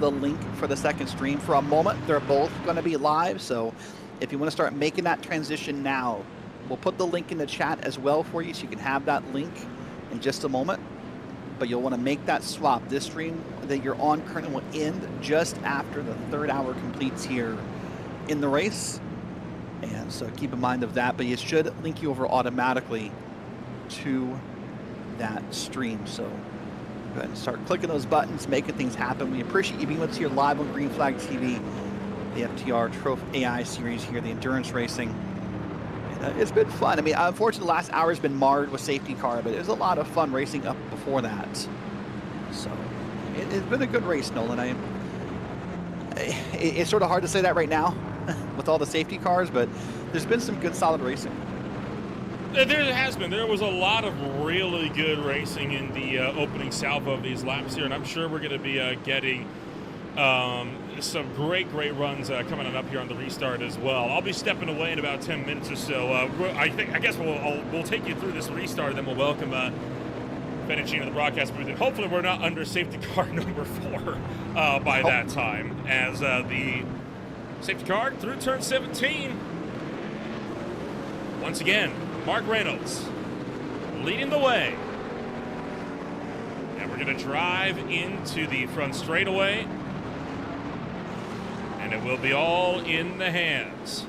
the link for the second stream for a moment. They're both going to be live, so if you want to start making that transition now, we'll put the link in the chat as well for you so you can have that link in just a moment. But you'll want to make that swap. This stream that you're on currently will end just after the third hour completes here in the race. And so keep in mind of that, but it should link you over automatically to that stream. So go ahead and start clicking those buttons, making things happen. We appreciate you being with us here live on Green Flag TV, the FTR trophi.ai series here, the endurance racing. It's been fun. I mean, unfortunately, the last hour has been marred with safety car, but it was a lot of fun racing up before that. So it's been a good race, Nolan. It's sort of hard to say that right now with all the safety cars, but there's been some good, solid racing. There has been. There was a lot of really good racing in the opening salvo of these laps here, and I'm sure we're going to be getting some great runs coming up here on the restart as well. I'll be stepping away in about 10 minutes or so. I guess we'll take you through this restart, and then we'll welcome Fettuccine to the broadcast booth. And hopefully we're not under safety car number 4 by that time, as the safety car through turn 17. Once again, Mark Reynolds leading the way. And we're going to drive into the front straightaway. And it will be all in the hands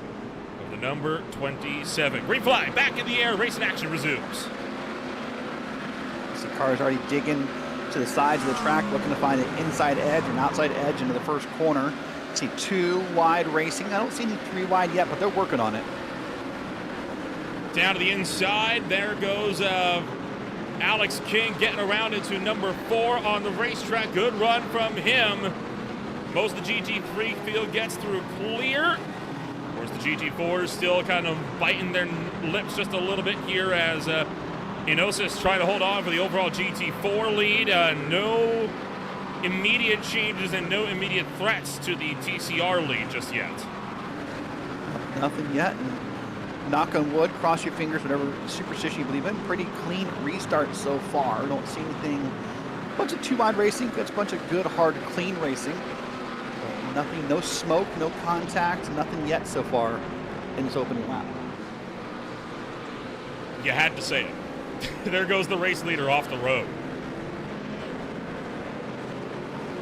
of the number 27. Green flag back in the air. Racing action resumes. The car is already digging to the sides of the track, looking to find an inside edge or an outside edge into the first corner. See 2 wide racing. I don't see any 3 wide yet, but they're working on it. Down to the inside. There goes Alex King getting around into number 4 on the racetrack. Good run from him. Most of the GT3 field gets through clear. Of course, the GT4s still kind of biting their lips just a little bit here as Inosis trying to hold on for the overall GT4 lead. No immediate changes and no immediate threats to the TCR lead just yet. Nothing yet. And knock on wood, cross your fingers, whatever superstition you believe in. Pretty clean restart so far. Don't see anything. A bunch of 2 wide racing. That's a bunch of good, hard, clean racing. Nothing, no smoke, no contact, nothing yet so far in this opening lap. You had to say it. There goes the race leader off the road.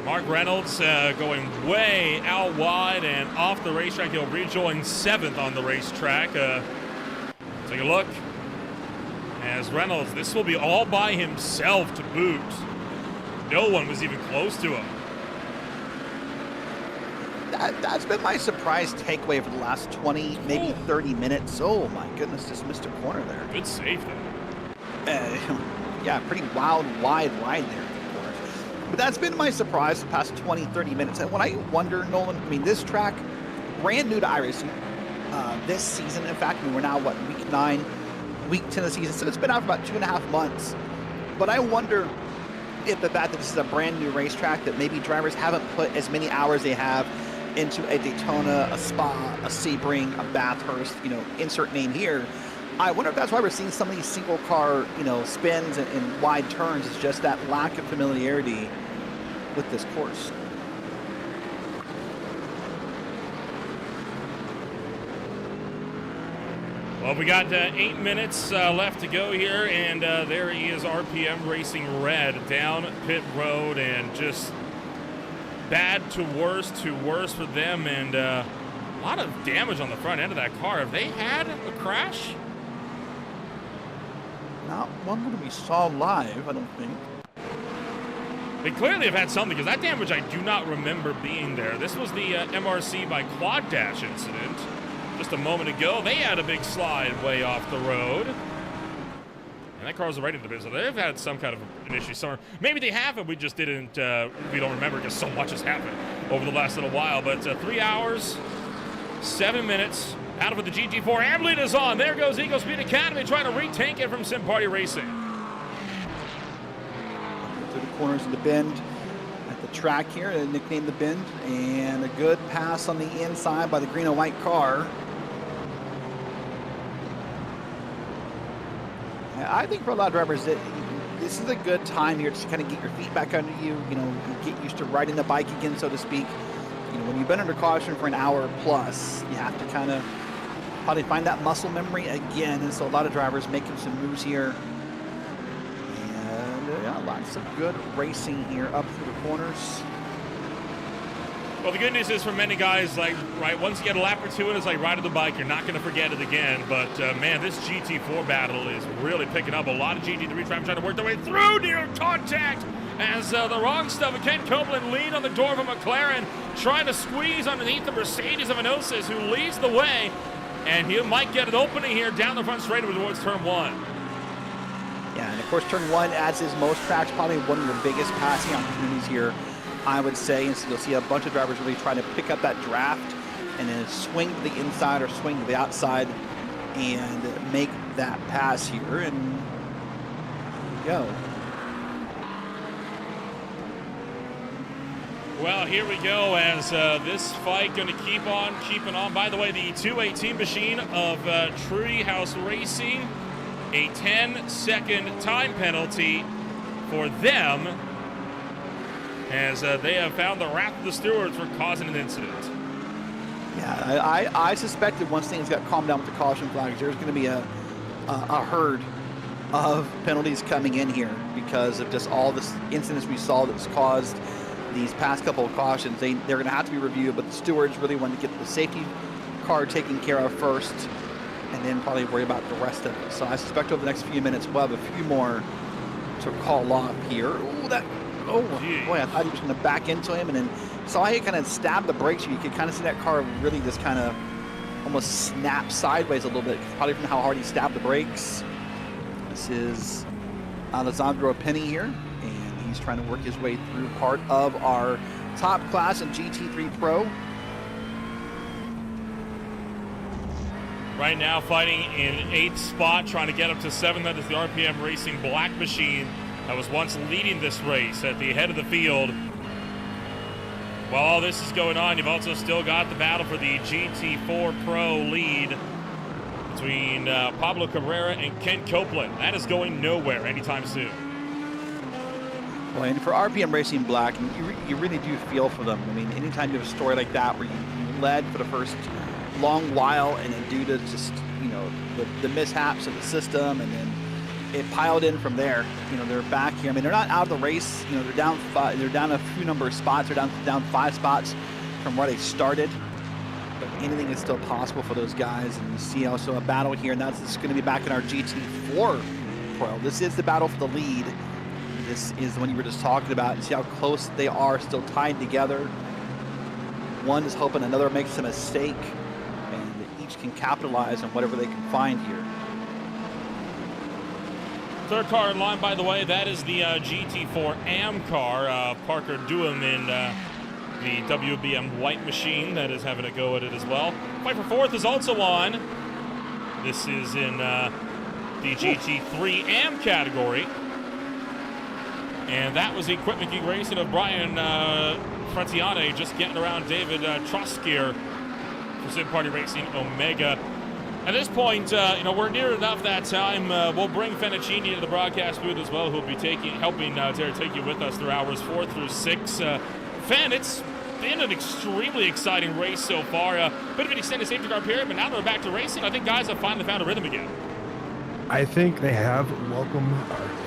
Mark Reynolds going way out wide and off the racetrack. He'll rejoin 7th on the racetrack. Take a look. As Reynolds, this will be all by himself to boot. No one was even close to him. That's been my surprise takeaway for the last 20, maybe 30 minutes. Oh my goodness, just missed a corner there. Good save there. Yeah, pretty wild, wide line there, of course. But that's been my surprise the past 20, 30 minutes. And when I wonder, Nolan, I mean, this track, brand new to iRacing this season. In fact, we're now, what, week 9, week 10 of the season. So it's been out for about 2.5 months. But I wonder if the fact that this is a brand new racetrack, that maybe drivers haven't put as many hours they have into a Daytona, a Spa, a Sebring, a Bathurst, insert name here. I wonder if that's why we're seeing some of these single car, spins and wide turns. It's just that lack of familiarity with this course. Well, we got 8 minutes left to go here, and there he is, RPM Racing Red down pit road, and just bad to worse for them, and a lot of damage on the front end of that car. Have they had a crash? Not one that we saw live, I don't think. They clearly have had something, because that damage I do not remember being there. This was the MRC by Quad Dash incident just a moment ago. They had a big slide way off the road. And that car was right into the business. They've had some kind of an issue somewhere. Maybe they have, and we just didn't, we don't remember because so much has happened over the last little while. But 3 hours, 7 minutes out of it. The GT4 Ambulance is on. There goes Eagle Speed Academy trying to retake it from Sim Party Racing. Through the corners of the bend at the track here, they nicknamed the bend, and a good pass on the inside by the green and white car. I think for a lot of drivers, this is a good time here to kind of get your feet back under you, you know, get used to riding the bike again, so to speak. You know, when you've been under caution for an hour plus, you have to kind of probably find that muscle memory again. And so a lot of drivers making some moves here. And yeah, lots of good racing here up through the corners. Well, the good news is for many guys, like, right, once you get a lap or two in, it's like riding the bike. You're not going to forget it again. But, man, this GT4 battle is really picking up. A lot of GT3 drivers trying to work their way through near contact as the wrong stuff of Ken Copeland leaned on the door of a McLaren, trying to squeeze underneath the Mercedes of Enosis, who leads the way. And he might get an opening here down the front straightaway towards turn 1. Yeah, and of course, turn 1 adds his most tracks, probably one of your biggest passing opportunities here, I would say. And so you'll see a bunch of drivers really trying to pick up that draft and then swing to the inside or swing to the outside and make that pass here. And here we go. Well, here we go as this fight going to keep on keeping on. By the way, the 218 machine of Treehouse Racing, a 10-second time penalty for them as they have found the wrath of the stewards for causing an incident. Yeah, I suspected once things got calmed down with the caution flags, there's going to be a herd of penalties coming in here because of just all this incidents we saw that's caused these past couple of cautions. They're going to have to be reviewed, but the stewards really want to get the safety car taken care of first and then probably worry about the rest of it. So I suspect over the next few minutes we'll have a few more to call off here. Ooh, boy, I thought he was going to back into him, and then saw he kind of stabbed the brakes. You could kind of see that car really just kind of almost snap sideways a little bit, probably from how hard he stabbed the brakes. This is Alessandro Penny here, and he's trying to work his way through part of our top class in GT3 Pro. Right now fighting in 8th spot, trying to get up to 7th. That is the RPM Racing Black Machine that was once leading this race at the head of the field. While all this is going on, you've also still got the battle for the GT4 Pro lead between Pablo Cabrera and Ken Copeland. That is going nowhere anytime soon. Well, and for RPM Racing Black, you really do feel for them. I mean, anytime you have a story like that where you led for the first long while, and then due to just, you know, the mishaps of the system, and then it piled in from there. You know, they're back here. I mean, they're not out of the race. You know, they're down they're down a few number of spots. They're down 5 spots from where they started. But anything is still possible for those guys. And you see also a battle here, and that's going to be back in our GT4 Pro. This is the battle for the lead. This is the one you were just talking about. And see how close they are, still tied together. One is hoping another makes a mistake, and each can capitalize on whatever they can find here. Third car in line, by the way, that is the GT4 AM car. Parker Dewham in the WBM white machine that is having a go at it as well. Fight for 4th is also on. This is in the GT3 AM category. And that was the Equipment Geek Racing of Brian Fratiane just getting around David Troskier for Sim Party Racing Omega. At this point, you know, we're near enough that time. We'll bring Fennicini into the broadcast booth as well, who'll be helping Terry take you with us through hours 4 through 6. Fen, it's been an extremely exciting race so far. Bit of an extended safety car period, but now that we're back to racing, I think guys have finally found a rhythm again. I think they have.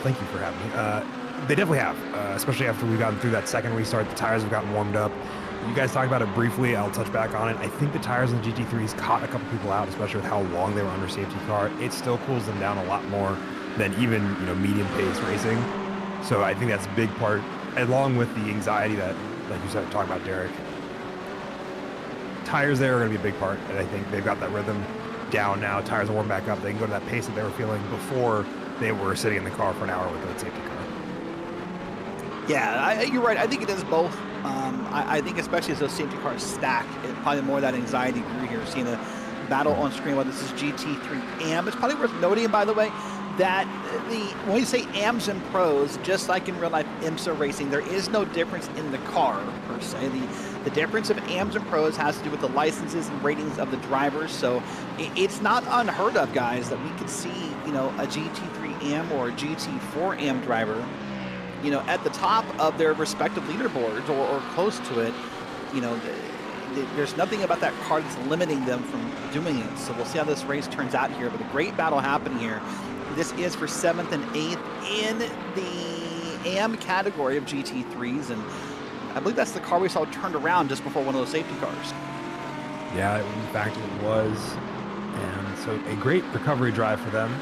Thank you for having me. They definitely have, especially after we've gotten through that second restart. The tires have gotten warmed up. You guys talked about it briefly. I'll touch back on it. I think the tires in the GT3s caught a couple people out, especially with how long they were under safety car. It still cools them down a lot more than even, you know, medium pace racing. So I think that's a big part, along with the anxiety that, like you said, talking about Derek. Tires there are going to be a big part, and I think they've got that rhythm down now. Tires are warmed back up. They can go to that pace that they were feeling before they were sitting in the car for an hour with that safety car. Yeah, you're right. I think it is both. I think especially as those safety cars stack, it probably more of that anxiety grew here, seeing a battle on screen. Well, this is GT3 AM. It's probably worth noting, by the way, that when we say AMs and pros, just like in real life IMSA racing, there is no difference in the car per se. The difference of AMs and pros has to do with the licenses and ratings of the drivers. So it's not unheard of, guys, that we could see, you know, a GT3 AM or a GT4 AM driver, you know, at the top of their respective leaderboards or close to it. You know, there's nothing about that car that's limiting them from doing it. So we'll see how this race turns out here. But a great battle happening here. This is for 7th and 8th in the AM category of GT3s, and I believe that's the car we saw turned around just before one of those safety cars. Yeah, in fact it was. And so a great recovery drive for them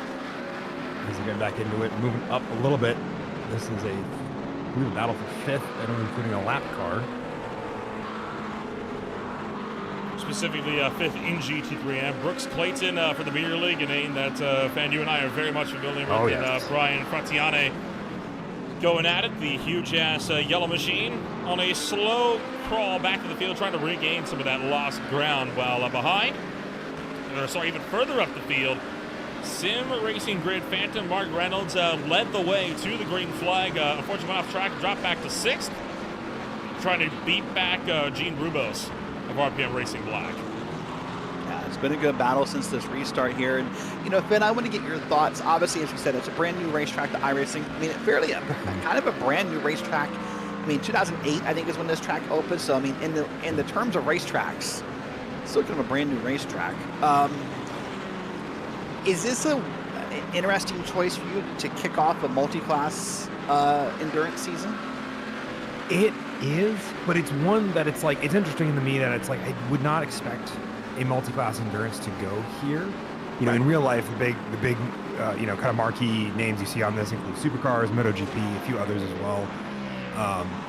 as they get back into it, moving up a little bit. This is a battle for 5th, and including a lap car. Specifically 5th in GT3M. Brooks Clayton for the Beer League, a name that Fan, you and I are very much familiar with. Oh, yes. And Brian Fratiane going at it, the huge-ass yellow machine on a slow crawl back to the field, trying to regain some of that lost ground while behind. Even further up the field, Sim Racing Grid Phantom Mark Reynolds led the way to the green flag. Unfortunately, went off track, dropped back to 6th, trying to beat back Gene Rubos of RPM Racing Black. Yeah, it's been a good battle since this restart here. And, you know, Finn, I want to get your thoughts. Obviously, as you said, it's a brand new racetrack to iRacing. I mean, kind of a brand new racetrack. I mean, 2008, I think, is when this track opened. So, I mean, in the terms of racetracks, it's still kind of a brand new racetrack. Is this an interesting choice for you to kick off a multi-class endurance season? It is, but it's one that it's interesting to me that it's like I would not expect a multi-class endurance to go here. You know, in real life, the big you know, kind of marquee names you see on this include Supercars, MotoGP, a few others as well.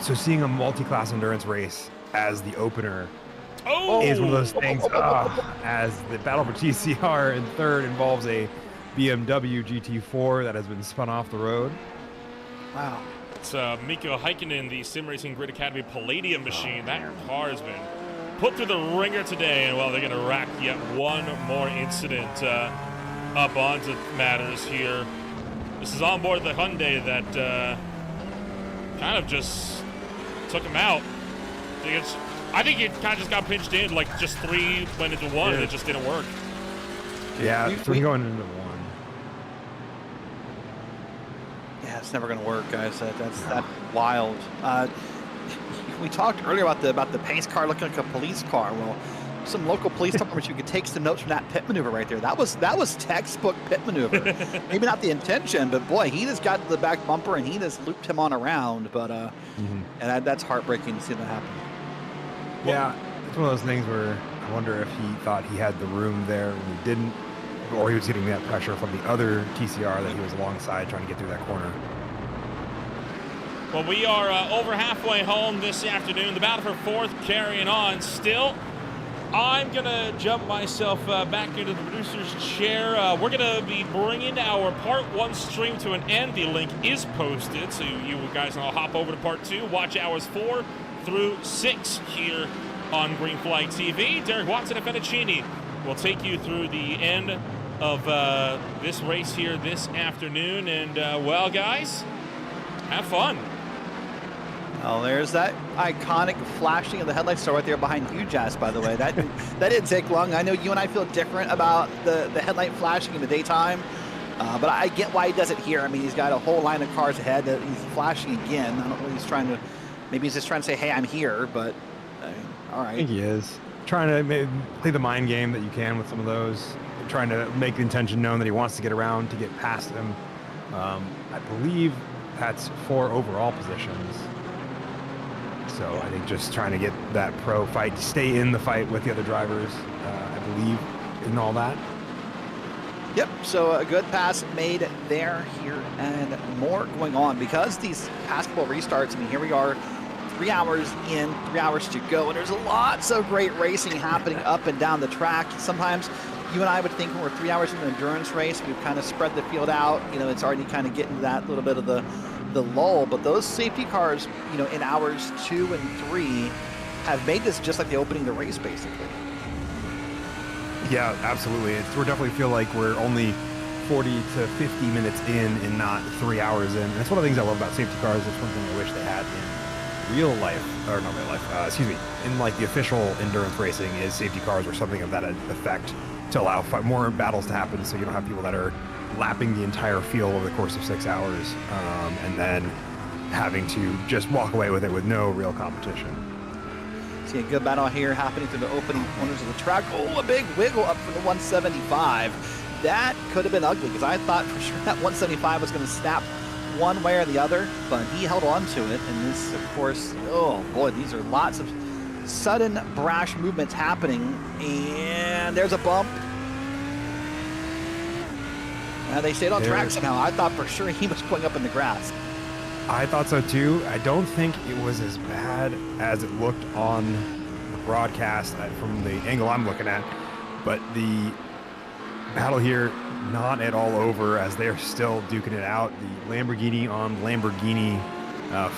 So seeing a multi-class endurance race as the opener is one of those things. As the battle for TCR in 3rd involves a BMW GT4 that has been spun off the road. Wow. It's Mikko Heikkinen, the Sim Racing Grid Academy Palladium machine. That car has been put through the ringer today, and well, they're going to rack yet one more incident up onto matters here. This is on board the Hyundai that kind of just took him out. I think it kind of just got pinched in, like just 3 went into 1, and it just didn't work. Yeah, 3 going into 1. Yeah, it's never going to work, guys. That's wild. We talked earlier about the pace car looking like a police car. Well, some local police departments, you could take some notes from that pit maneuver right there. That was textbook pit maneuver. Maybe not the intention, but boy, he just got to the back bumper and he just looped him on around. But and that's heartbreaking to see that happen. Yeah, it's one of those things where I wonder if he thought he had the room there when he didn't, or he was getting that pressure from the other TCR that he was alongside trying to get through that corner. Well, we are over halfway home this afternoon. The battle for 4th carrying on still. I'm going to jump myself back into the producer's chair. We're going to be bringing our Part 1 stream to an end. The link is posted, so you guys can all hop over to Part 2. Watch hours 4 through 6 here on Green Flag TV. Derek Watson and Fettuccini will take you through the end of this race here this afternoon. And, well, guys, have fun. Oh, there's that iconic flashing of the headlights right there behind you, Jess, by the way. That didn't take long. I know you and I feel different about the headlight flashing in the daytime, but I get why he does it here. I mean, he's got a whole line of cars ahead that he's flashing again. I don't know what he's trying to, maybe he's just trying to say, hey, I'm here, but all right. I think he is. Trying to play the mind game that you can with some of those. Trying to make the intention known that he wants to get around to get past them. I believe that's 4 overall positions. So I think just trying to get that pro fight, stay in the fight with the other drivers, I believe, and all that. Yep, so a good pass made there, here, and more going on. Because these basketball restarts, I mean, here we are, 3 hours in, 3 hours to go, and there's lots of great racing happening up and down the track. Sometimes you and I would think when we're 3 hours in an endurance race, we've kind of spread the field out. You know, it's already kind of getting to that little bit of the lull, but those safety cars, you know, in hours 2 and 3 have made this just like the opening of the race, basically. Yeah, absolutely. We definitely feel like we're only 40 to 50 minutes in and not 3 hours in. And that's one of the things I love about safety cars. It's one thing I wish they had real life, or not real life, excuse me, in like the official endurance racing is safety cars or something of that effect to allow more battles to happen, so you don't have people that are lapping the entire field over the course of 6 hours, and then having to just walk away with it with no real competition. See a good battle here happening through the opening corners of the track. Oh, a big wiggle up for the 175. That could have been ugly because I thought for sure that 175 was going to snap one way or the other, but he held on to it. And this, of course, oh boy, these are lots of sudden brash movements happening. And there's a bump. They stayed on track somehow. I thought for sure he was going up in the grass. I thought so too. I don't think it was as bad as it looked on the broadcast from the angle I'm looking at, but the battle here not at all over as they're still duking it out. The Lamborghini on Lamborghini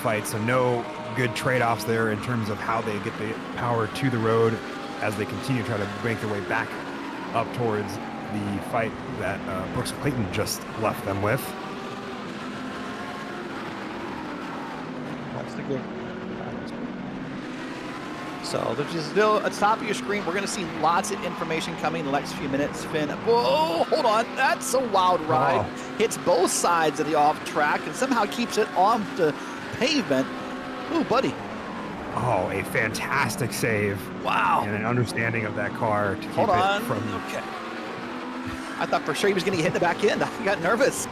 fight, so no good trade-offs there in terms of how they get the power to the road as they continue to try to make their way back up towards the fight that Brooks Clayton just left them with. That's the good. So there's just still at the top of your screen. We're going to see lots of information coming in the next few minutes. Finn, whoa, hold on. That's a wild ride. Oh. Hits both sides of the off track and somehow keeps it on the pavement. Ooh, buddy. Oh, a fantastic save. Wow. And an understanding of that car to keep hold on. it from... Okay. I thought for sure he was going to get hit in the back end. I got nervous.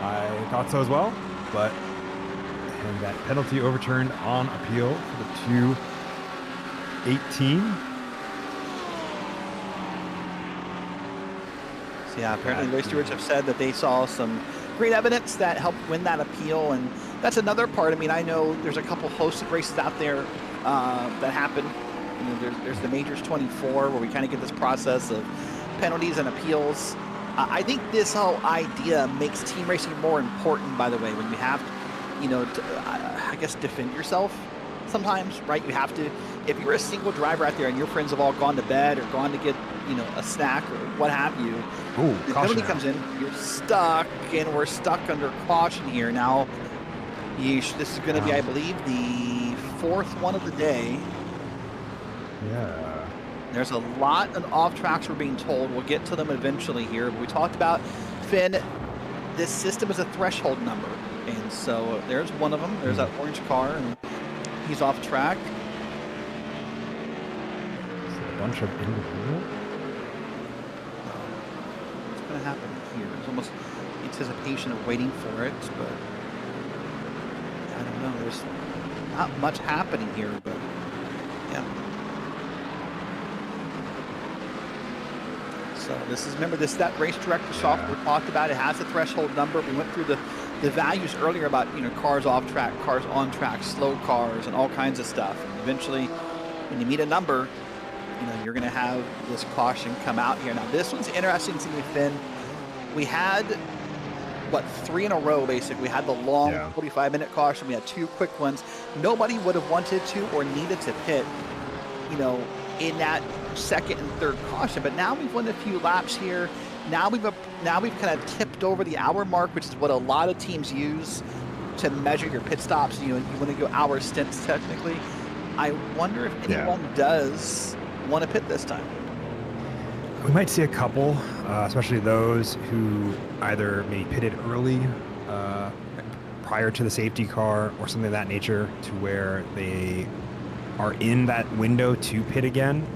I thought so as well, but... And that penalty overturned on appeal for the 218. So yeah, apparently race stewards have said that they saw some great evidence that helped win that appeal, and that's another part. I mean, I know there's a couple hosted races out there that happen. You know, there's the Majors 24 where we kind of get this process of penalties and appeals. I think this whole idea makes team racing more important, by the way, when you have to, you know, I guess defend yourself sometimes, right? You have to, if you're a single driver out there and your friends have all gone to bed or gone to get, you know, a snack or what have you, the penalty comes in, you're stuck, and we're stuck under caution here. Now, this is going to be, I believe, the fourth one of the day. Yeah. There's a lot of off tracks we're being told. We'll get to them eventually here. But we talked about, Finn, this system is a threshold number. And so there's one of them. There's that orange car, and he's off track. Is it a bunch of individual? What's going to happen here? There's almost anticipation of waiting for it, but I don't know. There's not much happening here, but yeah. So this is, remember, this that race director software we talked about. It has a threshold number. We went through the values earlier about, you know, cars off track, cars on track, slow cars, and all kinds of stuff. And eventually, when you meet a number, you know, you're going to have this caution come out here. Now, this one's interesting to me, Finn. We had, what, 3 in a row, basically. We had the long 45-minute caution. We had 2 quick ones. Nobody would have wanted to or needed to pit, you know, in that second and third caution. But now we've won a few laps here. Now we've kind of tipped over the hour mark, which is what a lot of teams use to measure your pit stops. You know, you want to go hour stints technically. I wonder if anyone does want to pit this time. We might see a couple, especially those who either maybe pitted early prior to the safety car or something of that nature, to where they are in that window to pit again.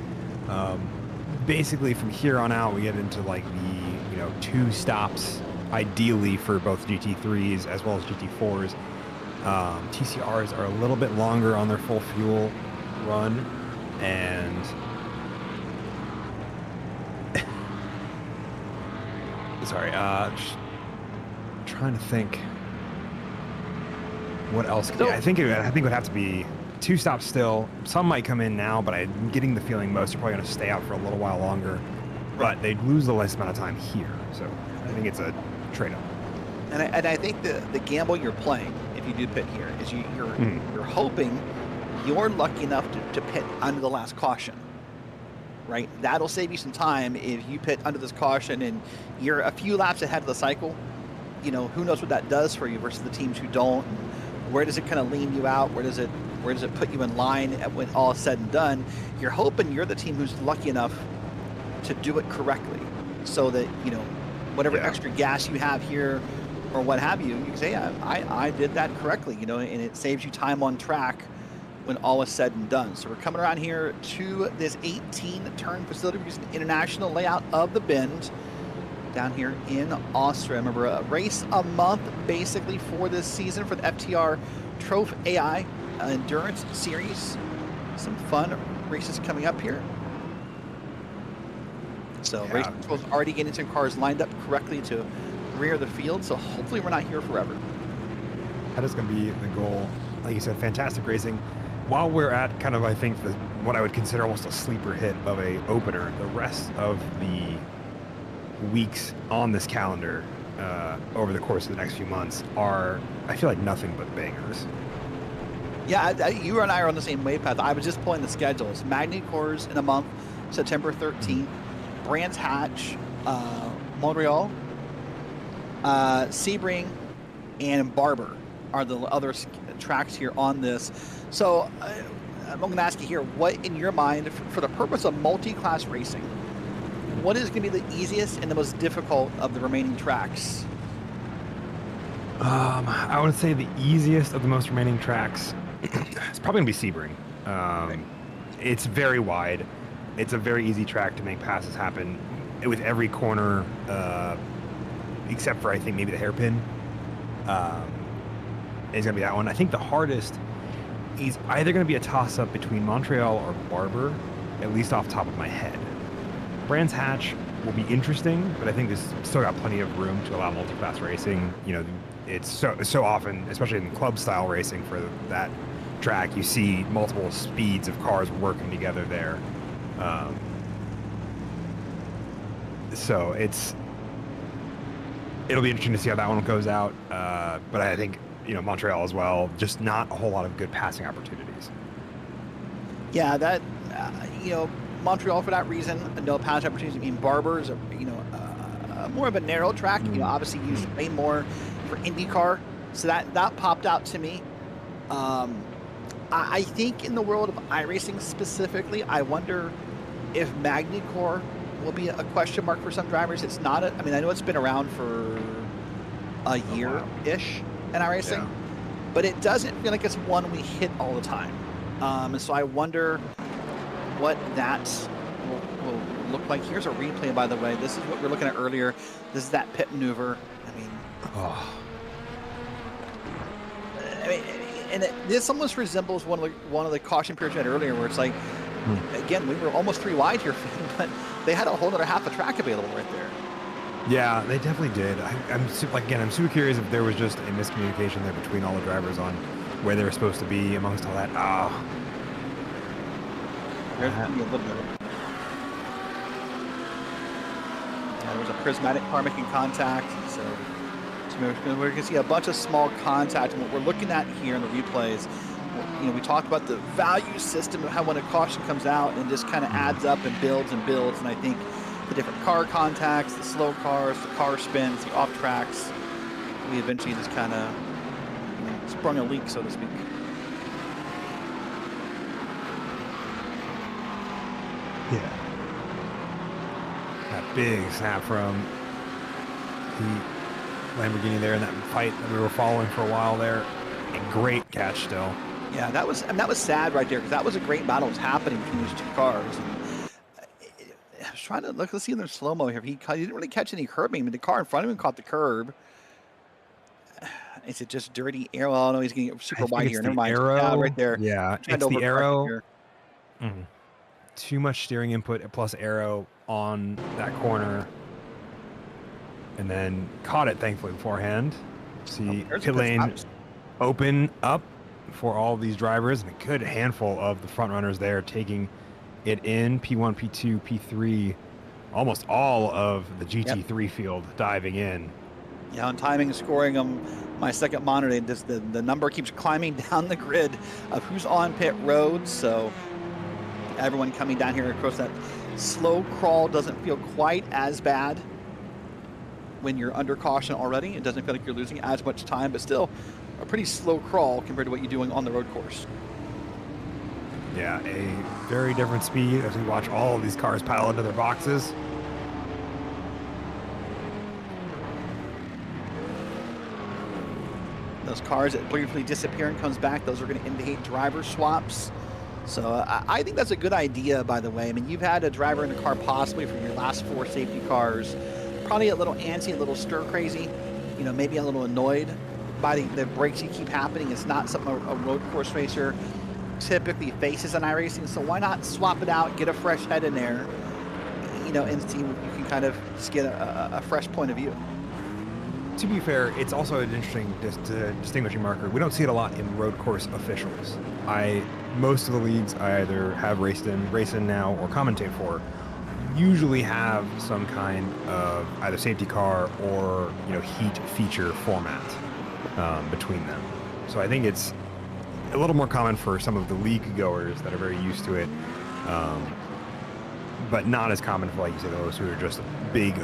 Basically, from here on out, we get into like the, you know, 2 stops ideally for both GT3s as well as GT4s. TCRs are a little bit longer on their full fuel run, and sorry, just trying to think what else. I think it would have to be 2 stops still. Some might come in now, but I'm getting the feeling most are probably going to stay out for a little while longer. But they'd lose the less amount of time here, so I think it's a trade-off. And I think the gamble you're playing, if you do pit here, is you're hoping you're lucky enough to pit under the last caution, right? That'll save you some time if you pit under this caution and you're a few laps ahead of the cycle. You know, who knows what that does for you versus the teams who don't. where does it kind of lean you out? Where does it put you in line when all is said and done? You're hoping you're the team who's lucky enough to do it correctly, so that whatever extra gas you have here or what have you, you can say, yeah, I did that correctly, and it saves you time on track when all is said and done. So we're coming around here to this 18-turn facility. We're using the international layout of the Bend down here in Austria. Remember, a race a month basically for this season for the FTR trophi.ai endurance series. Some fun races coming up here. So race control's already getting some cars lined up correctly to rear the field, so hopefully we're not here forever. That is going to be the goal. Like you said, fantastic racing. While we're at kind of, I think, what I would consider almost a sleeper hit of a opener, the rest of the weeks on this calendar over the course of the next few months are, I feel like, nothing but bangers. Yeah, you and I are on the same waypath. I was just pulling the schedules. Magny-Cours in a month, September 13th. Brands Hatch, Montreal, Sebring, and Barber are the other tracks here on this. So I'm going to ask you here, what in your mind, for the purpose of multi-class racing, what is going to be the easiest and the most difficult of the remaining tracks? I would say the easiest of the most remaining tracks is probably going to be Sebring. It's very wide. It's a very easy track to make passes happen with every corner, except for, I think, maybe the hairpin. Is going to be that one. I think the hardest is either going to be a toss-up between Montreal or Barber, at least off the top of my head. Brands Hatch will be interesting, but I think there's still got plenty of room to allow multi-class racing. It's so often, especially in club-style racing for that track, you see multiple speeds of cars working together there. So it'll be interesting to see how that one goes out. But I think, Montreal as well, just not a whole lot of good passing opportunities. Yeah, that, Montreal for that reason, no passing opportunities. I mean, Barber is more of a narrow track, obviously used way more for IndyCar. So that popped out to me. I think in the world of iRacing specifically, I wonder if Magny-Cours will be a question mark for some drivers. It's not I know it's been around for a year-ish in iRacing, but it doesn't feel like it's one we hit all the time. And so I wonder what that will look like. Here's a replay, by the way. This is what we were looking at earlier. This is that pit maneuver. This almost resembles one of the caution periods we had earlier, where it's like, again, we were almost 3 wide here, but they had a whole other half a track available right there. Yeah, they definitely did. I'm super curious if there was just a miscommunication there between all the drivers on where they were supposed to be amongst all that. There's a little bit. Yeah, there was a prismatic car making contact, so we're going to see a bunch of small contact. And what we're looking at here in the replays, we talked about the value system of how when a caution comes out and just kind of adds up and builds, and I think the different car contacts, the slow cars, the car spins, the off tracks, we eventually just kind of sprung a leak, so to speak. Yeah. That big snap from the Lamborghini there in that fight that we were following for a while there. A great catch still. Yeah, that was sad right there, because that was a great battle that was happening between these two cars. And I was trying to look. Let's see in the slow-mo here. He didn't really catch any curbing. I mean, the car in front of him caught the curb. Is it just dirty arrow? Oh, no, he's getting super wide here. Never mind. Arrow. Yeah, right there. Yeah, it's the arrow. Too much steering input plus arrow on that corner. And then caught it, thankfully, beforehand. See pit lane open up for all these drivers, and a good handful of the front runners there taking it in. P1, P2, P3, almost all of the GT3 field diving in. Yeah, on timing and scoring them, my second monitor, the number keeps climbing down the grid of who's on pit road. So everyone coming down here across that slow crawl doesn't feel quite as bad. When you're under caution already, it doesn't feel like you're losing as much time, but still a pretty slow crawl compared to what you're doing on the road course. Yeah, a very different speed as we watch all of these cars pile into their boxes. Those cars that briefly disappear and comes back, those are going to indicate driver swaps. So I think that's a good idea, by the way. I mean, you've had a driver in the car possibly from your last 4 safety cars, probably a little antsy, a little stir crazy, you know, maybe a little annoyed by the breaks you keep happening. It's not something a road course racer typically faces in iRacing. So why not swap it out, get a fresh head in there, you know, and see if you can kind of just get a fresh point of view. To be fair, it's also an interesting distinguishing marker. We don't see it a lot in road course officials. Most of the leagues I either have raced in now, or commentate for, usually have some kind of either safety car or, you know, heat feature format between them. So I think it's a little more common for some of the league goers that are very used to it, but not as common for, like you say, those who are just big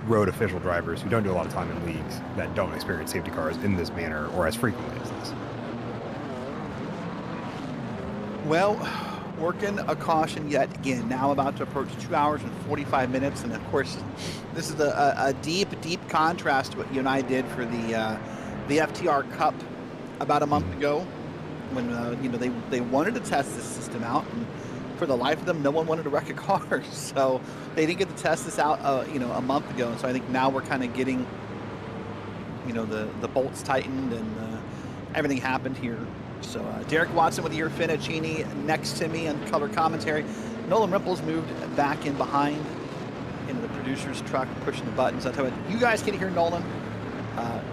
road official drivers who don't do a lot of time in leagues that don't experience safety cars in this manner or as frequently as this. Well, working a caution yet again. Now about to approach 2 hours and 45 minutes, and of course, this is a deep contrast to what you and I did for the FTR Cup about a month ago, when you know, they wanted to test this system out, and for the life of them, no one wanted to wreck a car, so they didn't get to test this out, you know, a month ago. And so I think now we're kind of getting, you know, the bolts tightened and everything happened here. So Derek Watson with your Finicini next to me on color commentary. Nolan Rimple's moved back in behind into the producer's truck, pushing the buttons. I tell you what, you guys can hear Nolan.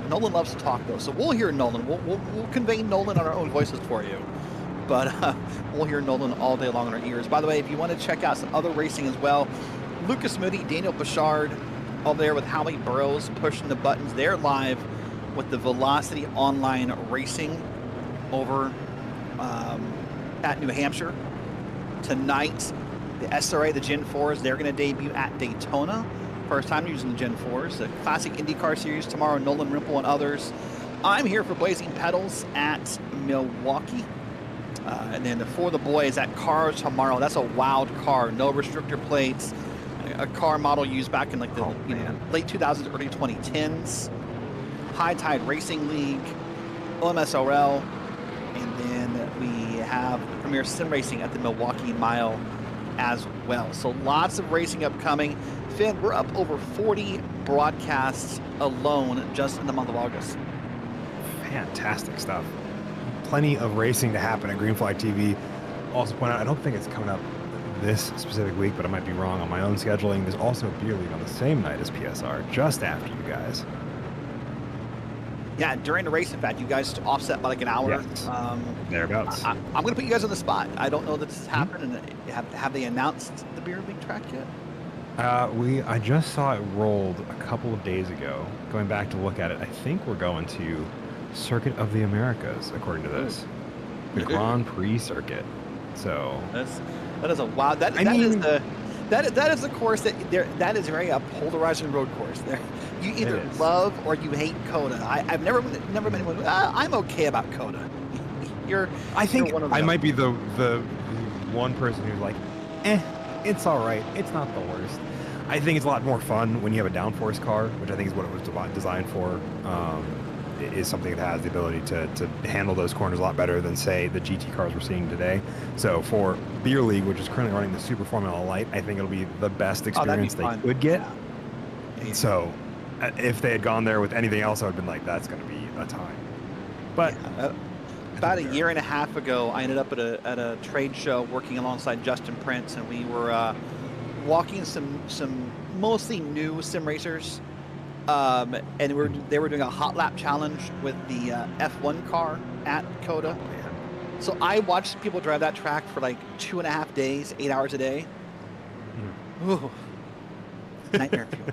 Nolan loves to talk though, so we'll hear Nolan. We'll convey Nolan on our own voices for you. But we'll hear Nolan all day long in our ears. By the way, if you want to check out some other racing as well, Lucas Moody, Daniel Bouchard, over there with Howie Burrows pushing the buttons. They're live with the Velocity Online Racing over at New Hampshire. Tonight, the SRA, the Gen 4s, they're going to debut at Daytona. First time using the Gen 4s. The Classic IndyCar Series tomorrow, Nolan Rimple and others. I'm here for Blazing Pedals at Milwaukee. And then for the boys at Cars Tomorrow, that's a wild car, no restrictor plates, a car model used back in like the late 2000s, early 2010s. High Tide Racing League, OMSRL, and then we have Premier Sim Racing at the Milwaukee Mile as well. So lots of racing upcoming. Finn, we're up over 40 broadcasts alone just in the month of August. Fantastic stuff. Plenty of racing to happen at Green Flag TV. Also point out, I don't think it's coming up this specific week, but I might be wrong on my own scheduling. There's also Beer League on the same night as PSR, just after you guys. Yeah, during the race, in fact, you guys offset by like an hour. Yes. Thereabouts. I'm going to put you guys on the spot. I don't know that this has happened. And have they announced the Beer League track yet? I just saw it rolled a couple of days ago. Going back to look at it, I think we're going to Circuit of the Americas, according to this. The Grand Prix circuit. So that is a wild. That is the course that is very a polarizing road course. There, you either love or you hate COTA. I've never been anyone. I'm okay about COTA. I think one of I might be the one person who's like, it's all right. It's not the worst. I think it's a lot more fun when you have a downforce car, which I think is what it was designed for. It is something that has the ability to handle those corners a lot better than, say, the GT cars we're seeing today. So for Beer League, which is currently running the Super Formula Light, I think it'll be the best experience they could get. Yeah. So if they had gone there with anything else, I would have been like, that's going to be a time. But about a year and a half ago, I ended up at a trade show working alongside Justin Prince, and we were walking some mostly new sim racers. And they were doing a hot lap challenge with the F1 car at COTA. So I watched people drive that track for like 2.5 days, 8 hours a day. Ooh. Nightmare fuel.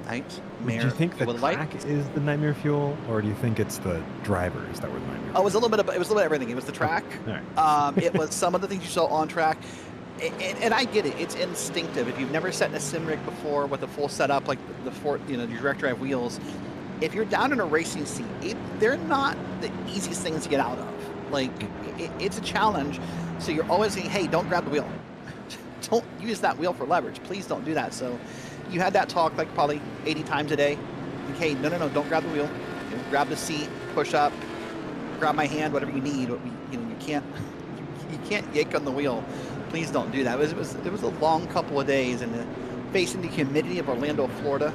Nightmare. Do you think the track light is the nightmare fuel, or do you think it's the drivers that were the nightmare fuel? Oh, it was a little bit of everything. It was the track. Right. It was some of the things you saw on track. And I get it. It's instinctive. If you've never sat in a sim rig before with a full setup, like the your direct drive wheels, if you're down in a racing seat, they're not the easiest things to get out of. Like, it's a challenge. So you're always saying, hey, don't grab the wheel. Don't use that wheel for leverage. Please don't do that. So you had that talk like probably 80 times a day. Okay, no, don't grab the wheel. You know, grab the seat, push up, grab my hand, whatever you need. But you can't yank on the wheel. Please don't do that. It was a long couple of days, and facing the humidity of Orlando, Florida.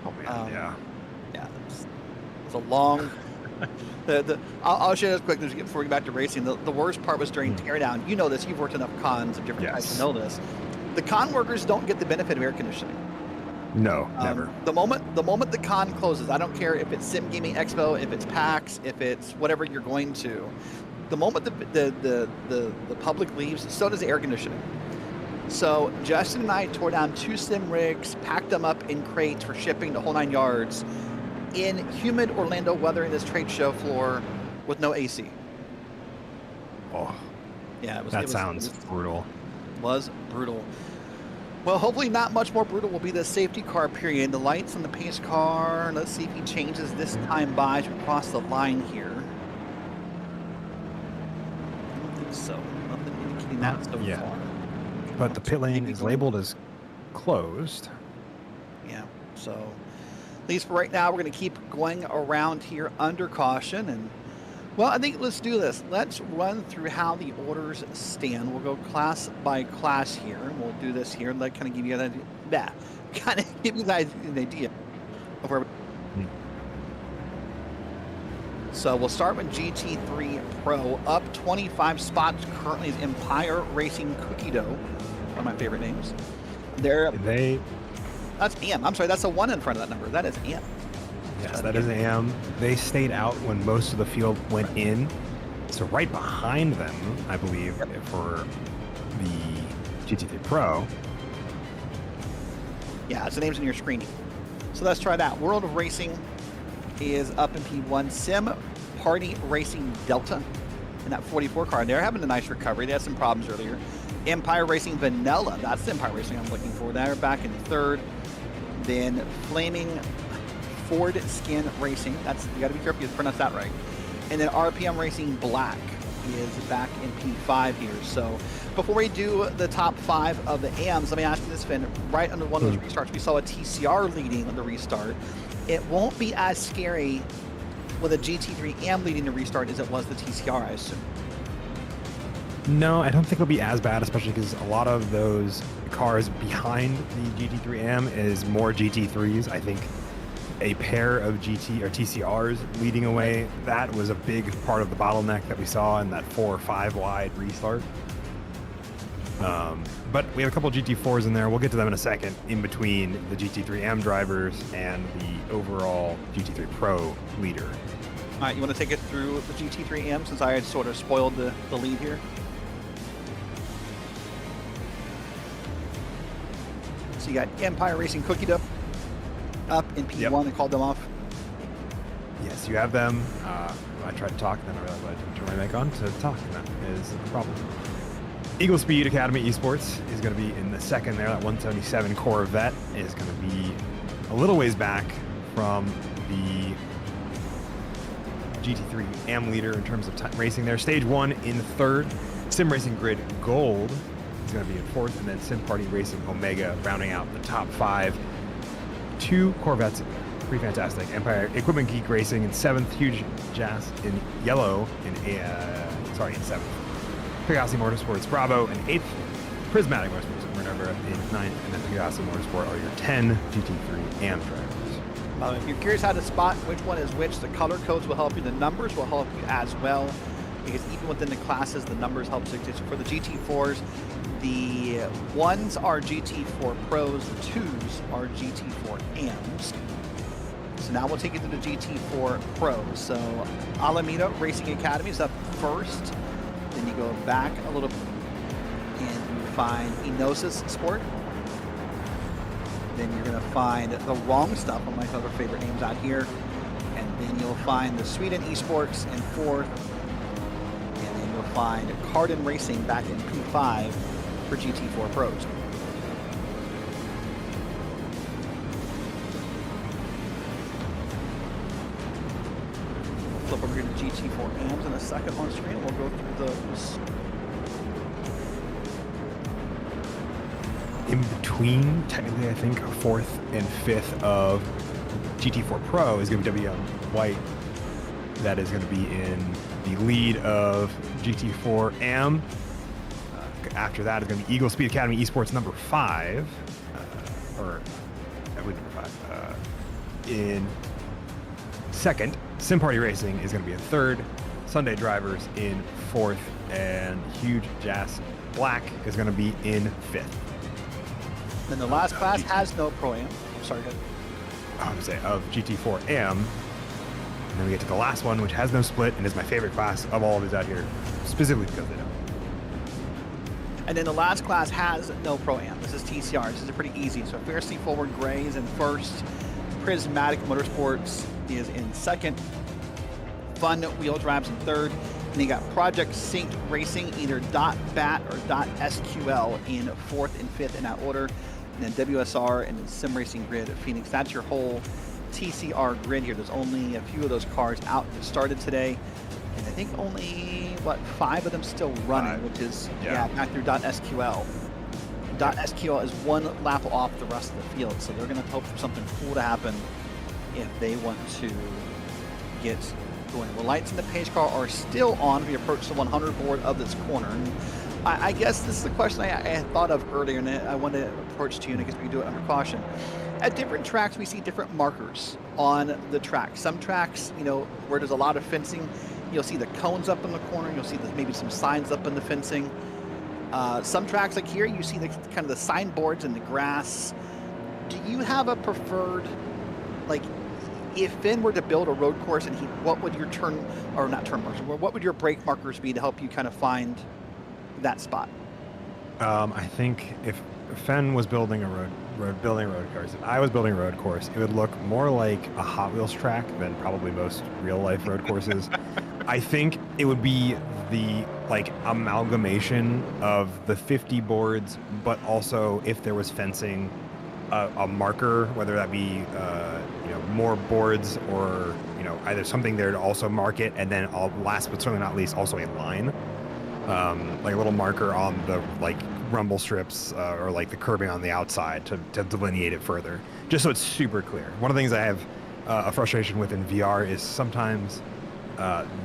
Oh man, yeah. It's a long. I'll share this quick before we get back to racing. The worst part was during teardown. You know this. You've worked enough cons of different types to know this. The con workers don't get the benefit of air conditioning. No, never. The moment the con closes, I don't care if it's Sim Gaming Expo, if it's PAX, if it's whatever you're going to. The moment the public leaves, so does the air conditioning. So Justin and I tore down 2 sim rigs, packed them up in crates for shipping the whole 9 yards, in humid Orlando weather in this trade show floor with no AC. Oh, yeah, that sounds brutal. Was brutal. Well, hopefully not much more brutal will be the safety car period. The lights on the pace car. Let's see if he changes this time by to cross the line here. I don't think so. Nothing indicating that so far. But the pit lane is labeled as closed. Yeah, so at least for right now, we're going to keep going around here under caution. And, well, I think let's do this. Let's run through how the orders stand. We'll go class by class here. And we'll do this here and let kind of give you an idea. Kind of give you guys an idea of where. So we'll start with GT3 Pro. Up 25 spots currently is Empire Racing Cookie Dough. One of my favorite names. That's AM. I'm sorry, that's a 1 in front of that number. That is AM. Yes, that is AM. They stayed out when most of the field went in. So right behind them, I believe, for the GT3 Pro. Yeah, it's the names on your screen. So let's try that. World of Racing is up in P1. Sim Party Racing Delta in that 44 car. They're having a nice recovery. They had some problems earlier. Empire Racing Vanilla. That's the Empire Racing I'm looking for. They're back in 3rd. Then Flaming Ford Skin Racing. That's, you got to be careful you pronounce that right. And then RPM Racing Black is back in P5 here. So before we do the top 5 of the AMs, let me ask you this, Finn. Right under one of those restarts, we saw a TCR leading on the restart. It won't be as scary with a GT3 AM leading the restart as it was the TCR, I assume. No, I don't think it'll be as bad, especially because a lot of those cars behind the GT3 AM is more GT3s. I think a pair of GT or TCRs leading away, that was a big part of the bottleneck that we saw in that 4 or 5 wide restart. But we have a couple of GT4s in there. We'll get to them in a second, in between the GT3 AM drivers and the overall GT3 Pro leader. All right, you want to take it through the GT3 AM since I had sort of spoiled the lead here? So you got Empire Racing Cookie Dough up in P1. They called them off. Yes, you have them. I tried to talk, and then I realized I didn't turn my mic on to talk, and that is the problem. Eagle Speed Academy Esports is going to be in the second there. That 177 Corvette is going to be a little ways back from the GT3 AM leader in terms of racing there. Stage 1 in 3rd. Sim Racing Grid Gold is going to be in 4th, and then Sim Party Racing Omega rounding out the top 5. 2 Corvettes, pretty fantastic. Empire Equipment Geek Racing in 7th. Huge Jazz in yellow in 7th. Pegassi Motorsports Bravo in 8th. Prismatic Motorsports Minerva in 9th, and then Pegassi Motorsport are your 10 GT3 AM drivers. If you're curious how to spot which one is which, the color codes will help you. The numbers will help you as well, because even within the classes, the numbers help you. For the GT4s, the 1s are GT4 Pros, the 2s are GT4 AMs. So now we'll take you to the GT4 Pros. So Alameda Racing Academy is up first. Then you go back a little and you find Enosis Sport. Then you're going to find the Wrong Stuff, one of my other favorite names out here. And then you'll find the Sweden Esports in 4th. And then you'll find Cardin Racing back in P5 for GT4 Pros. jump over here to GT4 AMs in a second on screen. We'll go through those. In between, technically, I think 4th and 5th of GT4 Pro is going to be WM White. That is going to be in the lead of GT4 AM. After that is going to be Eagle Speed Academy Esports number 5. Or, I believe number 5. In second, Sim Party Racing is going to be in third. Sunday Drivers in 4th. And Huge Jazz Black is going to be in 5th. Then the last class has no Pro-Am. Sorry, go ahead. I would say of GT4 AM. And then we get to the last one, which has no split and is my favorite class of all of these out here, specifically because they don't. And then the last class has no Pro-Am. This is TCR. This is pretty easy. So Fiercely Forward Gray is in first. Prismatic Motorsports is in second. Fun Wheel Drives in third. And you got Project Sync Racing, either .bat or .sql in 4th and 5th in that order. And then WSR and then Sim Racing Grid at Phoenix. That's your whole TCR grid here. There's only a few of those cars out that started today. And I think only, 5 of them still running, which is, back through .sql. .sql is one lap off the rest of the field. So they're going to hope for something cool to happen if they want to get going. The lights in the pace car are still on as we approach the 100 board of this corner. And I guess this is the question I had thought of earlier, and I wanted to approach to you, and I guess we can do it under caution. At different tracks, we see different markers on the track. Some tracks, where there's a lot of fencing, you'll see the cones up in the corner. You'll see maybe some signs up in the fencing. Some tracks like here, you see kind of the signboards in the grass. Do you have a preferred, if Finn were to build a road course, and what would your what would your brake markers be to help you kind of find that spot? I think if Fenn was building a road course, if I was building a road course, it would look more like a Hot Wheels track than probably most real life road courses. I think it would be the amalgamation of the 50 boards, but also if there was fencing, a marker, whether that be more boards or either something there to also mark it, and then last but certainly not least, also a line, like a little marker on the rumble strips or the curbing on the outside to delineate it further, just so it's super clear. One of the things I have a frustration with in VR is sometimes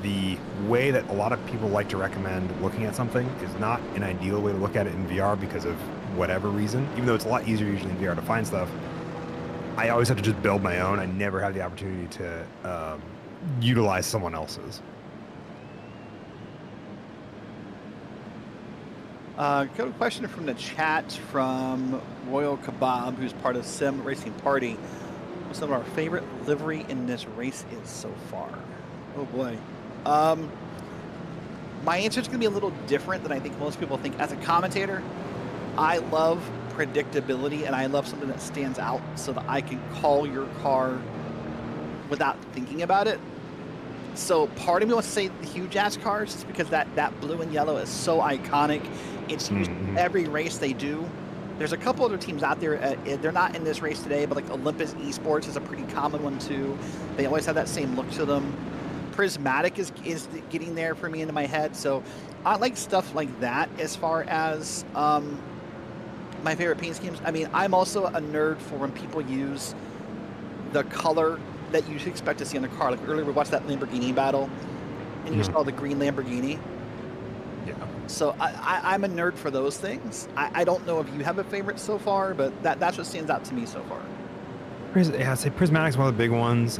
the way that a lot of people like to recommend looking at something is not an ideal way to look at it in VR because of whatever reason, even though it's a lot easier usually in VR to find stuff. I always have to just build my own. I never have the opportunity to utilize someone else's. Got a question from the chat from Royal Kebab, who's part of Sim Racing Party. What some of our favorite livery in this race is so far? Oh boy. My answer is going to be a little different than I think most people think. As a commentator, I love predictability, and I love something that stands out so that I can call your car without thinking about it. So part of me wants to say the huge ass cars, just because that blue and yellow is so iconic. It's used every race they do. There's a couple other teams out there. They're not in this race today, but Olympus Esports is a pretty common one too. They always have that same look to them. Prismatic is getting there for me into my head. So I like stuff like that as far as my favorite paint schemes. I mean, I'm also a nerd for when people use the color that you should expect to see on the car. Like earlier we watched that Lamborghini battle, and you saw the green Lamborghini. Yeah. So I'm a nerd for those things. I don't know if you have a favorite so far, but that's what stands out to me so far. Yeah, I'd say Prismatic's one of the big ones.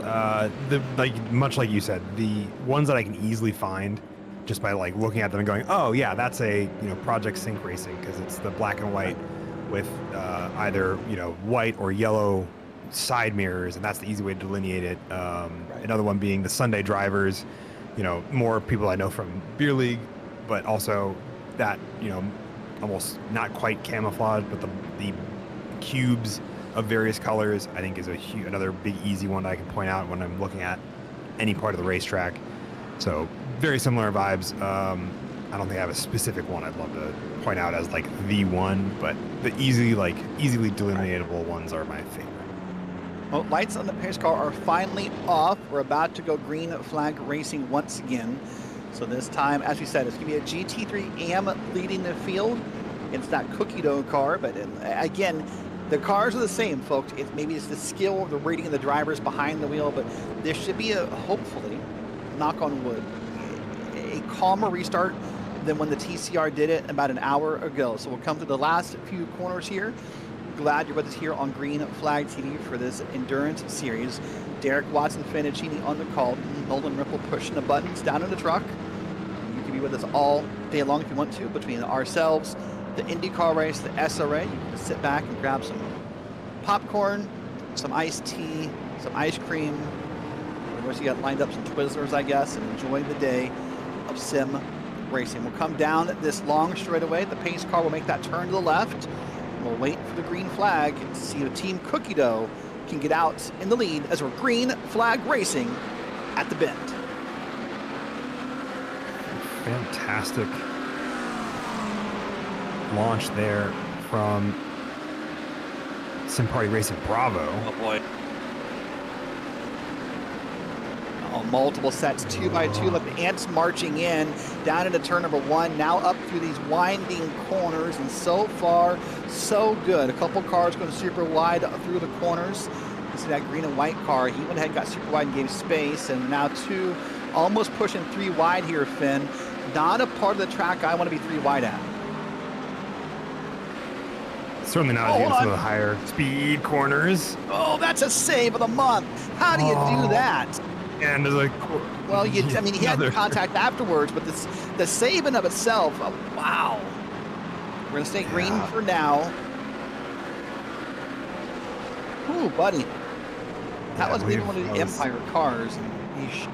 Much like you said, the ones that I can easily find just by looking at them and going, oh yeah, that's a Project Sync Racing, because it's the black and white with either white or yellow side mirrors, and that's the easy way to delineate it. Another one being the Sunday Drivers, more people I know from Beer League, but also that almost not quite camouflage, but the cubes of various colors, I think is another big easy one that I can point out when I'm looking at any part of the racetrack. So very similar vibes. I don't think I have a specific one I'd love to point out as the one, but the easily delineatable ones are my favorite. Well, lights on the pace car are finally off. We're about to go green flag racing once again. So this time, as we said, it's going to be a GT3 AM leading the field. It's that cookie dough car, but again, the cars are the same, folks. Maybe it's the skill of the rating of the drivers behind the wheel, but there should be hopefully, knock on wood, a calmer restart than when the TCR did it about an hour ago. So we'll come to the last few corners here. Glad you're with us here on Green Flag TV for this endurance series. Derek Watson, Finicini on the call. Nolan Ripple pushing the buttons down in the truck. You can be with us all day long if you want to, between ourselves, the IndyCar race, the SRA. You can sit back and grab some popcorn, some iced tea, some ice cream. Of course, you got lined up some Twizzlers, I guess, and enjoy the day of sim racing. We'll come down this long straightaway. The pace car will make that turn to the left. We'll wait for the green flag to see if Team Cookie Dough can get out in the lead as we're green flag racing at the bend. Fantastic launch there from Sim Party Racing Bravo. Oh boy. Oh, multiple sets, 2x2. Look, the ants marching in, down into turn number 1, now up through these winding corners, and so far, so good. A couple cars going super wide through the corners. You see that green and white car, he went ahead and got super wide and gave space, and now 2, almost pushing 3 wide here, Finn. Not a part of the track I want to be 3 wide at. Certainly not as some of the higher speed corners. Oh, that's a save of the month. How do you do that? And there's like, well, he had contact afterwards, but the save in of itself, oh, wow. We're going to stay green for now. Ooh, buddy. That was maybe one of the Empire cars. Yeesh.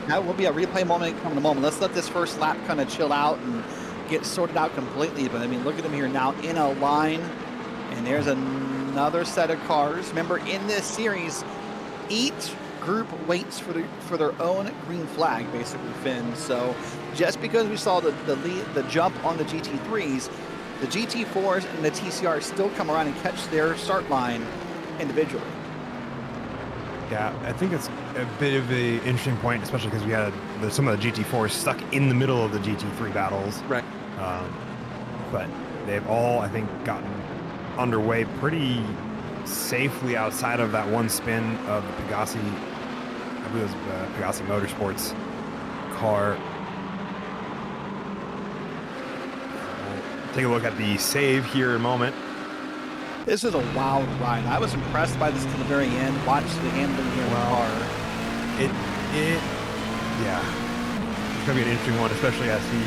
That will be a replay moment coming in a moment. Let's let this first lap kind of chill out and get sorted out completely. But I mean, look at them here now in a line, and there's another set of cars. Remember, in this series, each group waits for their own green flag, basically, Finn. So just because we saw the jump on the GT3s, the GT4s and the TCRs still come around and catch their start line individually. Yeah, I think it's a bit of an interesting point, especially because we had some of the GT4s stuck in the middle of the GT3 battles. Right. But they've all, I think, gotten underway pretty safely outside of that one spin of the Pegassi, I believe it was Pegassi Motorsports car. We'll take a look at the save here in a moment. This is a wild ride. I was impressed by this to the very end. Watch the handling here in the car. Yeah. It's going to be an interesting one, especially as he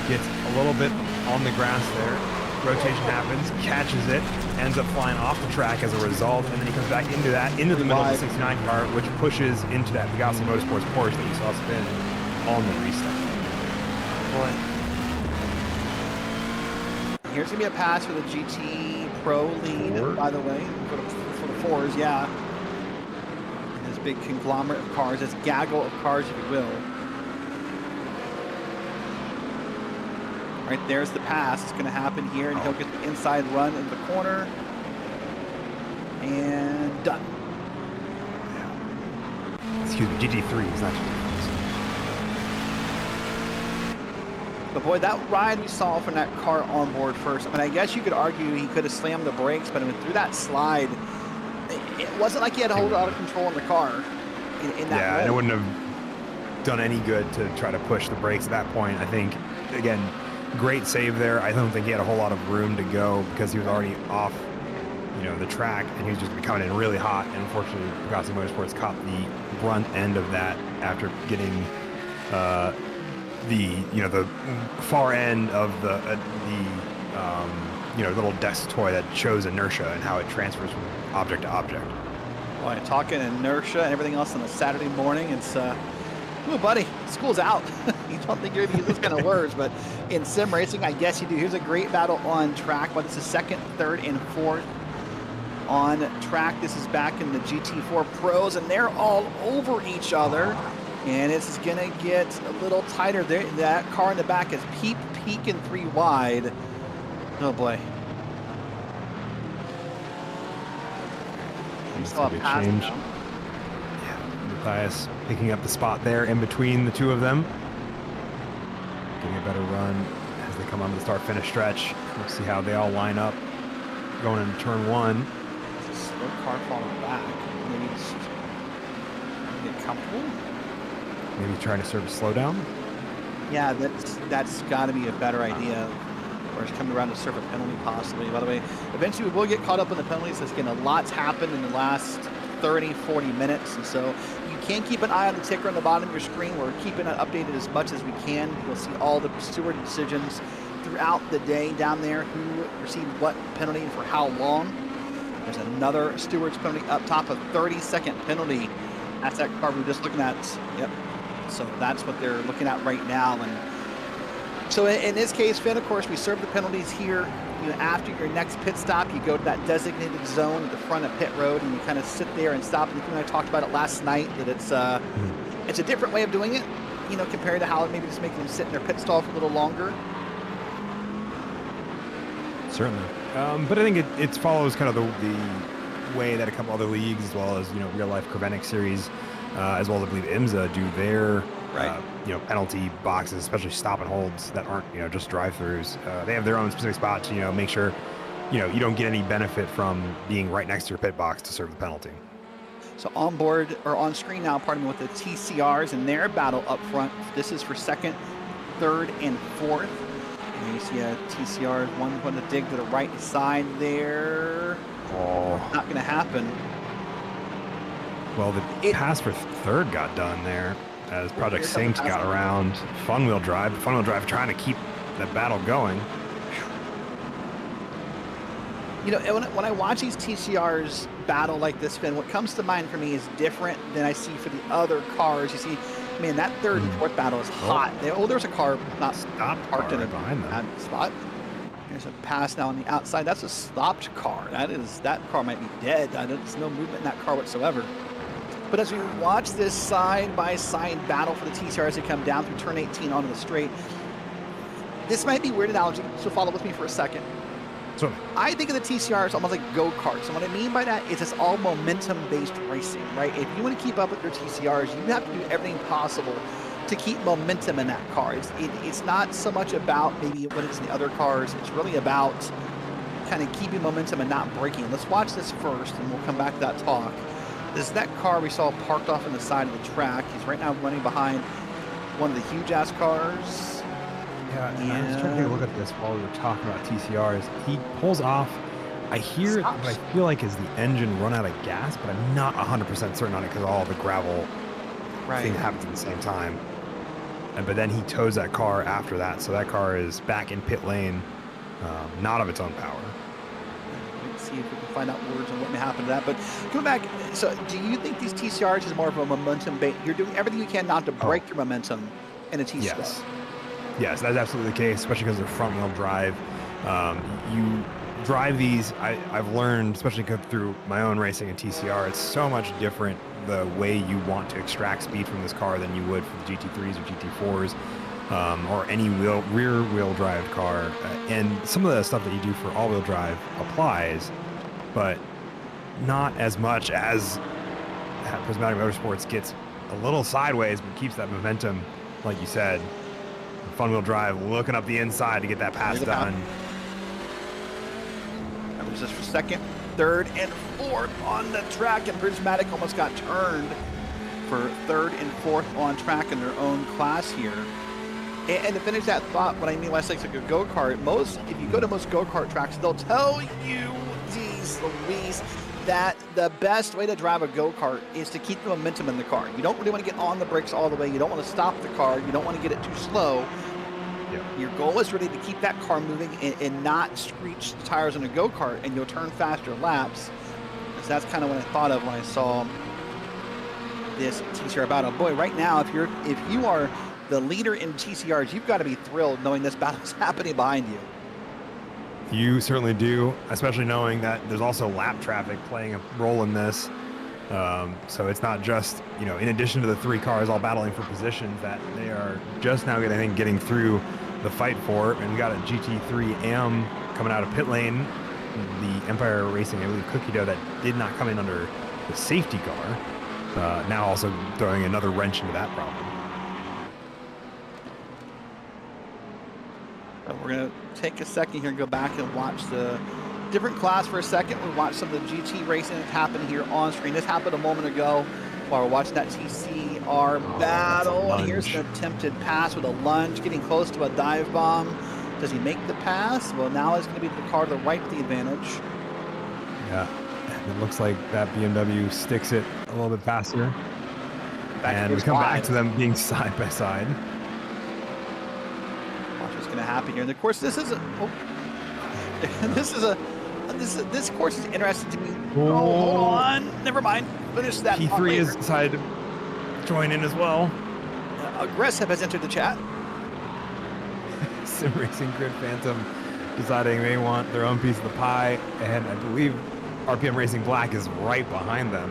gets a little bit on the grass there. Rotation happens, catches it, ends up flying off the track as a result, and then he comes back into the middle of the 69 car, which pushes into that Pegassi Motorsports Porsche that you saw spin on the restart. Boy. Here's going to be a pass for the GT Pro lead, by the way, for the fours, yeah. And this big conglomerate of cars, this gaggle of cars, if you will. Right there's the pass. It's going to happen here, and he'll get the inside run in the corner. And done. Excuse me, GT3 is not GT3. But boy, that ride we saw from that car on board first, I mean, I guess you could argue he could have slammed the brakes, but I mean, through that slide, it wasn't like he had a whole lot of control in the car in that Yeah, and it wouldn't have done any good to try to push the brakes at that point. I think, again, great save there. I don't think he had a whole lot of room to go because he was already off, the track, and he was just coming in really hot. And unfortunately, Pegassi Motorsports caught the brunt end of that after getting the far end of the little desk toy that shows inertia and how it transfers from object to object. Boy, talking inertia and everything else on a Saturday morning, it's ooh, buddy, school's out. You don't think you're going to use those kind of words, but in sim racing, I guess you do. Here's a great battle on track, but it's the second, third, and fourth on track. This is back in the GT4 Pros, and they're all over each other. And it's going to get a little tighter there. That car in the back is peeking 3 wide. Oh boy. We It's saw gonna a be a pass change. now. Yeah, Matthias picking up the spot there in between the two of them. Getting a better run as they come onto the start-finish stretch. We'll see how they all line up going into turn one. Slow car falling back. Maybe just get comfortable. Maybe trying to serve a slowdown. Yeah, that's got to be a better idea. Or it's coming around to serve a penalty possibly. By the way, eventually we will get caught up in the penalties. There's again, a lot's happened in the last 30, 40 minutes. And so you can keep an eye on the ticker on the bottom of your screen. We're keeping it updated as much as we can. You'll see all the steward decisions throughout the day down there, who received what penalty and for how long. There's another steward's penalty up top, a 30-second penalty. That's that car we were just looking at. Yep. So that's what they're looking at right now. And so in this case, Finn, of course, we serve the penalties here. You know, after your next pit stop, you go to that designated zone at the front of pit road, and you kind of sit there and stop. And you and I talked about it last night, that it's a different way of doing it, you know, compared to how maybe just making them sit in their pit stall for a little longer. Certainly. But I think it follows kind of the way that a couple other leagues, as well as, you know, real life Creventic series, as well as I believe IMSA do their you know, penalty boxes, especially stop and holds that aren't, you know, just drive-throughs. They have their own specific spots to, you know, make sure, you know, you don't get any benefit from being right next to your pit box to serve the penalty. So on board, or on screen now, pardon me, with the TCRs and their battle up front. This is for second, third, and fourth. And you see a TCR, one going to dig to the right side there. Oh. Not going to happen. Well, the pass for third got done there as Project Saint got around Fun Wheel Drive. Fun Wheel Drive trying to keep the battle going. You know, when I watch these TCRs battle like this, Finn, what comes to mind for me is different than I see for the other cars. You see, man, that third and fourth battle is hot. There's a car not parked in a bad spot. There's a pass now on the outside. That's a stopped car. That car might be dead. There's no movement in that car whatsoever. But as we watch this side-by-side battle for the TCR as they come down through turn 18 onto the straight, this might be a weird analogy, so follow with me for a second. So I think of the TCR as almost like go-karts. And what I mean by that is it's all momentum-based racing, right? If you want to keep up with your TCRs, you have to do everything possible to keep momentum in that car. It's not so much about maybe what it's in the other cars. It's really about kind of keeping momentum and not braking. Let's watch this first, and we'll come back to that talk. This is that car we saw parked off on the side of the track. He's right now running behind one of the huge-ass cars. Yeah, and I was trying to take a look at this while we were talking about TCRs. He pulls off. I hear what I feel like is the engine run out of gas, but I'm not 100% certain on it because all the gravel thing happens at the same time. But then he tows that car after that, so that car is back in pit lane, not of its own power. Let's see if we can find out words on what may happen to that. But coming back, so do you think these TCRs is more of a momentum bait? You're doing everything you can not to break your momentum in a TCR. Yes, that's absolutely the case, especially because they're front-wheel drive. You drive these, I've learned, especially through my own racing in TCR, it's so much different the way you want to extract speed from this car than you would for the GT3s or GT4s or any rear-wheel drive car. And some of the stuff that you do for all-wheel drive applies, but not as much as Prismatic Motorsports gets a little sideways but keeps that momentum, like you said. Fun wheel drive, looking up the inside to get that pass done. That was just for second, third, and fourth on the track, and Prismatic almost got turned for third and fourth on track in their own class here. And to finish that thought, what I mean when I say it's like a go-kart, if you go to most go-kart tracks, they'll tell you, geez Louise, that the best way to drive a go-kart is to keep the momentum in the car. You don't really want to get on the brakes all the way. You don't want to stop the car. You don't want to get it too slow. Yep. Your goal is really to keep that car moving and not screech the tires in a go-kart, and you'll turn faster laps. So that's kind of what I thought of when I saw this TCR battle. Boy, right now, if you are the leader in TCRs, you've got to be thrilled knowing this battle is happening behind you. You certainly do, especially knowing that there's also lap traffic playing a role in this. So it's not just, you know, in addition to the three cars all battling for positions, that they are just now getting through the fight for. And we got a GT3 AM coming out of pit lane, the Empire Racing, I believe, cookie dough that did not come in under the safety car, now also throwing another wrench into that problem. We're going to take a second here and go back and watch the different class for a second. We watch some of the GT racing that's happening here on screen. This happened a moment ago while we're watching that TCR battle. And here's an attempted pass with a lunge, getting close to a dive bomb. Does he make the pass? Well, now it's going to be the car to the right with the advantage. Yeah, it looks like that BMW sticks it a little bit faster. And we come back to them being side by side. Watch what's going to happen here. And of course, this is a... Oh, this course is interesting to me. Oh, hold on. Never mind. Finish that. P3 has decided to join in as well. Aggressive has entered the chat. Sim Racing Grid Phantom deciding they want their own piece of the pie, and I believe RPM Racing Black is right behind them.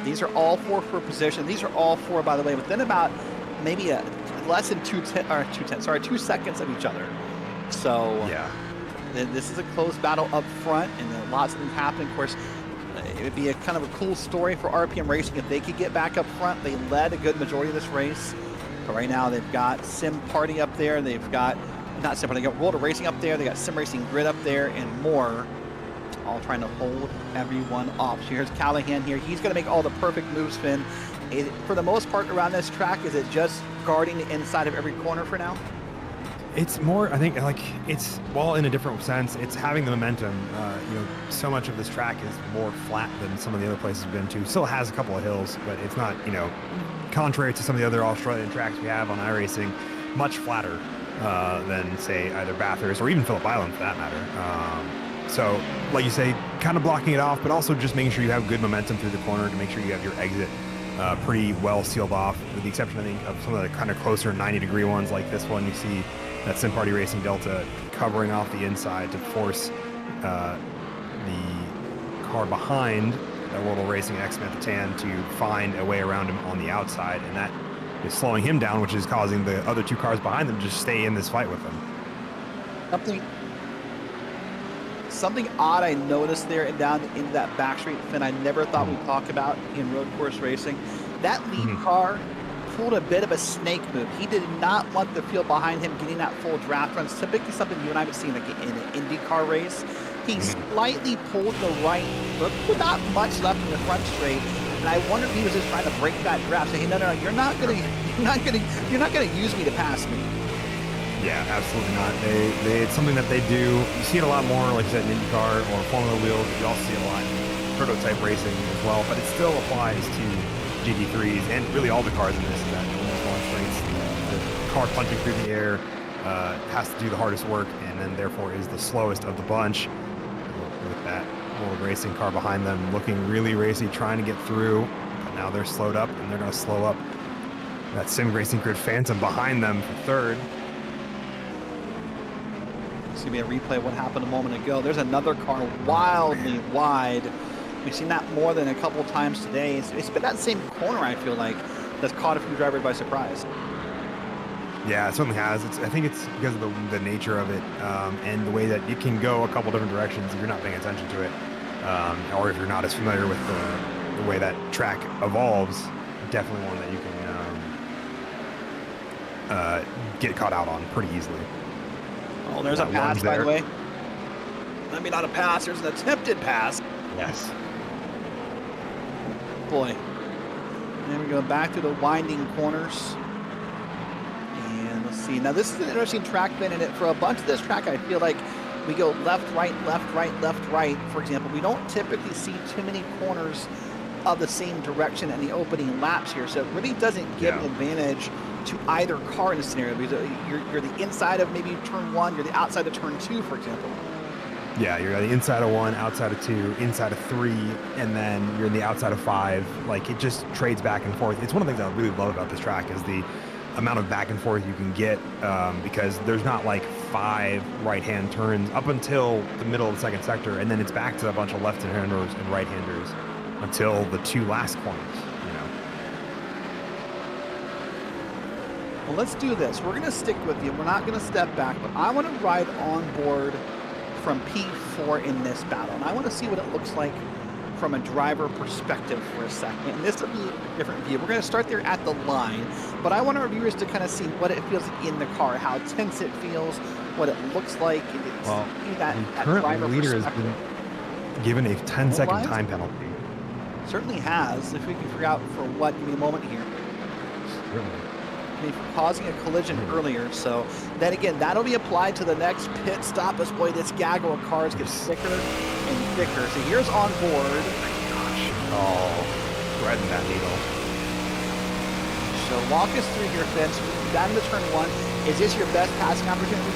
These are all four for position. These are all four, by the way, within about maybe less than 2 seconds of each other. So yeah, this is a close battle up front, and lots of things happening. Of course, it would be a kind of a cool story for RPM Racing if they could get back up front. They led a good majority of this race. But right now they've got Sim Party up there. They've got, not Sim Party, they got World of Racing up there. They got Sim Racing Grid up there and more. All trying to hold everyone off. So here's Callahan here. He's going to make all the perfect moves, Finn. For the most part around this track, is it just guarding the inside of every corner for now? It's more, I think, like, it's, well, in a different sense, it's having the momentum. You know, so much of this track is more flat than some of the other places we've been to. Still has a couple of hills, but it's not, you know, contrary to some of the other Australian tracks we have on iRacing, much flatter than, say, either Bathurst or even Phillip Island, for that matter. So, like you say, kind of blocking it off, but also just making sure you have good momentum through the corner to make sure you have your exit pretty well sealed off, with the exception, I think, of some of the kind of closer 90-degree ones like this one. You see that Sim Party Racing Delta covering off the inside to force the car behind World of Racing X-Men Tan to find a way around him on the outside, and that is slowing him down, which is causing the other two cars behind them to just stay in this fight with him. Something odd I noticed there and down into that back street, Finn, I never thought we'd talk about in road course racing. That lead car pulled a bit of a snake move. He did not want the field behind him getting that full draft run. It's typically something you and I would see like in an IndyCar race. He slightly pulled the right, but not much left in the front straight. And I wonder if he was just trying to break that draft, saying, no, you're not gonna use me to pass me. Yeah, absolutely not. It's something that they do. You see it a lot more, like you said, in IndyCar or Formula Wheels. You also see it a lot in prototype racing as well, but it still applies to GT3s and really all the cars in this. That the car punching through the air has to do the hardest work, and then therefore is the slowest of the bunch. With that World Racing car behind them, looking really racy, trying to get through. But now they're slowed up, and they're going to slow up that Sim Racing Grid Phantom behind them for third. It's going to be a replay of what happened a moment ago. There's another car wildly wide. We've seen that more than a couple times today. It's been that same corner, I feel like, that's caught a few drivers by surprise. Yeah, it certainly has. I think it's because of the nature of it and the way that it can go a couple different directions if you're not paying attention to it, or if you're not as familiar with the way that track evolves. Definitely one that you can get caught out on pretty easily. Oh, there's a pass, by the way. I mean, not a pass. There's an attempted pass. Yes. Boy. And we go back to the winding corners. And let's see. Now, this is an interesting track, Ben, and for a bunch of this track, I feel like we go left, right, left, right, left, right. For example, we don't typically see too many corners of the same direction in the opening laps here. So it really doesn't give an advantage to either car in this scenario, because you're the inside of maybe turn 1, you're the outside of turn 2, for example. Yeah, you're on the inside of 1, outside of 2, inside of 3, and then you're in the outside of 5. Like, it just trades back and forth. It's one of the things I really love about this track is the amount of back and forth you can get, because there's not like 5 right-hand turns up until the middle of the second sector, and then it's back to a bunch of left-handers and right-handers until the 2 last corners. Well, let's do this. We're going to stick with you. We're not going to step back, but I want to ride on board from P4 in this battle, and I want to see what it looks like from a driver perspective for a second. And this will be a different view. We're going to start there at the line, but I want our viewers to kind of see what it feels like in the car, how tense it feels, what it looks like. Well, that current driver leader has been given a 10-second time penalty. Certainly has. If we can figure out for what, give me a moment here. Really? I mean, for causing a collision earlier. So then again, that'll be applied to the next pit stop as, boy, this gaggle of cars gets thicker and thicker. So here's on board. Gosh. Oh, threading that needle. So walk us through here, Finn. So down to turn 1. Is this your best passing opportunity?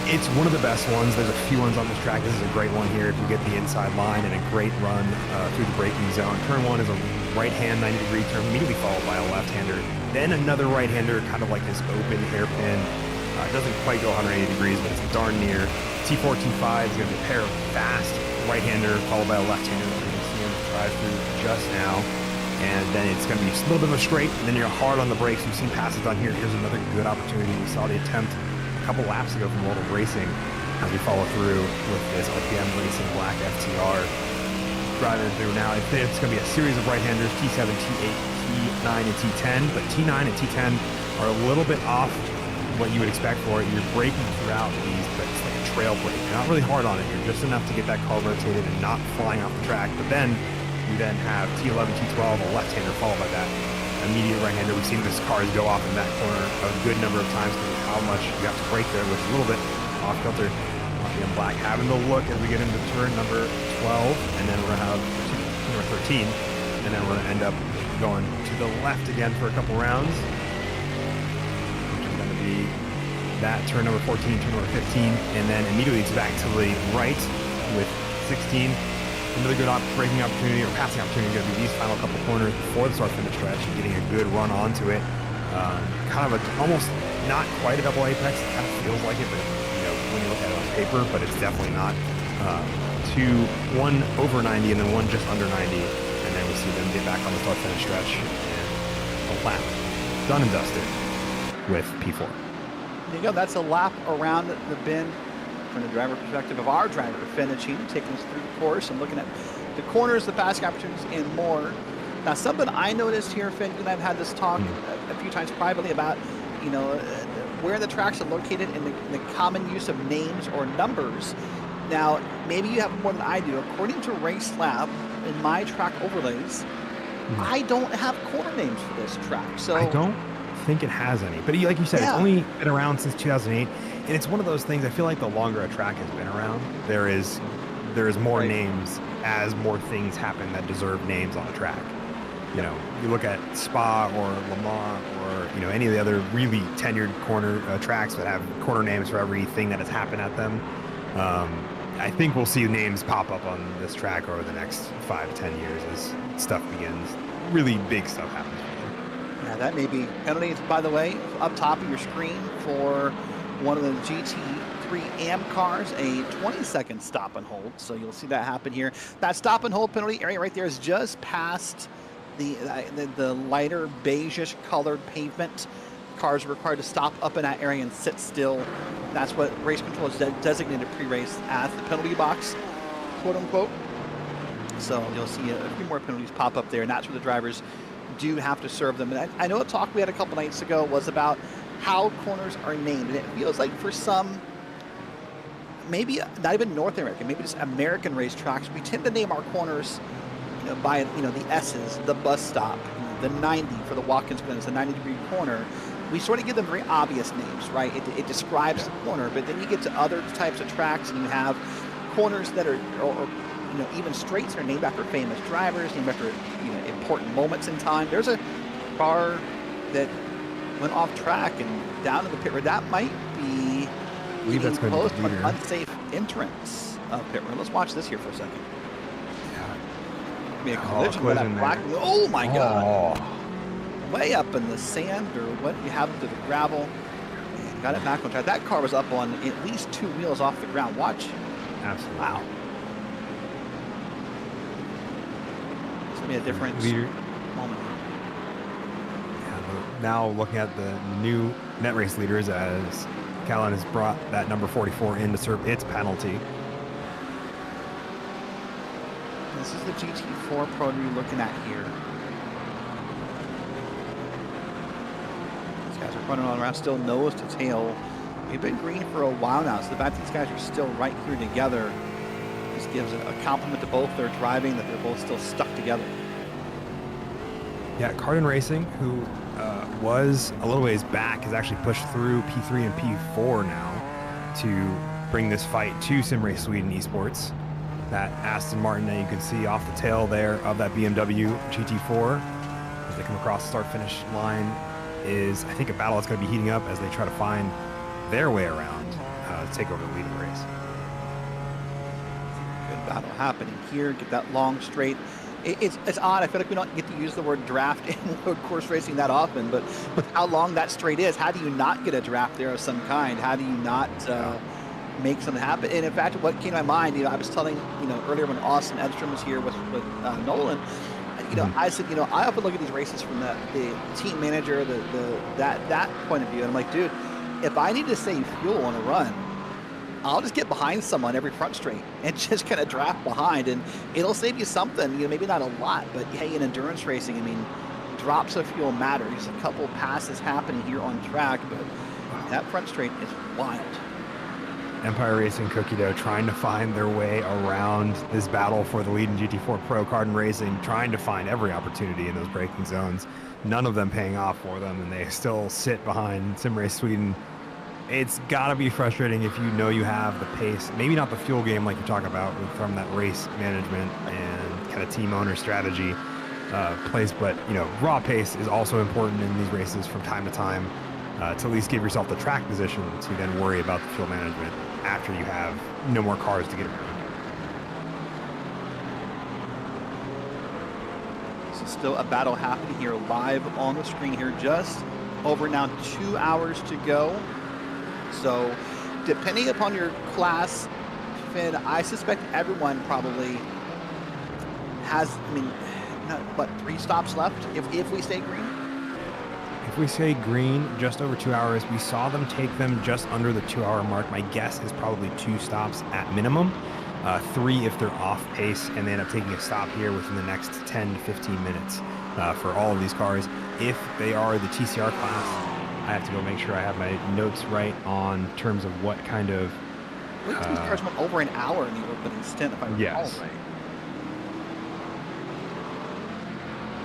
It's one of the best ones. There's a few ones on this track. This is a great one here if you get the inside line and a great run through the braking zone. Turn 1 is a right-hand 90-degree turn, immediately followed by a left-hander. Then another right-hander, kind of like this open hairpin. It doesn't quite go 180 degrees, but it's darn near. T4, T5 is going to be a pair of fast right-hander followed by a left-hander. You can see him drive through just now. And then it's going to be a little bit of a straight, and then you're hard on the brakes. You've seen passes on here. Here's another good opportunity. We saw the attempt couple laps ago from World of Racing as we follow through with this RPM Racing Black FTR driving through now. It's going to be a series of right-handers, T7, T8, T9, and T10, but T9 and T10 are a little bit off what you would expect for it. You're braking throughout these, but it's like a trail brake. You're not really hard on it. You're just enough to get that car rotated and not flying off the track, but then you then have T11, T12, a left-hander followed by that immediate right-hander. We've seen this cars go off in that corner a good number of times because of how much you have to brake there, which is a little bit off kilter. RPM Black having the look as we get into turn number 12, and then we're going to have number 13, and then we're going to end up going to the left again for a couple rounds, which is going to be that turn number 14, turn number 15, and then immediately it's back to the right with 16. Another good braking opportunity or passing opportunity is going to be these final couple corners before the start-finish stretch and getting a good run onto it. Kind of almost not quite a double apex. It kind of feels like it, but when you look at it on paper, but it's definitely not. One over 90 and then one just under 90, and then we see them get back on the start-finish stretch and a lap done and dusted with P4. There you go. That's a lap around the bend. From the driver perspective of our driver, Finn Achino, taking us through the course and looking at the corners, the passing opportunities, and more. Now, something I noticed here, Finn, and I've had this talk a few times privately about, where the tracks are located and the common use of names or numbers. Now, maybe you have more than I do. According to Race Lab, in my track overlays, I don't have corner names for this track. So I don't think it has any. But like you said, it's only been around since 2008. And it's one of those things, I feel like the longer a track has been around, there is more names as more things happen that deserve names on a track. You look at Spa or Le Mans or, any of the other really tenured corner tracks that have corner names for everything that has happened at them. I think we'll see names pop up on this track over the next 5 to 10 years as stuff begins. Really big stuff happens. Yeah, that may be penalties, by the way, up top of your screen for one of the GT3 AM cars, a 20-second stop and hold. So you'll see that happen here. That stop and hold penalty area right there is just past the lighter beige-ish colored pavement. Cars are required to stop up in that area and sit still. That's what race control is designated pre-race as the penalty box, quote unquote. So you'll see a few more penalties pop up there, and that's where the drivers do have to serve them. And I know a talk we had a couple nights ago was about how corners are named, and it feels like for some, maybe not even North American, maybe just American racetracks, we tend to name our corners by the S's, the bus stop, the 90 for the Watkins Glen is the 90-degree corner. We sort of give them very obvious names, right? It describes the corner, but then you get to other types of tracks and you have corners that are, or even straights that are named after famous drivers, named after important moments in time. There's a car that went off track and down to the pit road. That might be close to an unsafe entrance of pit road. Let's watch this here for a second. Be a collision with that black. Oh my God! Way up in the sand, or what you have to the gravel. And got it back on track. That car was up on at least 2 wheels off the ground. Watch. Absolutely. Wow. It's gonna be a different moment. Yeah, now looking at the new net race leaders as Callan has brought that number 44 in to serve its penalty. This is the GT4 Pro you're looking at here. These guys are running all around, still nose to tail. We've been green for a while now, so the fact these guys are still right here together just gives a compliment to both their driving, that they're both still stuck together. Yeah, Cardin Racing, who was a little ways back, has actually pushed through P3 and P4 now to bring this fight to Sim Race Sweden Esports. That Aston Martin that you can see off the tail there of that BMW GT4 as they come across the start-finish line is, I think, a battle that's going to be heating up as they try to find their way around to take over the lead of the race. Good battle happening here. Get that long straight. It's odd. I feel like we don't get to use the word draft in road course racing that often, but with how long that straight is, how do you not get a draft there of some kind? How do you not make something happen? And in fact, what came to my mind, I was telling, earlier when Austin Edstrom was here with Nolan, I said, I often look at these races from the team manager, that point of view, and I'm like, dude, if I need to save fuel on a run, I'll just get behind someone every front straight and just kind of draft behind, and it'll save you something. Maybe not a lot, but hey, in endurance racing, drops of fuel matter. There's a couple passes happening here on track, but that front straight is wild. Empire Racing, Cookie Dough trying to find their way around this battle for the lead in GT4 Pro. Cardin Racing trying to find every opportunity in those braking zones. None of them paying off for them, and they still sit behind Sim Race Sweden. It's got to be frustrating if you have the pace, maybe not the fuel game like you're talking about from that race management and kind of team owner strategy place, but raw pace is also important in these races from time to time to at least give yourself the track position to then worry about the fuel management after you have no more cars to get around. So still a battle happening here live on the screen here, just over now 2 hours to go. So depending upon your class, Finn, I suspect everyone probably has, 3 stops left if we stay green? If we say green, just over 2 hours. We saw them take them just under the 2 hour mark. My guess is probably 2 stops at minimum, 3 if they're off pace, and they end up taking a stop here within the next 10 to 15 minutes for all of these cars. If they are the TCR class, I have to go make sure I have my notes right on terms of what kind of... I think these cars went over an hour in the opening stint, if I recall right.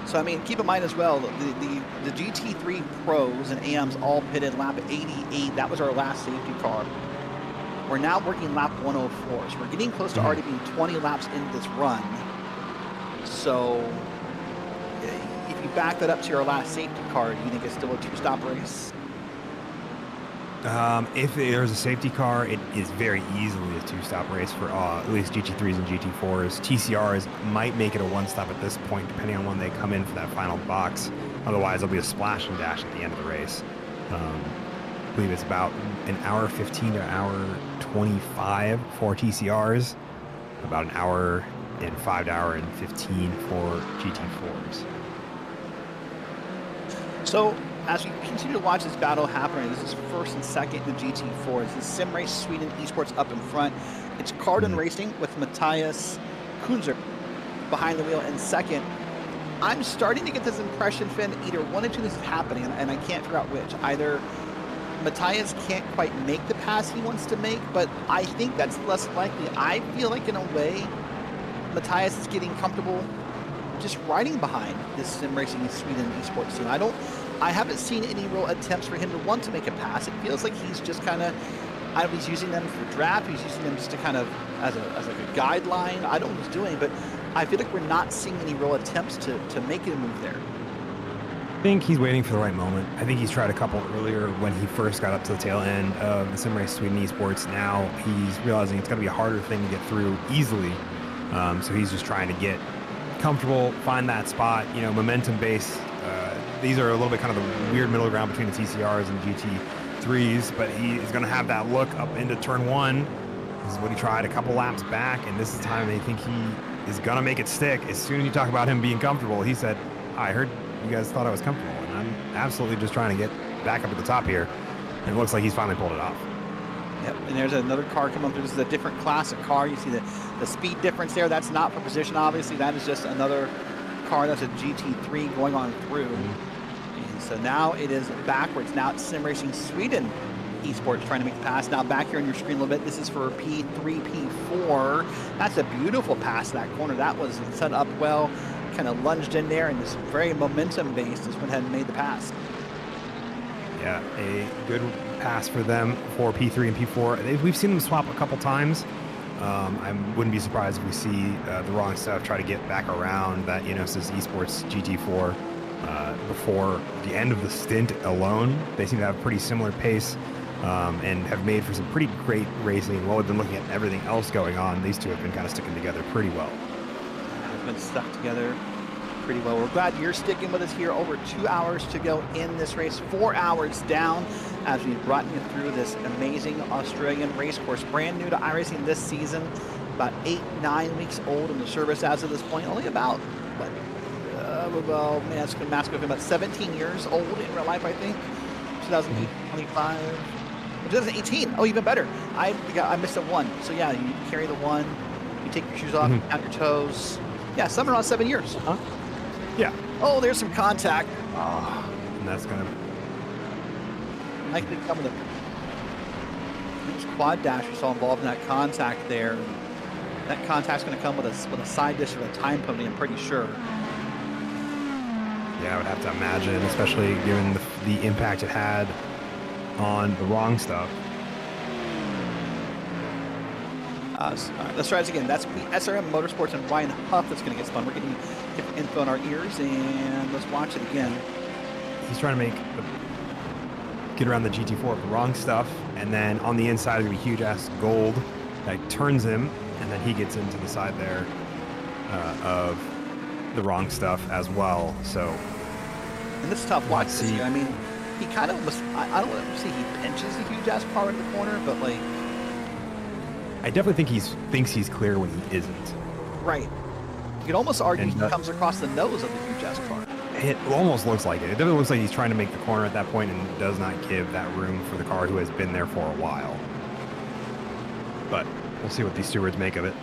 So, keep in mind as well, the GT3 Pros and AMs all pitted lap 88. That was our last safety car. We're now working lap 104. So we're getting close to already being 20 laps into this run. So if you back that up to your last safety car, do you think it's still a 2-stop race? If there's a safety car, it is very easily a 2-stop race for at least GT3s and GT4s. TCRs might make it a 1-stop at this point, depending on when they come in for that final box. Otherwise, it'll be a splash and dash at the end of the race. I believe it's about an hour 15 to an hour 25 for TCRs, about an hour and 5 to hour and 15 for GT4s. So, as we continue to watch this battle happening, this is first and second in the GT4. This is Sim Race Sweden Esports up in front. It's Cardin Racing with Matthias Kunzer behind the wheel in second. I'm starting to get this impression, Finn, either one or two things is happening, and I can't figure out which. Either Matthias can't quite make the pass he wants to make, but I think that's less likely. I feel like, in a way, Matthias is getting comfortable just riding behind this Sim Racing Sweden Esports team. I haven't seen any real attempts for him to want to make a pass. It feels like he's just kind of, he's using them for draft. He's using them just to kind of as like a guideline. I don't know what he's doing, but I feel like we're not seeing any real attempts to make a move there. I think he's waiting for the right moment. I think he's tried a couple earlier when he first got up to the tail end of the Sim Race Sweden Esports. Now he's realizing it's going to be a harder thing to get through easily. So he's just trying to get comfortable, find that spot, momentum base. These are a little bit kind of the weird middle ground between the TCRs and GT3s, but he is going to have that look up into turn 1. This is what he tried a couple laps back, and this is the time I think he is going to make it stick. As soon as you talk about him being comfortable, he said, I heard you guys thought I was comfortable, and I'm absolutely just trying to get back up at the top here. And it looks like he's finally pulled it off. Yep, and there's another car coming through. This is a different class of car. You see the speed difference there. That's not for position, obviously. That is just another car. That's a GT3 going on through. And so now it is backwards. Now it's Sim Racing Sweden Esports trying to make the pass. Now back here on your screen a little bit, this is for P3, P4. That's a beautiful pass to that corner. That was set up well, kind of lunged in there, and it's very momentum-based. This one had made the pass. Yeah, a good pass for them for P3 and P4. We've seen them swap a couple times. I wouldn't be surprised if we see the wrong stuff try to get back around that Enosys Esports GT4 before the end of the stint alone. They seem to have pretty similar pace and have made for some pretty great racing. While we've been looking at everything else going on, these two have been kind of sticking together pretty well. They've been stuck together pretty well. We're glad you're sticking with us here. Over 2 hours to go in this race, 4 hours down as we've brought you through this amazing Australian race course. Brand new to iRacing this season, about 8-9 weeks old in the service as of this point. Only about, it's going to mask about 17 years old in real life, I think. 2025, 2018. Oh, even better. I missed a one. So yeah, you carry the one, you take your shoes off, count your toes. Yeah, somewhere around 7 years. Huh? Yeah. Oh, there's some contact. And that's going to likely come with a quad dash we saw involved in that contact there. That contact's going to come with a side dish of a time penalty, I'm pretty sure. Yeah, I would have to imagine, especially given the impact it had on the wrong stuff. All right, let's try this again. That's SRM Motorsports and Ryan Huff that's going to get spun. We're getting different info in our ears, and let's watch it again. He's trying to get around the GT4 with the wrong stuff, and then on the inside is going to be huge-ass gold that turns him, and then he gets into the side there of the wrong stuff as well. So, and this is tough. Watch this here. I mean, he kind of was. I don't want to see he pinches the huge-ass car in the corner, but like. I definitely think he thinks he's clear when he isn't. Right. You could almost argue he comes across the nose of the huge-ass car. It almost looks like it. It definitely looks like he's trying to make the corner at that point and does not give that room for the car who has been there for a while. But we'll see what these stewards make of it.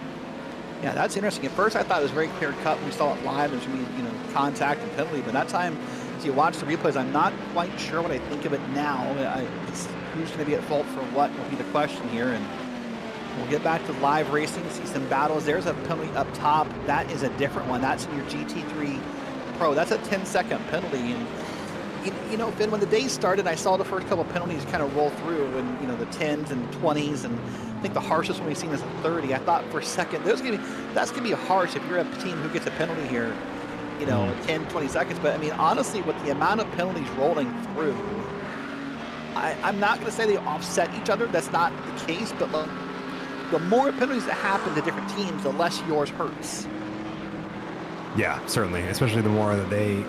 Yeah, that's interesting. At first, I thought it was very clear-cut when we saw it live. There's going to be, contact and penalty. But that time, as you watch the replays, I'm not quite sure what I think of it now. Who's going to be at fault for what will be the question here. And we'll get back to live racing, see some battles. There's a penalty up top. That is a different one. That's in your GT3 Pro. That's a 10-second penalty. And, Finn, when the day started, I saw the first couple of penalties kind of roll through, and, the 10s and 20s. And I think the harshest one we've seen is a 30. I thought for a second, that's going to be harsh if you're a team who gets a penalty here, 10, 20 seconds. But, I mean, honestly, with the amount of penalties rolling through, I'm not going to say they offset each other. That's not the case. But the more penalties that happen to different teams, the less yours hurts. Yeah, certainly. Especially the more that they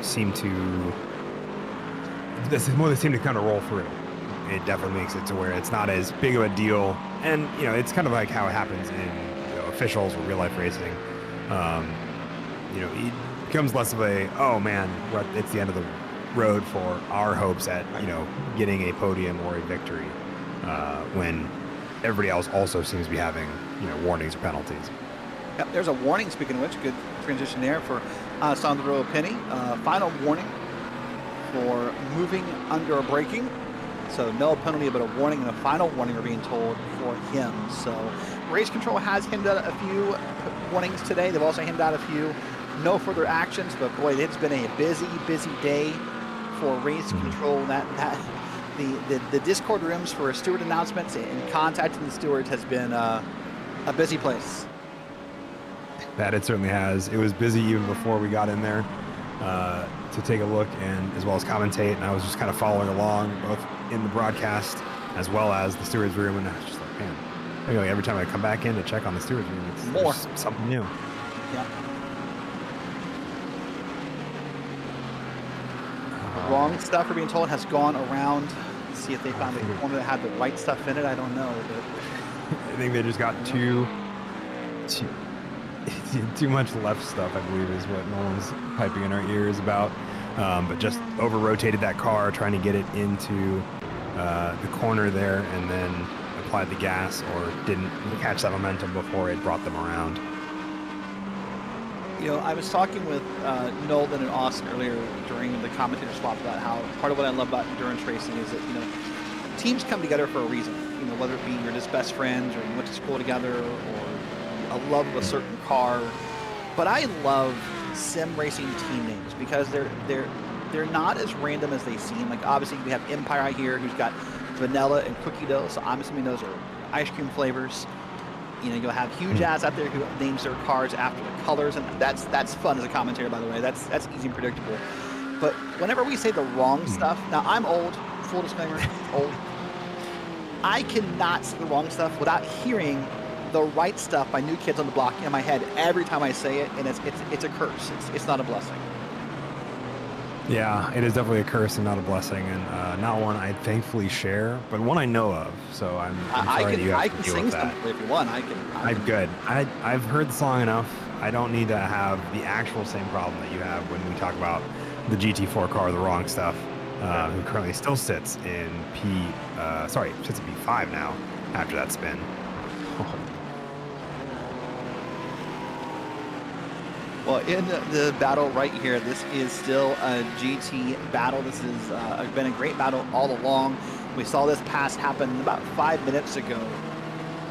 seem to kind of roll through. It definitely makes it to where it's not as big of a deal. And, it's kind of like how it happens in officials or real life racing. It becomes less of a, oh man, it's the end of the road for our hopes at, getting a podium or a victory. When everybody else also seems to be having, warnings or penalties. Yep, there's a warning, speaking of which, good transition there for Sandro Penny. Final warning for moving under a braking. So no penalty, but a warning and a final warning are being told for him. So Race Control has handed out a few warnings today. They've also handed out a few no further actions, but boy, it's been a busy day for Race Control. The Discord rooms for steward announcements and contacting the stewards has been a busy place. That it certainly has. It was busy even before we got in there to take a look and as well as commentate. And I was just kind of following along both in the broadcast as well as the stewards room. And I was just like, man, I feel like every time I come back in to check on the stewards room, there's something new. Yeah. Wrong stuff, we're being told, has gone around. Let's see if they found a corner that had the right stuff in it. I don't know. But I think they just got too too much left stuff, I believe, is what Nolan's piping in our ears about. But just over-rotated that car, trying to get it into the corner there, and then applied the gas, or didn't catch that momentum before it brought them around. You know, I was talking with Nolan and Austin earlier during the commentator swap about how part of what I love about endurance racing is that, you know, teams come together for a reason. You know, whether it be you're just best friends, or you went to school together, or a love of a certain car. But I love sim racing team names because they're not as random as they seem. Like, obviously we have Empire out here who's got vanilla and cookie dough, so I'm assuming those are ice cream flavors. You know, you'll have Huge Ass out there who names their cars after the colors, and that's fun as a commentator, by the way. That's easy and predictable. But whenever we say the wrong stuff, now I'm old, full disclaimer, old. I cannot say the wrong stuff without hearing the right stuff by New Kids on the Block in my head every time I say it, and it's a curse. It's not a blessing. Yeah, it is definitely a curse and not a blessing, and not one I thankfully share, but one I know of. So I'm sorry that you have to deal with that. If you want, I'm good. I've heard the song enough. I don't need to have the actual same problem that you have when we talk about the GT4 car, the wrong stuff, who currently still sits in sits in P5 now after that spin. Well, in the battle right here, this is still a GT battle. This has been a great battle all along. We saw this pass happen about 5 minutes ago.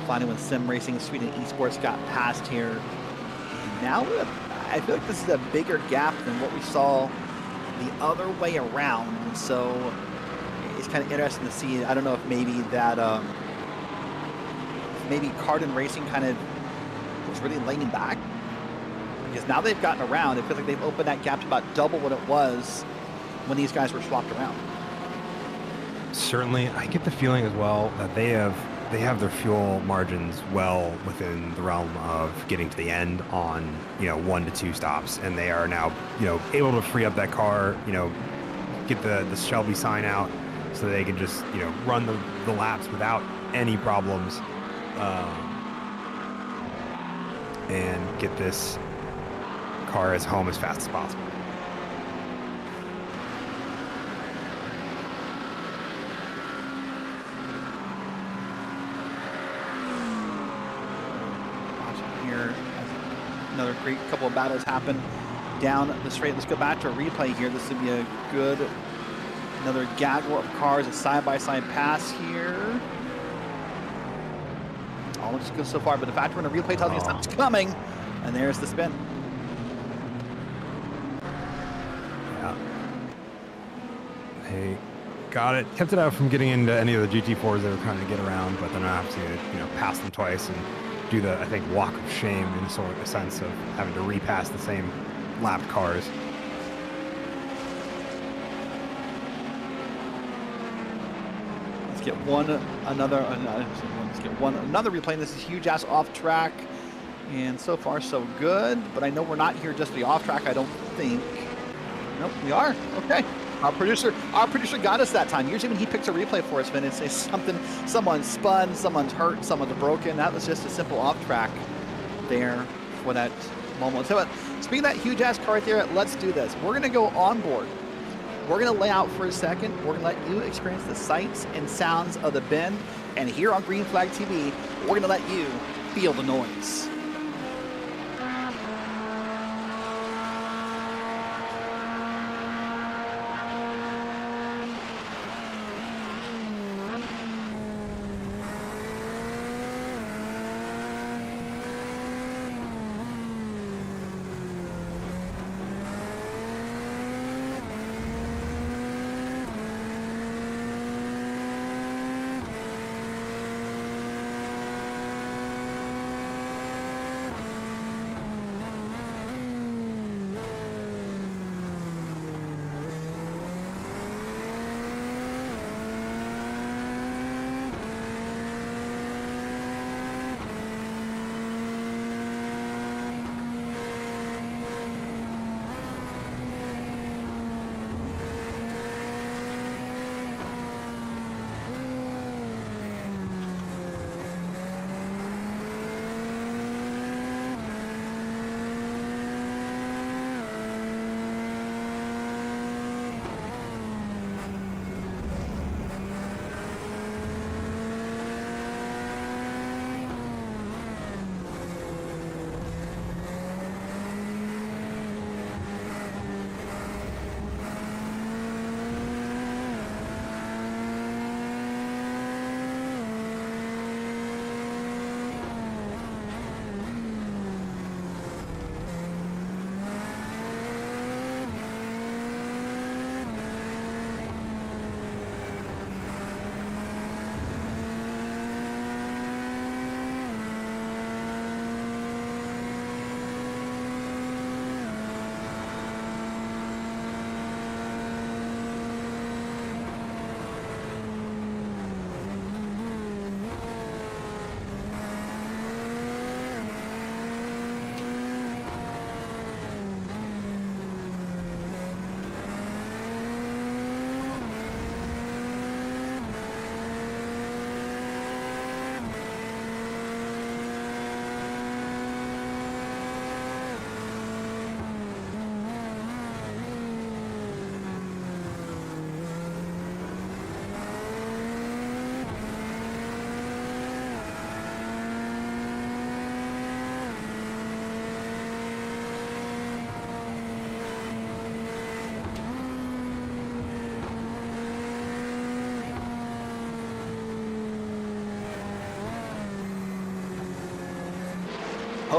Finally, when Sim Racing Sweden Esports got passed here. And now, I feel like this is a bigger gap than what we saw the other way around. So it's kind of interesting to see. I don't know if maybe that, maybe Cardin Racing kind of was really laying back. Because now they've gotten around, it feels like they've opened that gap to about double what it was when these guys were swapped around. Certainly, I get the feeling as well that they have their fuel margins well within the realm of getting to the end on 1 to 2 stops, and they are now able to free up that car, get the Shelby sign out, so they can just run the laps without any problems, and get this car as home as fast as possible. Watching here, another great couple of battles happen down the straight. Let's go back to a replay here. This would be a good, another gaggle of cars, a side-by-side pass here. All looks good so far, but the fact we're in a replay tells you something's coming, and there's the spin. They got it, kept it out from getting into any of the GT4s they were trying to get around, but then I have to pass them twice and do the, I think, walk of shame in sort of a sense of having to repass the same lapped cars. Let's get another replay. This is Huge Ass off track, and so far so good. But I know we're not here just to be off track. I don't think. Nope, we are. Okay. Our producer got us that time. Usually when he picks a replay for us, man, it's someone's spun, someone's hurt, someone's broken. That was just a simple off track there for that moment. So, speaking of that Huge Ass car right there, let's do this. We're gonna go on board. We're gonna lay out for a second. We're gonna let you experience the sights and sounds of the bend. And here on Green Flag TV, we're gonna let you feel the noise.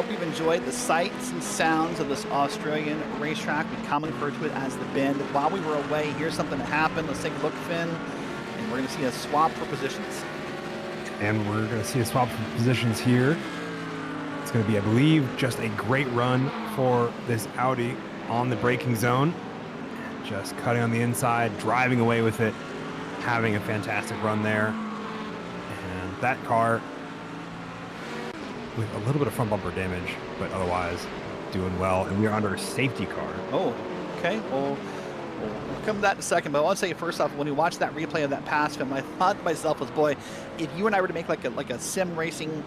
hope you've enjoyed the sights and sounds of this Australian racetrack. We commonly refer to it as the Bend. While we were away, here's something that happened. Let's take a look, Finn, and we're going to see a swap for positions. And we're going to see a swap for positions here. It's going to be, I believe, just a great run for this Audi on the braking zone. Just cutting on the inside, driving away with it, having a fantastic run there. And that car, with a little bit of front bumper damage, but otherwise doing well. And we are under a safety car. Oh, okay. Well, we'll come to that in a second. But I want to say first off, when you watch that replay of that pass film, I thought to myself, was boy, if you and I were to make like a sim racing,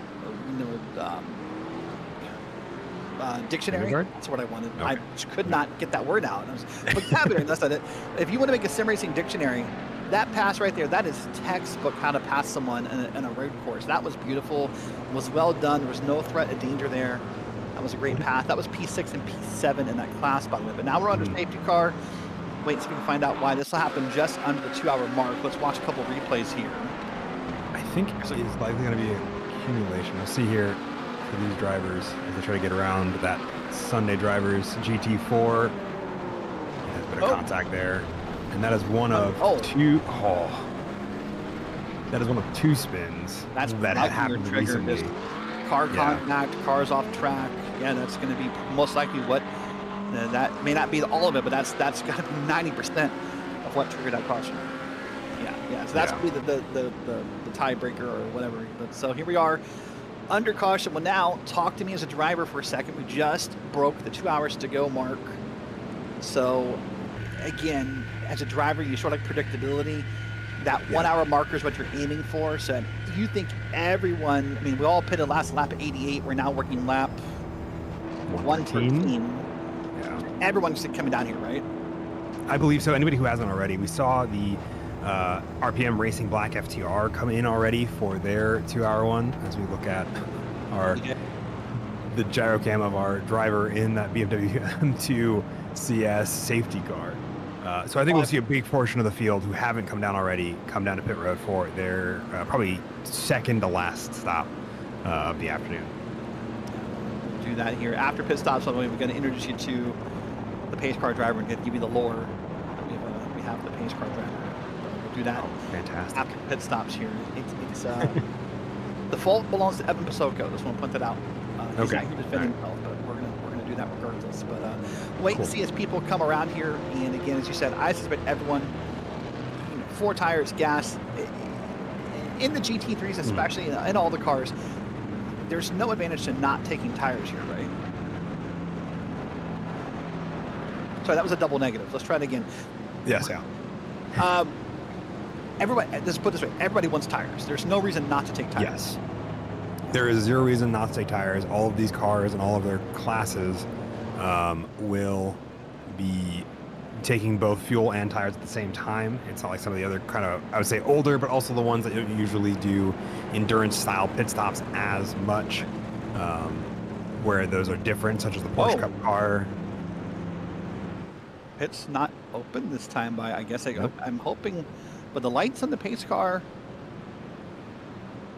dictionary. That's what I wanted. Okay. I could not get that word out. I was vocabulary. That's not it. If you want to make a sim racing dictionary, that pass right there, that is textbook how to pass someone in a road course. That was beautiful. It was well done. There was no threat of danger there. That was a great path. That was P6 and P7 in that class, by the way. But now we're under safety car. Wait, so we can find out why this will happen just under the 2-hour mark. Let's watch a couple replays here. I think it is likely going to be accumulation. We'll see here for these drivers as they try to get around that Sunday drivers GT4. There's a bit of contact there. And that is one of two. Oh, that is one of two spins that had happened recently. Car contact, cars off track. Yeah, that's going to be most likely what. That may not be all of it, but that's got to be 90% of what triggered that caution. Yeah. So that's going to be the tiebreaker or whatever. But so here we are under caution. Well, now talk to me as a driver for a second. We just broke the 2 hours to go mark. So again, as a driver, you sort of like predictability. That 1 hour marker is what you're aiming for. So do you think everyone, I mean, we all pitted last lap at 88. We're now working lap 113. Yeah. Everyone's coming down here, right? I believe so. Anybody who hasn't already, we saw the RPM Racing Black FTR come in already for their 2 hour one. As we look at the gyro cam of our driver in that BMW M2 CS safety car. So I think we'll see a big portion of the field who haven't come down already come down to pit road for their probably second to last stop of the afternoon. Do that here after pit stops. By the way, we're going to introduce you to the pace car driver and give you the lore. We have the pace car driver. We'll do that. Fantastic. After pit stops here. It's the fault belongs to Evan Pasoko. Just want to point that out. He's not here defending himself, but we're gonna do that regardless. But wait and see as people come around here. And again, as you said, I suspect everyone, 4 tires, gas, in the GT3s especially, in all the cars, there's no advantage to not taking tires here, right? Sorry, that was a double negative. Let's try it again. Yes, everybody, let's put it this way, everybody wants tires. There's no reason not to take tires. Yes. There is zero reason not to take tires. All of these cars and all of their classes will be taking both fuel and tires at the same time. It's not like some of the other kind of, I would say, older, but also the ones that usually do endurance style pit stops as much, where those are different, such as the Porsche Cup car. Pit's not open this time by, I guess I'm hoping, but the lights on the pace car.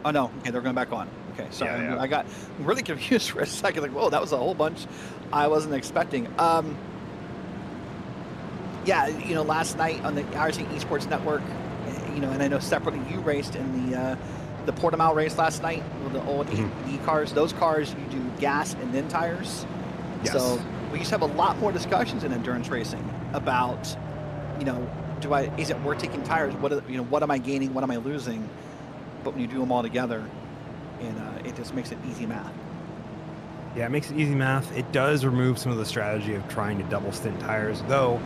Oh no, okay, they're going back on. Okay, sorry, I got really confused for a second. Like, whoa, that was a whole bunch I wasn't expecting. Yeah, last night on the RC Esports Network, and I know separately you raced in the Portimao race last night with the old E cars. Those cars, you do gas and then tires. Yes. So we used to have a lot more discussions in endurance racing about, is it worth taking tires? What am I gaining? What am I losing? But when you do them all together, and it just makes it easy math. Yeah, it makes it easy math. It does remove some of the strategy of trying to double stint tires, though.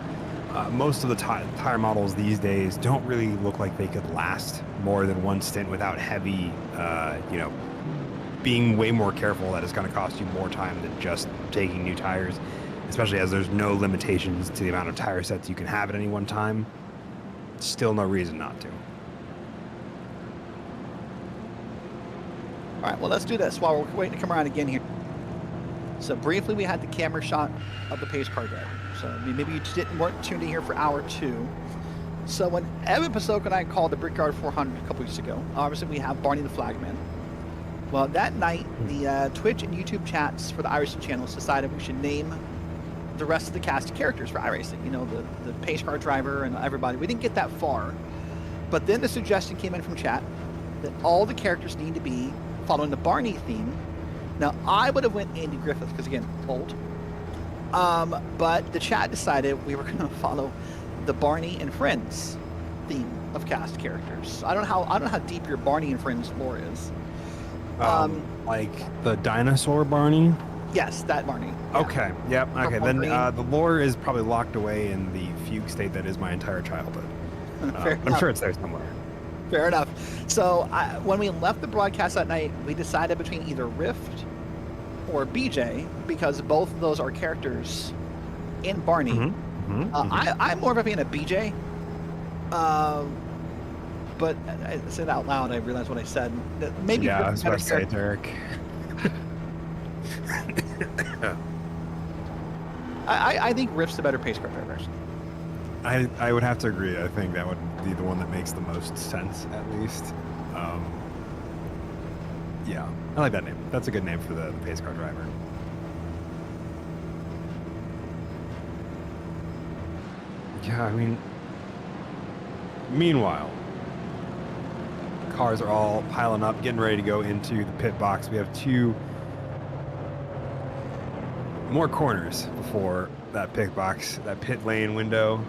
Most of the tire models these days don't really look like they could last more than one stint without heavy, being way more careful. That is going to cost you more time than just taking new tires, especially as there's no limitations to the amount of tire sets you can have at any one time. Still no reason not to. All right, well, let's do this while we're waiting to come around again here. So briefly, we had the camera shot of the pace car driver. So maybe you weren't tuned in here for hour 2. So when Evan Pasoko and I called the Brickyard 400 a couple weeks ago, obviously we have Barney the Flagman. Well, that night, the Twitch and YouTube chats for the iRacing channels decided we should name the rest of the cast of characters for iRacing. You know, the pace car driver and everybody. We didn't get that far. But then the suggestion came in from chat that all the characters need to be following the Barney theme. Now, I would have went Andy Griffith because, again, old. But the chat decided we were going to follow the Barney and Friends theme of cast characters. I don't know how deep your Barney and Friends lore is. Like the dinosaur Barney? Yes, that Barney. Yeah. Okay, yep, okay. Then the lore is probably locked away in the fugue state that is my entire childhood. I'm sure it's there somewhere. Fair enough. So when we left the broadcast that night, we decided between either Rift or BJ because both of those are characters in Barney. I'm more of a fan of BJ. But I said out loud, I realized what I said. Maybe yeah, I was about to say, Derek. I think Rift's the better pace car driver. I would have to agree. I think that would be the one that makes the most sense, at least. Yeah, I like that name. That's a good name for the pace car driver. Yeah, I mean, meanwhile, cars are all piling up, getting ready to go into the pit box. We have 2 more corners before that pit box, that pit lane window.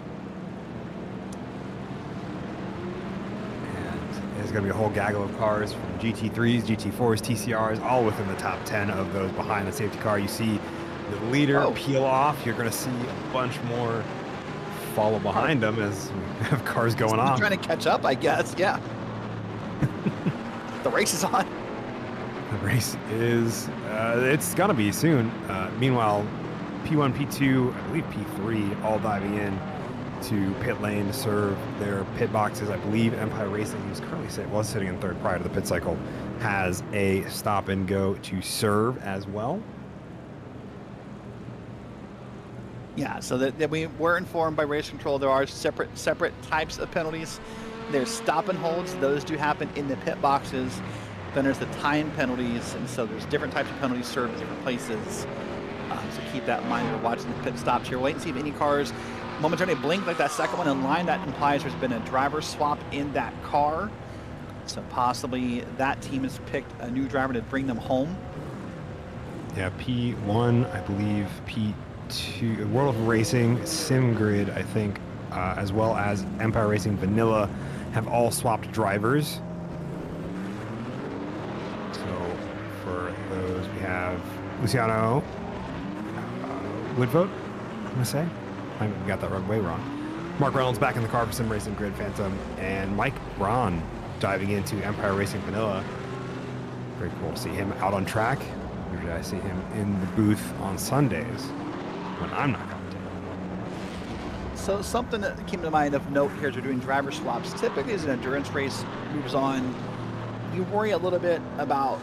And there's going to be a whole gaggle of cars from GT3s, GT4s, TCRs, all within the top 10 of those behind the safety car. You see the leader peel off. You're going to see a bunch more follow behind them as we have cars going off. Trying to catch up, I guess. Yeah. The race is on. The race is, it's going to be soon. Meanwhile, P1, P2, I believe P3, all diving in to pit lane to serve their pit boxes. I believe Empire Racing, who's currently sitting in third prior to the pit cycle, has a stop and go to serve as well. Yeah, so that we were informed by race control there are separate types of penalties. There's stop and holds; those do happen in the pit boxes. Then there's the time penalties, and so there's different types of penalties served at different places. So keep that in mind. We're watching the pit stops here. Wait and see if any cars momentarily blink like that second one in line. That implies there's been a driver swap in that car. So possibly that team has picked a new driver to bring them home. Yeah, P1, I believe, P2, World of Racing, SimGrid, I think, as well as Empire Racing Vanilla have all swapped drivers. So for those, we have Luciano Woodvote, I'm going to say. I got that way wrong. Mark Reynolds back in the car for Sim Racing Grid Phantom, and Mike Braun diving into Empire Racing Vanilla. Very cool to see him out on track. Usually I see him in the booth on Sundays when I'm not commentating. So something that came to mind of note here as we're doing driver swaps. Typically as an endurance race moves on, you worry a little bit about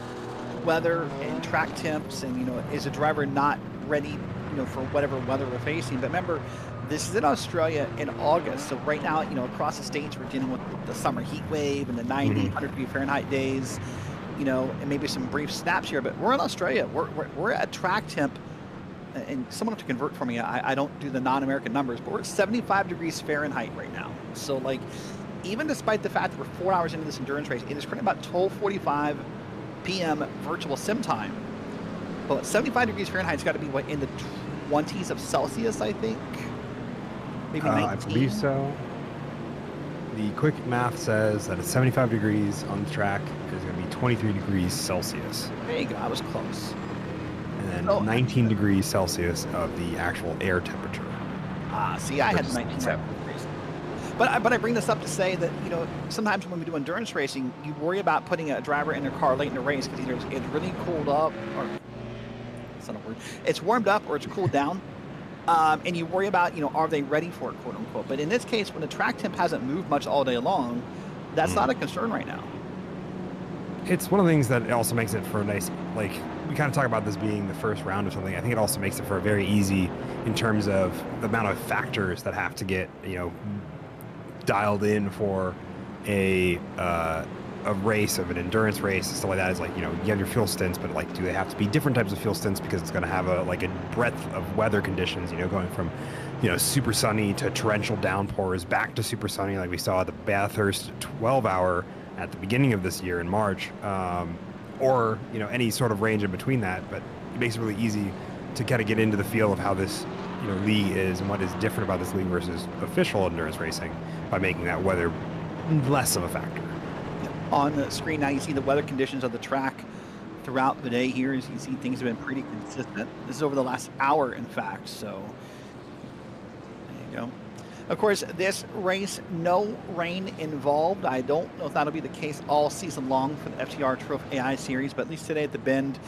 weather and track temps and, is a driver not ready, for whatever weather we're facing. But remember, this is in Australia in August. So right now, across the states, we're dealing with the summer heat wave and the 90, 100 degree Fahrenheit days, and maybe some brief snaps here. But we're in Australia. We're at track temp, and someone have to convert for me. I don't do the non-American numbers, but we're at 75 degrees Fahrenheit right now. So like, even despite the fact that we're 4 hours into this endurance race, it is currently about 12:45 p.m. virtual sim time. But 75 degrees Fahrenheit has got to be in the 20s of Celsius, I think. Maybe 19. I believe so. The quick math says that at 75 degrees on the track, it's going to be 23 degrees Celsius. There you go. I was close. And then 19 degrees Celsius of the actual air temperature. See, I had 19 degrees. But I bring this up to say that, sometimes when we do endurance racing, you worry about putting a driver in their car late in the race because either it's really cooled up or it's not a word. It's warmed up or it's cooled down. And you worry about, are they ready for it, quote unquote. But in this case, when the track temp hasn't moved much all day long, that's not a concern right now. It's one of the things that also makes it for a nice, like, we kind of talk about this being the first round or something. I think it also makes it for a very easy in terms of the amount of factors that have to get, dialed in for a a race, of an endurance race, and stuff like that, is like, you have your fuel stints, but like, do they have to be different types of fuel stints because it's going to have a breadth of weather conditions, going from, super sunny to torrential downpours back to super sunny, like we saw at the Bathurst 12-hour at the beginning of this year in March, or, any sort of range in between that. But it makes it really easy to kind of get into the feel of how this, league is and what is different about this league versus official endurance racing by making that weather less of a factor. On the screen now, you see the weather conditions of the track throughout the day here. As you see, things have been pretty consistent. This is over the last hour, in fact. So there you go. Of course, this race, no rain involved. I don't know if that'll be the case all season long for the FTR trophi.ai series, but at least today at the Bend,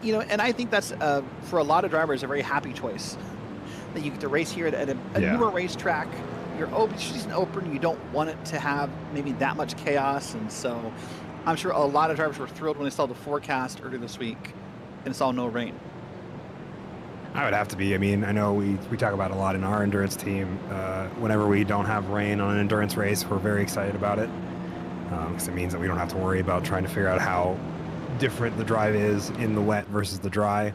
and I think that's for a lot of drivers a very happy choice that you get to race here at a newer racetrack. Your season opener, you don't want it to have maybe that much chaos, and so I'm sure a lot of drivers were thrilled when they saw the forecast earlier this week and saw no rain. I would have to be. I mean, I know we talk about it a lot in our endurance team. Whenever we don't have rain on an endurance race, we're very excited about it, because it means that we don't have to worry about trying to figure out how different the drive is in the wet versus the dry.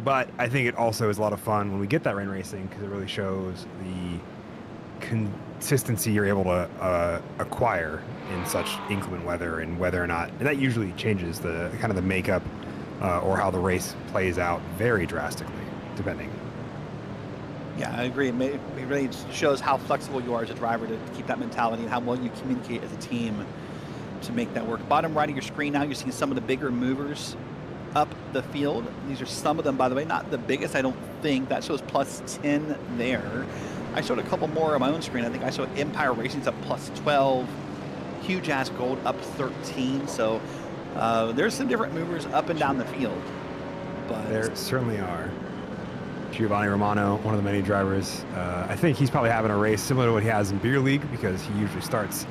But I think it also is a lot of fun when we get that rain racing, because it really shows the consistency you're able to acquire in such inclement weather, and whether or not, and that usually changes the kind of the makeup or how the race plays out very drastically, depending. Yeah, I agree. It really shows how flexible you are as a driver to keep that mentality and how well you communicate as a team to make that work. Bottom right of your screen now, you're seeing some of the bigger movers up the field. These are some of them, by the way, not the biggest, I don't think. That shows plus 10 there. I showed a couple more on my own screen. I think I showed Empire Racing's up plus 12. Huge Ass Gold up 13. So there's some different movers up and down the field. But there certainly are. Giovanni Romano, one of the many drivers. I think he's probably having a race similar to what he has in Beer League, because he usually starts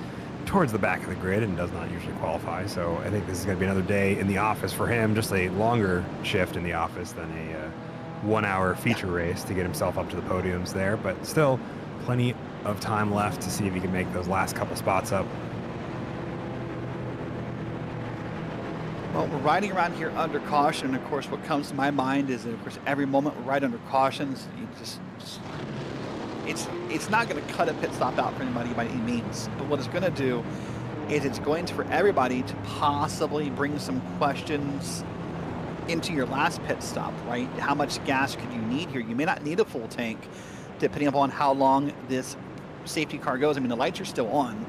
towards the back of the grid and does not usually qualify. So I think this is going to be another day in the office for him, just a longer shift in the office than a 1 hour feature race to get himself up to the podiums there. But still plenty of time left to see if he can make those last couple spots up. Well, we're riding around here under caution, and of course what comes to my mind is that, of course, every moment we're right under cautions, you just it's not going to cut a pit stop out for anybody by any means. But what it's going to do is it's going to, for everybody to possibly bring some questions into your last pit stop, right? How much gas could you need here? You may not need a full tank, depending upon how long this safety car goes. I mean, the lights are still on,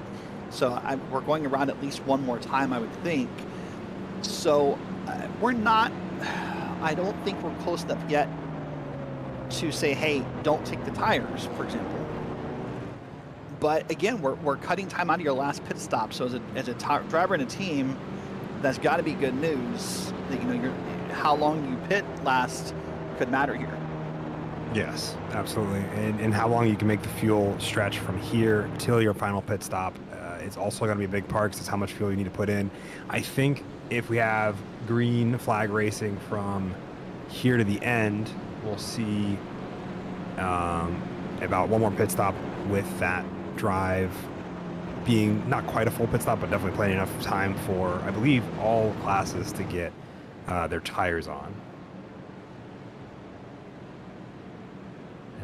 so we're going around at least one more time, I would think. So we're not, I don't think we're close enough yet to say, hey, don't take the tires, for example. But again, we're cutting time out of your last pit stop. So as a driver in a team, that's got to be good news. That, how long you pit last could matter here. Yes, absolutely. And how long you can make the fuel stretch from here till your final pit stop. It's also going to be a big part, because it's how much fuel you need to put in. I think if we have green flag racing from here to the end, we'll see about one more pit stop with that drive being not quite a full pit stop, but definitely plenty enough time for, I believe, all classes to get their tires on.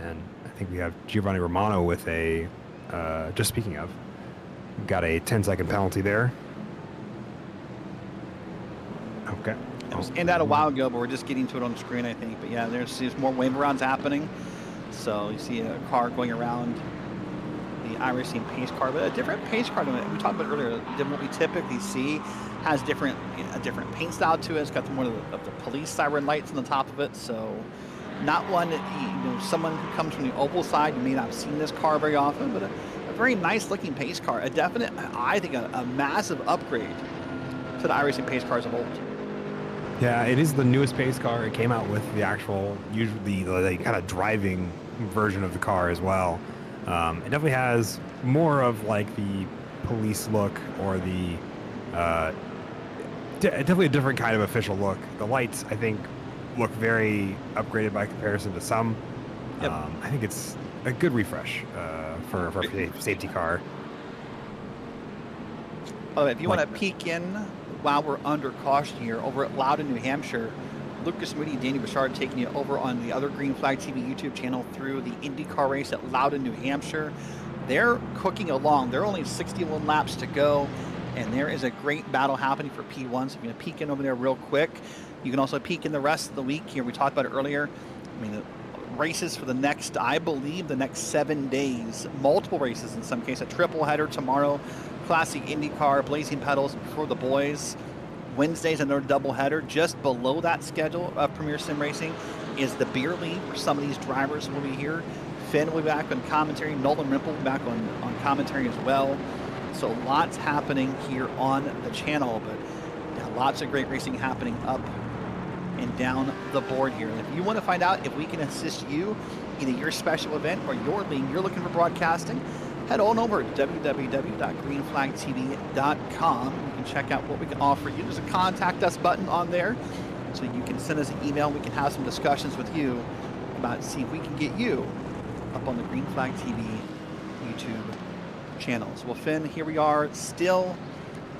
And I think we have Giovanni Romano with a, just speaking of, got a 10-second penalty there. Okay. It was in that a while ago, but we're just getting to it on the screen, I think. But yeah, there's more wave arounds happening. So you see a car going around the iRacing pace car, but a different pace car than we talked about earlier, than what we typically see. Has a different paint style to it. It's got one of the police siren lights on the top of it. So not one that, someone who comes from the oval side, you may not have seen this car very often, but a very nice looking pace car. A definite, I think, a massive upgrade to the iRacing pace cars of old. Yeah, it is the newest pace car. It came out with the actual, usually the kind of driving version of the car as well. It definitely has more of like the police look, or the definitely a different kind of official look. The lights, I think, look very upgraded by comparison to some. Yep. I think it's a good refresh for a safety car. If you want to peek in while we're under caution here over at Loudon, New Hampshire, Lucas Moody, Danny Bouchard taking you over on the other Green Flag TV YouTube channel through the IndyCar race at Loudon, New Hampshire. They're cooking along. There are only 61 laps to go, and there is a great battle happening for P1. So you're going to peek in over there real quick. You can also peek in the rest of the week here. We talked about it earlier. I mean, the races for the next, I believe, the next 7 days. Multiple races in some cases. A triple header tomorrow. Classic IndyCar, Blazing Pedals for the boys. Wednesday's another doubleheader. Just below that schedule of Premier Sim Racing is the beer league, where some of these drivers will be here. Finn will be back on commentary. Nolan Rimple will be back on commentary as well. So lots happening here on the channel, but yeah, lots of great racing happening up and down the board here. And if you want to find out if we can assist you, either your special event or your league you're looking for broadcasting, head on over to www.greenflagtv.com. You can check out what we can offer you. There's a contact us button on there, so you can send us an email. We can have some discussions with you about see if we can get you up on the Green Flag TV YouTube channels. Well, Finn, here we are, still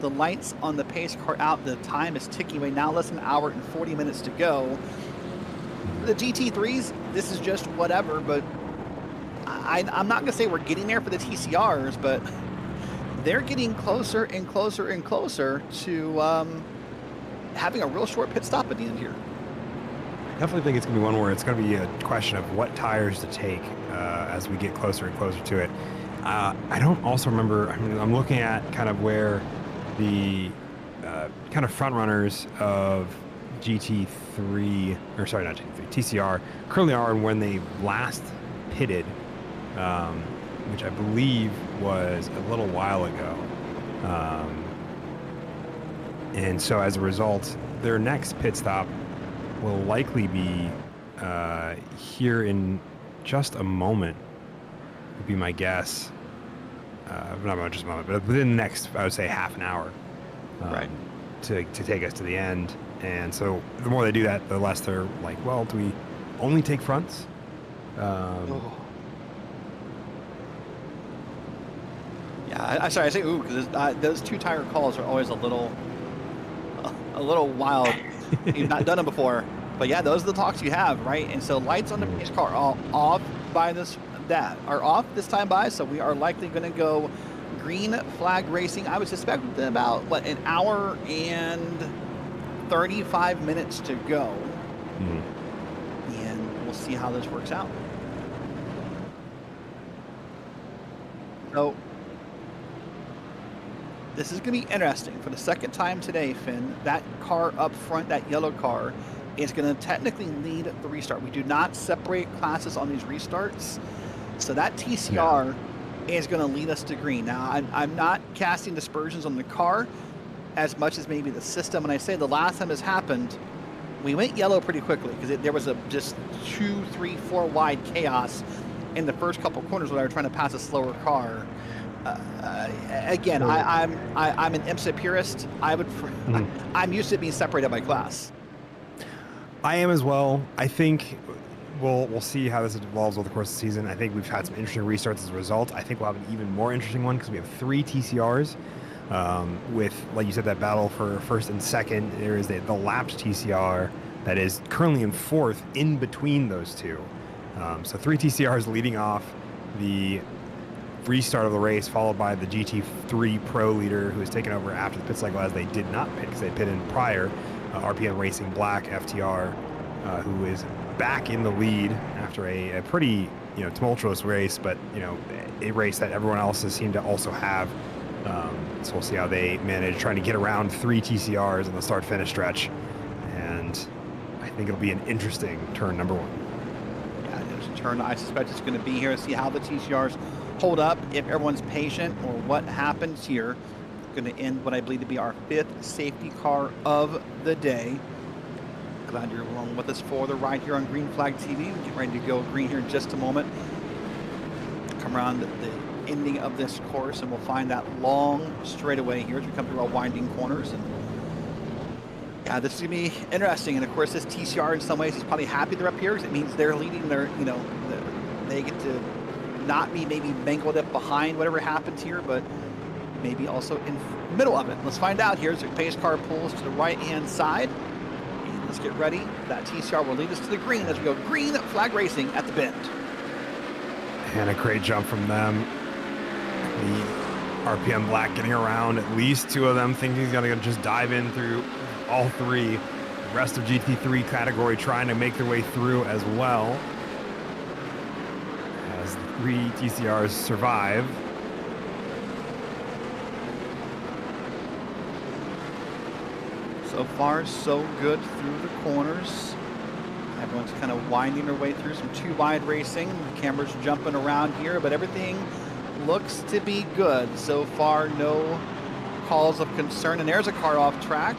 the lights on the pace car out. The time is ticking away now, less than an hour and 40 minutes to go. The GT3s, this is just whatever, but I'm not going to say we're getting there for the TCRs, but they're getting closer and closer and closer to having a real short pit stop at the end here. I definitely think it's going to be one where it's going to be a question of what tires to take as we get closer and closer to it. I don't also remember, I mean, I'm looking at kind of where the kind of front runners of GT3, or sorry, not GT3, TCR, currently are and when they last pitted, which I believe was a little while ago. And so as a result, their next pit stop will likely be here in just a moment, would be my guess. Not just a moment, but within the next, I would say, half an hour, right, to take us to the end. And so the more they do that, the less they're like, well, do we only take fronts? Yeah, I'm sorry, I say ooh, because those two tire calls are always a little wild. You've not done them before, but yeah, those are the talks you have, right? And so lights on the pace car are off by this time by, so we are likely going to go Green Flag Racing. I would suspect within about an hour and 35 minutes to go, and we'll see how this works out. So this is going to be interesting. For the second time today, Finn, that car up front, that yellow car, is going to technically lead the restart. We do not separate classes on these restarts, so that TCR is going to lead us to green. Now, I'm not casting dispersions on the car as much as maybe the system. And I say the last time this happened, we went yellow pretty quickly because there was a just 2, 3, 4 wide chaos in the first couple corners when I were trying to pass a slower car. Again, I'm an IMSA purist. I'm used to being separated by class. I am as well. I think we'll see how this evolves over the course of the season. I think we've had some interesting restarts as a result. I think we'll have an even more interesting one because we have 3 TCRs with, like you said, that battle for first and second. There is the lapped TCR that is currently in 4th in between those two. So 3 TCRs leading off the restart of the race, followed by the GT3 Pro leader who has taken over after the pit cycle, as they did not pit because they pitted in prior. RPM Racing Black FTR, who is back in the lead after a pretty tumultuous race, but a race that everyone else has seemed to also have. So we'll see how they manage trying to get around 3 TCRs in the start-finish stretch, and I think it'll be an interesting turn number 1. Yeah, there's a turn I suspect it's going to be here. See how the TCRs hold up, if everyone's patient, or what happens here. Going to end what I believe to be our 5th safety car of the day. Glad you're along with us for the ride here on Green Flag TV. We get ready to go green here in just a moment. Come around the ending of this course, and we'll find that long straightaway here as we come through our winding corners. And yeah, this is going to be interesting. And of course, this TCR in some ways, he's probably happy they're up here because it means they're leading their, they get to not be maybe mangled up behind whatever happens here, but maybe also in the middle of it. Let's find out. Here's the pace car pulls to the right-hand side. And let's get ready. That TCR will lead us to the green as we go green flag racing at the bend. And a great jump from them. The RPM Black getting around at least two of them, thinking he's going to just dive in through all three. The rest of GT3 category trying to make their way through as well. As the three TCRs survive. So far, so good through the corners. Everyone's kind of winding their way through some too wide racing. The camera's jumping around here, but everything looks to be good. So far, no calls of concern. And there's a car off track.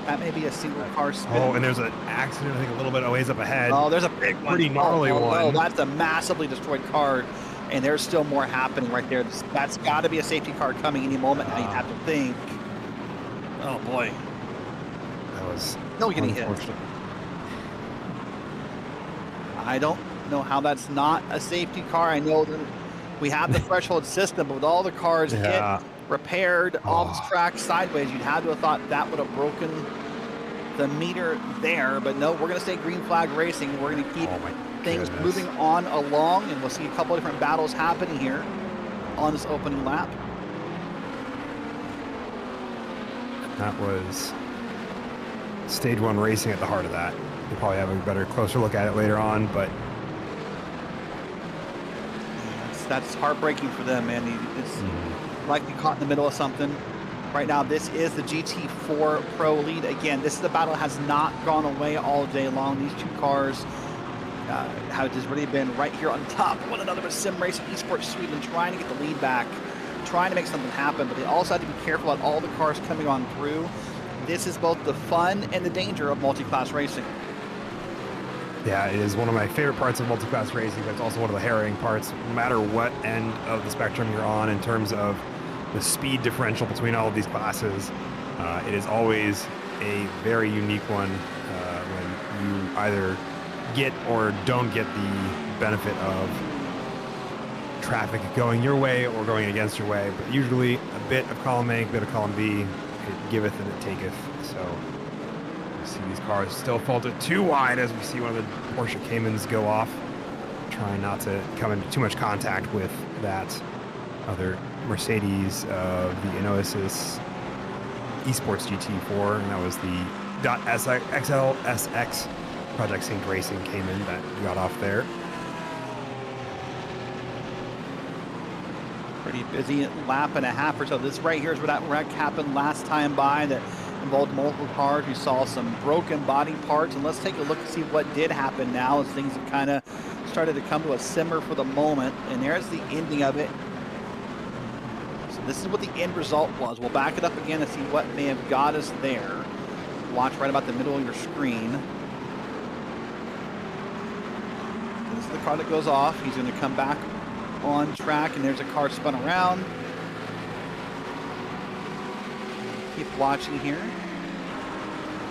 That may be a single car spin. Oh, and there's an accident, I think, a little bit a ways up ahead. Oh, there's a big one. Pretty gnarly one. No, that's a massively destroyed car. And there's still more happening right there. That's got to be a safety car coming any moment now, you'd have to think. Oh, boy. That was No getting hit. I don't know how that's not a safety car. I know that we have the threshold system, but with all the cars hit, repaired, off track, sideways, you'd have to have thought that would have broken the meter there. But no, we're going to stay green flag racing. We're going to keep things moving on along, and we'll see a couple of different battles happening here on this opening lap. That was stage one racing at the heart of that. We'll probably have a better, closer look at it later on, but that's heartbreaking for them, man. It's likely caught in the middle of something. Right now, this is the GT4 Pro lead. Again, this is the battle has not gone away all day long. These two cars have just really been right here on top of one another with Sim Racing Esports Sweden trying to get the lead back, trying to make something happen, but they also have to be careful about all the cars coming on through. This is both the fun and the danger of multi-class racing. yeah, it is one of my favorite parts of multi-class racing, but it's also one of the harrowing parts, no matter what end of the spectrum you're on in terms of the speed differential between all of these classes. It is always a very unique one when you either get or don't get the benefit of traffic going your way or going against your way, but usually a bit of column A, a bit of column B, it giveth and it taketh. So you see these cars still falter too wide as we see one of the Porsche Caymans go off, trying not to come into too much contact with that other Mercedes of the Inosis Esports GT4, and that was the .XLSX Project Sync Racing Cayman that got off there. Pretty busy lap and a half or so. This right here is where that wreck happened last time by that involved multiple cars. We saw some broken body parts, and let's take a look and see what did happen now as things have kind of started to come to a simmer for the moment. And there's the ending of it. So this is what the end result was. We'll back it up again and see what may have got us there. Watch right about the middle of your screen. This is the car that goes off. He's going to come back on track, and there's a car spun around. Keep watching here.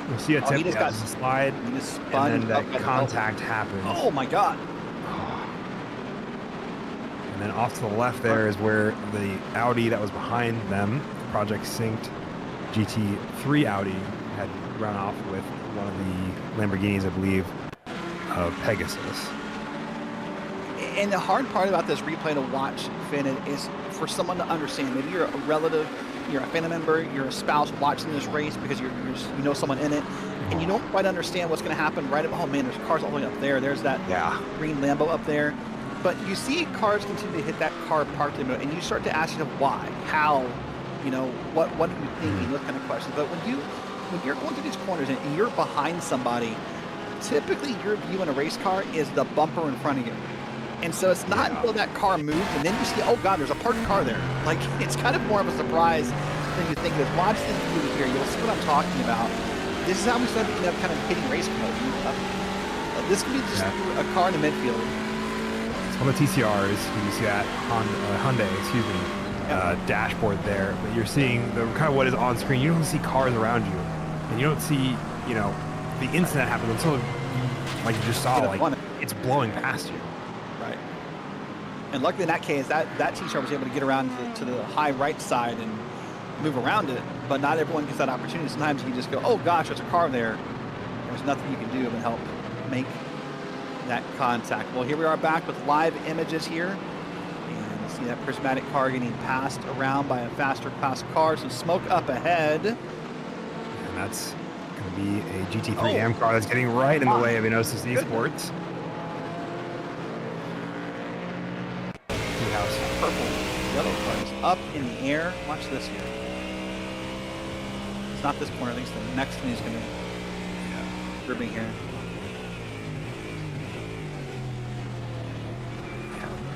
We'll see a tip, he just got slide, he just spun, and then that contact happens. Oh my God. And then off to the left there is where the Audi that was behind them, Project Synced GT3 Audi, had run off with one of the Lamborghinis, I believe, of Pegasus. And the hard part about this replay to watch, Finn, is for someone to understand. Maybe you're a relative, you're a family member, you're a spouse watching this race because you know someone in it, and you don't quite understand what's going to happen right up. Oh man, there's cars all the way up there. There's that green Lambo up there. But you see cars continue to hit that car parked in the middle, and you start to ask yourself why, how, what are you thinking, those kind of questions. But when you're going through these corners and you're behind somebody, typically your view in a race car is the bumper in front of you. And so it's not until that car moves and then you see, oh God, there's a parked car there. Like, it's kind of more of a surprise than you think it is. Watch this view here. You'll see what I'm talking about. This is how we start to end up kind of hitting race cars. This could be just a car in the midfield. It's one of the TCRs. You see that Hyundai, dashboard there. But you're seeing the kind of what is on screen. You don't see cars around you. And you don't see, the incident happen until, like you just saw, like, it's blowing past you. And luckily in that case, that T-Star was able to get around to the high right side and move around it, but not everyone gets that opportunity. Sometimes you just go, oh gosh, there's a car there. There's nothing you can do but help make that contact. Well, here we are back with live images here. And you see that prismatic car getting passed around by a faster class car. Some smoke up ahead. And that's going to be a GT3 AM car that's getting right in the way of Enosis Esports. Purple, yellow cars up in the air. Watch this here. It's not this corner. I think it's the next one he's going to ribbing here.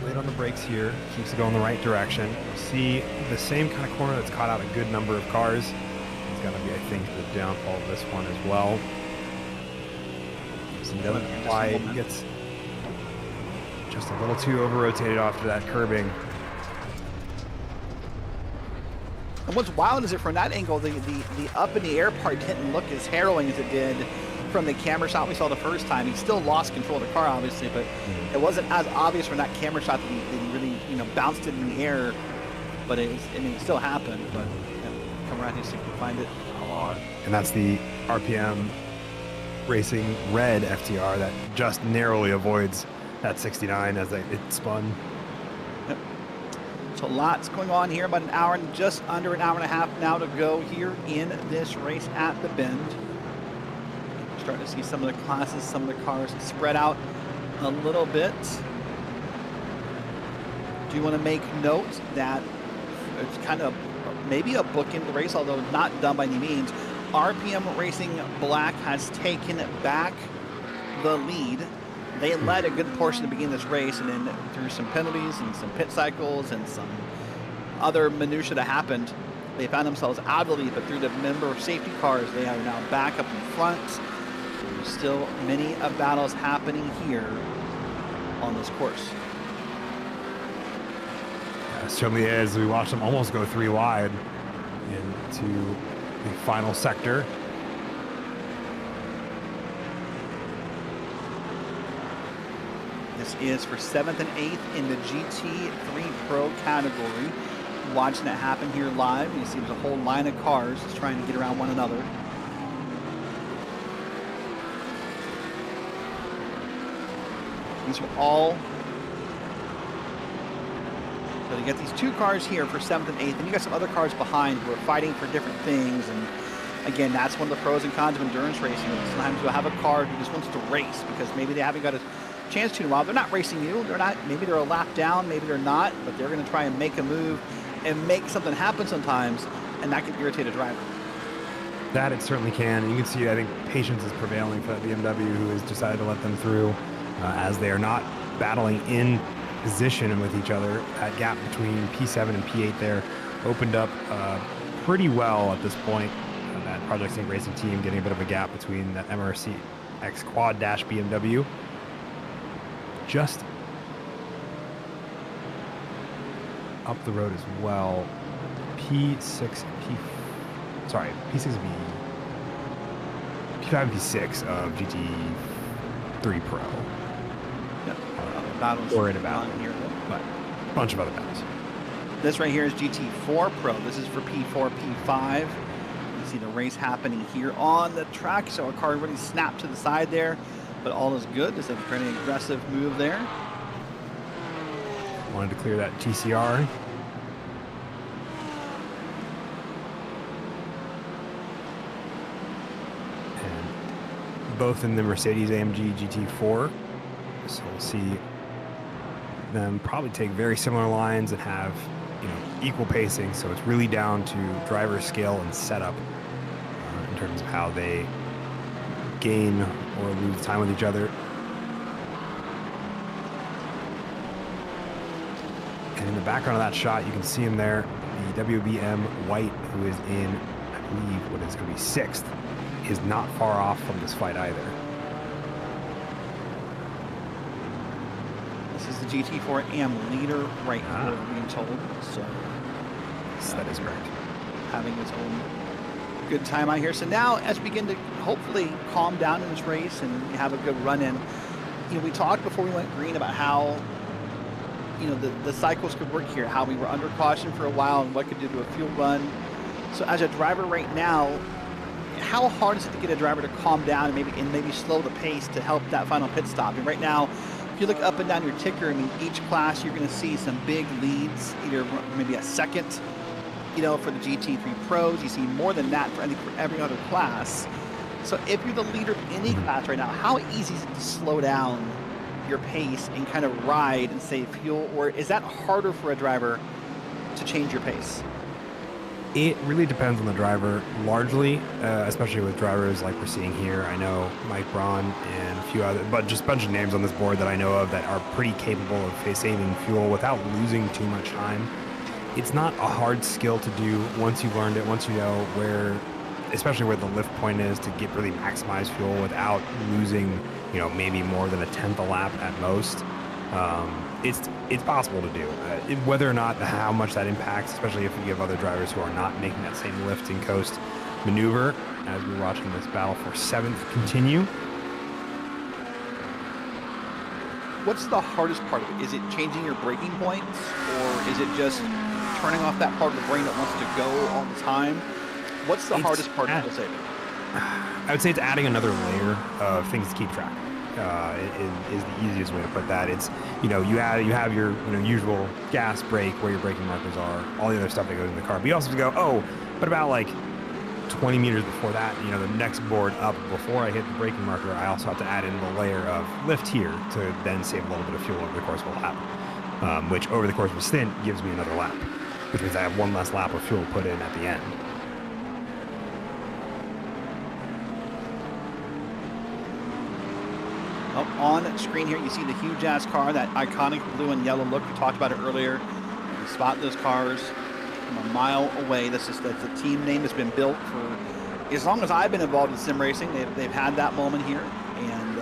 Late on the brakes here, keeps it going the right direction. You see the same kind of corner that's caught out a good number of cars. It's going to be, I think, the downfall of this one as well. So he doesn't apply, he gets just a little too over-rotated off to that curbing. And what's wild is that from that angle, the up in the air part didn't look as harrowing as it did from the camera shot we saw the first time. He still lost control of the car, obviously, but it wasn't as obvious from that camera shot that he really, bounced it in the air. But it still happened. But come around here so you can find it. And that's the RPM Racing red FTR that just narrowly avoids that 69 as it spun. Yep. So lots going on here. About an hour and just under an hour and a half now to go here in this race at the Bend. Starting to see some of the classes, some of the cars spread out a little bit. Do you want to make note that it's kind of maybe a book in the race, although not done by any means. RPM Racing Black has taken back the lead. They led a good portion to begin this race, and then through some penalties and some pit cycles and some other minutia that happened, they found themselves out of the lead. But through the member of safety cars, they are now back up in front. There's still many battles happening here on this course. Yeah, certainly is. We watched them almost go 3 wide into the final sector. This is for 7th and 8th in the GT3 Pro category. Watching it happen here live, you see there's a whole line of cars just trying to get around one another. These are all, so you get these 2 cars here for 7th and 8th, and you got some other cars behind who are fighting for different things. And again, that's one of the pros and cons of endurance racing. Sometimes you'll have a car who just wants to race because maybe they haven't got a chance to in a while. They're not racing you. They're not. Maybe they're a lap down. Maybe they're not. But they're going to try and make a move and make something happen sometimes, and that can irritate a driver. That it certainly can. And you can see, I think, patience is prevailing for that BMW, who has decided to let them through as they are not battling in position with each other. That gap between P7 and P8 there opened up pretty well at this point. That Project Sync Racing team getting a bit of a gap between that MRC X Quad Dash BMW. Just up the road as well. P5 and P6 of GT3 Pro. Yep. Battles Or in a battle here, but a bunch of other battles. This right here is GT4 Pro. This is for P4, P5. You see the race happening here on the track. So a car really snapped to the side there, but all is good. Just a pretty aggressive move there. Wanted to clear that TCR. And both in the Mercedes AMG GT4. So we'll see them probably take very similar lines and have, equal pacing. So it's really down to driver skill and setup in terms of how they gain or lose time with each other. And in the background of that shot, you can see him there, the WBM White, who is in, I believe, what is going to be 6th, is not far off from this fight either. This is the GT4 AM leader right here, we're being told. So That is correct. Having its own good time out here. So now, as we begin to hopefully calm down in this race and have a good run in, we talked before we went green about how the cycles could work here, how we were under caution for a while and what could do to a fuel run. So as a driver right now, how hard is it to get a driver to calm down and maybe slow the pace to help that final pit stop? And right now, if you look up and down your ticker, I mean, each class you're going to see some big leads, either maybe a second, for the GT3 Pros. You see more than that for every other class. So if you're the leader of any class right now, how easy is it to slow down your pace and kind of ride and save fuel? Or is that harder for a driver to change your pace? It really depends on the driver, largely, especially with drivers like we're seeing here. I know Mike Braun and a few other, but just a bunch of names on this board that I know of that are pretty capable of saving fuel without losing too much time. It's not a hard skill to do once you've learned it, once you know where, especially where the lift point is, to get really maximize fuel without losing, maybe more than a tenth a lap at most. It's possible to do. Whether or not how much that impacts, especially if you have other drivers who are not making that same lift and coast maneuver, as we're watching this battle for 7th continue. What's the hardest part of it? Is it changing your braking points, or is it just turning off that part of the brain that wants to go all the time? What's the hardest part of the saving? I would say it's adding another layer of things to keep track of. Is the easiest way to put that. It's, you have your usual gas, brake, where your braking markers are, all the other stuff that goes in the car. But you also have to go, but about like 20 meters before that, the next board up before I hit the braking marker, I also have to add in the layer of lift here to then save a little bit of fuel over the course of a lap, which over the course of a stint gives me another lap, which means I have one less lap of fuel put in at the end. Up on screen here, you see the huge ass car, that iconic blue and yellow look. We talked about it earlier. You can spot those cars from a mile away. That's a team name that's been built for as long as I've been involved in sim racing. They've had that moment here, and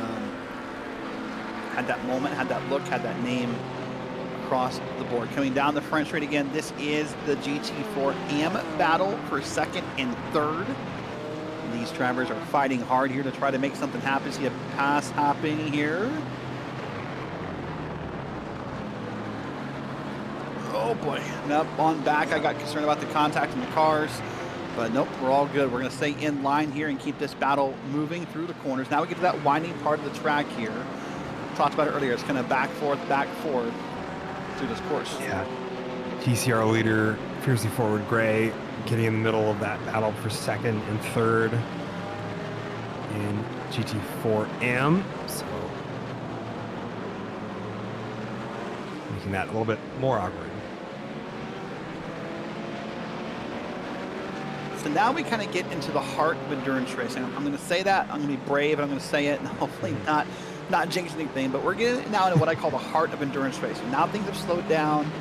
had that moment, had that look, had that name across the board. Coming down the front straight again, this is the GT4 AM battle for second and third. These drivers are fighting hard here to try to make something happen. See a pass happening here. Oh boy. Up on back, I got concerned about the contact in the cars, but nope, we're all good. We're going to stay in line here and keep this battle moving through the corners. Now we get to that winding part of the track here. Talked about it earlier. It's kind of back, forth through this course. Yeah. TCR leader, fiercely forward gray, getting in the middle of that battle for second and third in GT4M. So making that a little bit more awkward. So now we kind of get into the heart of endurance racing. I'm going to say that. I'm going to be brave, and I'm going to say it, and hopefully not jinx anything. But we're getting now into what I call the heart of endurance racing. Now things have slowed down.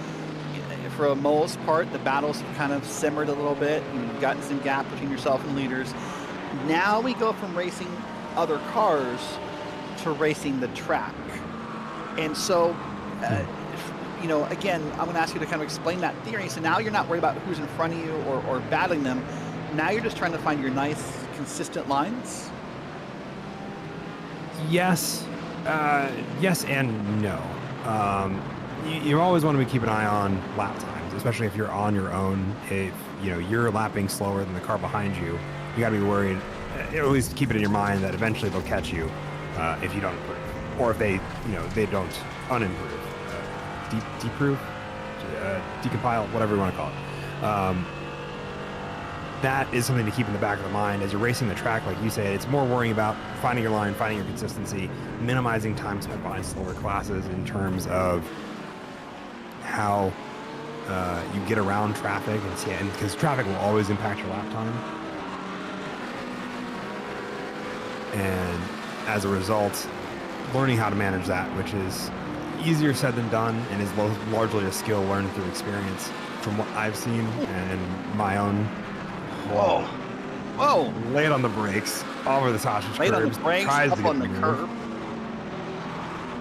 For the most part, the battles have kind of simmered a little bit. You've gotten some gap between yourself and leaders. Now we go from racing other cars to racing the track. And so, again, I'm going to ask you to kind of explain that theory. So now you're not worried about who's in front of you or battling them. Now you're just trying to find your nice, consistent lines. Yes. Yes and no. You always want to keep an eye on lap times, especially if you're on your own. If you're lapping slower than the car behind you, you got to be worried, or at least keep it in your mind that eventually they'll catch you if you don't improve, or if they don't unimprove, decompile, whatever you want to call it. That is something to keep in the back of the mind as you're racing the track. Like you say, it's more worrying about finding your line, finding your consistency, minimizing time spent behind slower classes in terms of how you get around traffic, and because traffic will always impact your lap time. And as a result, learning how to manage that, which is easier said than done, and is largely a skill learned through experience from what I've seen and my own. Whoa! Lay it on the brakes, over the sausage Lay it on curbs, the brakes, tries up to get on the through. curb.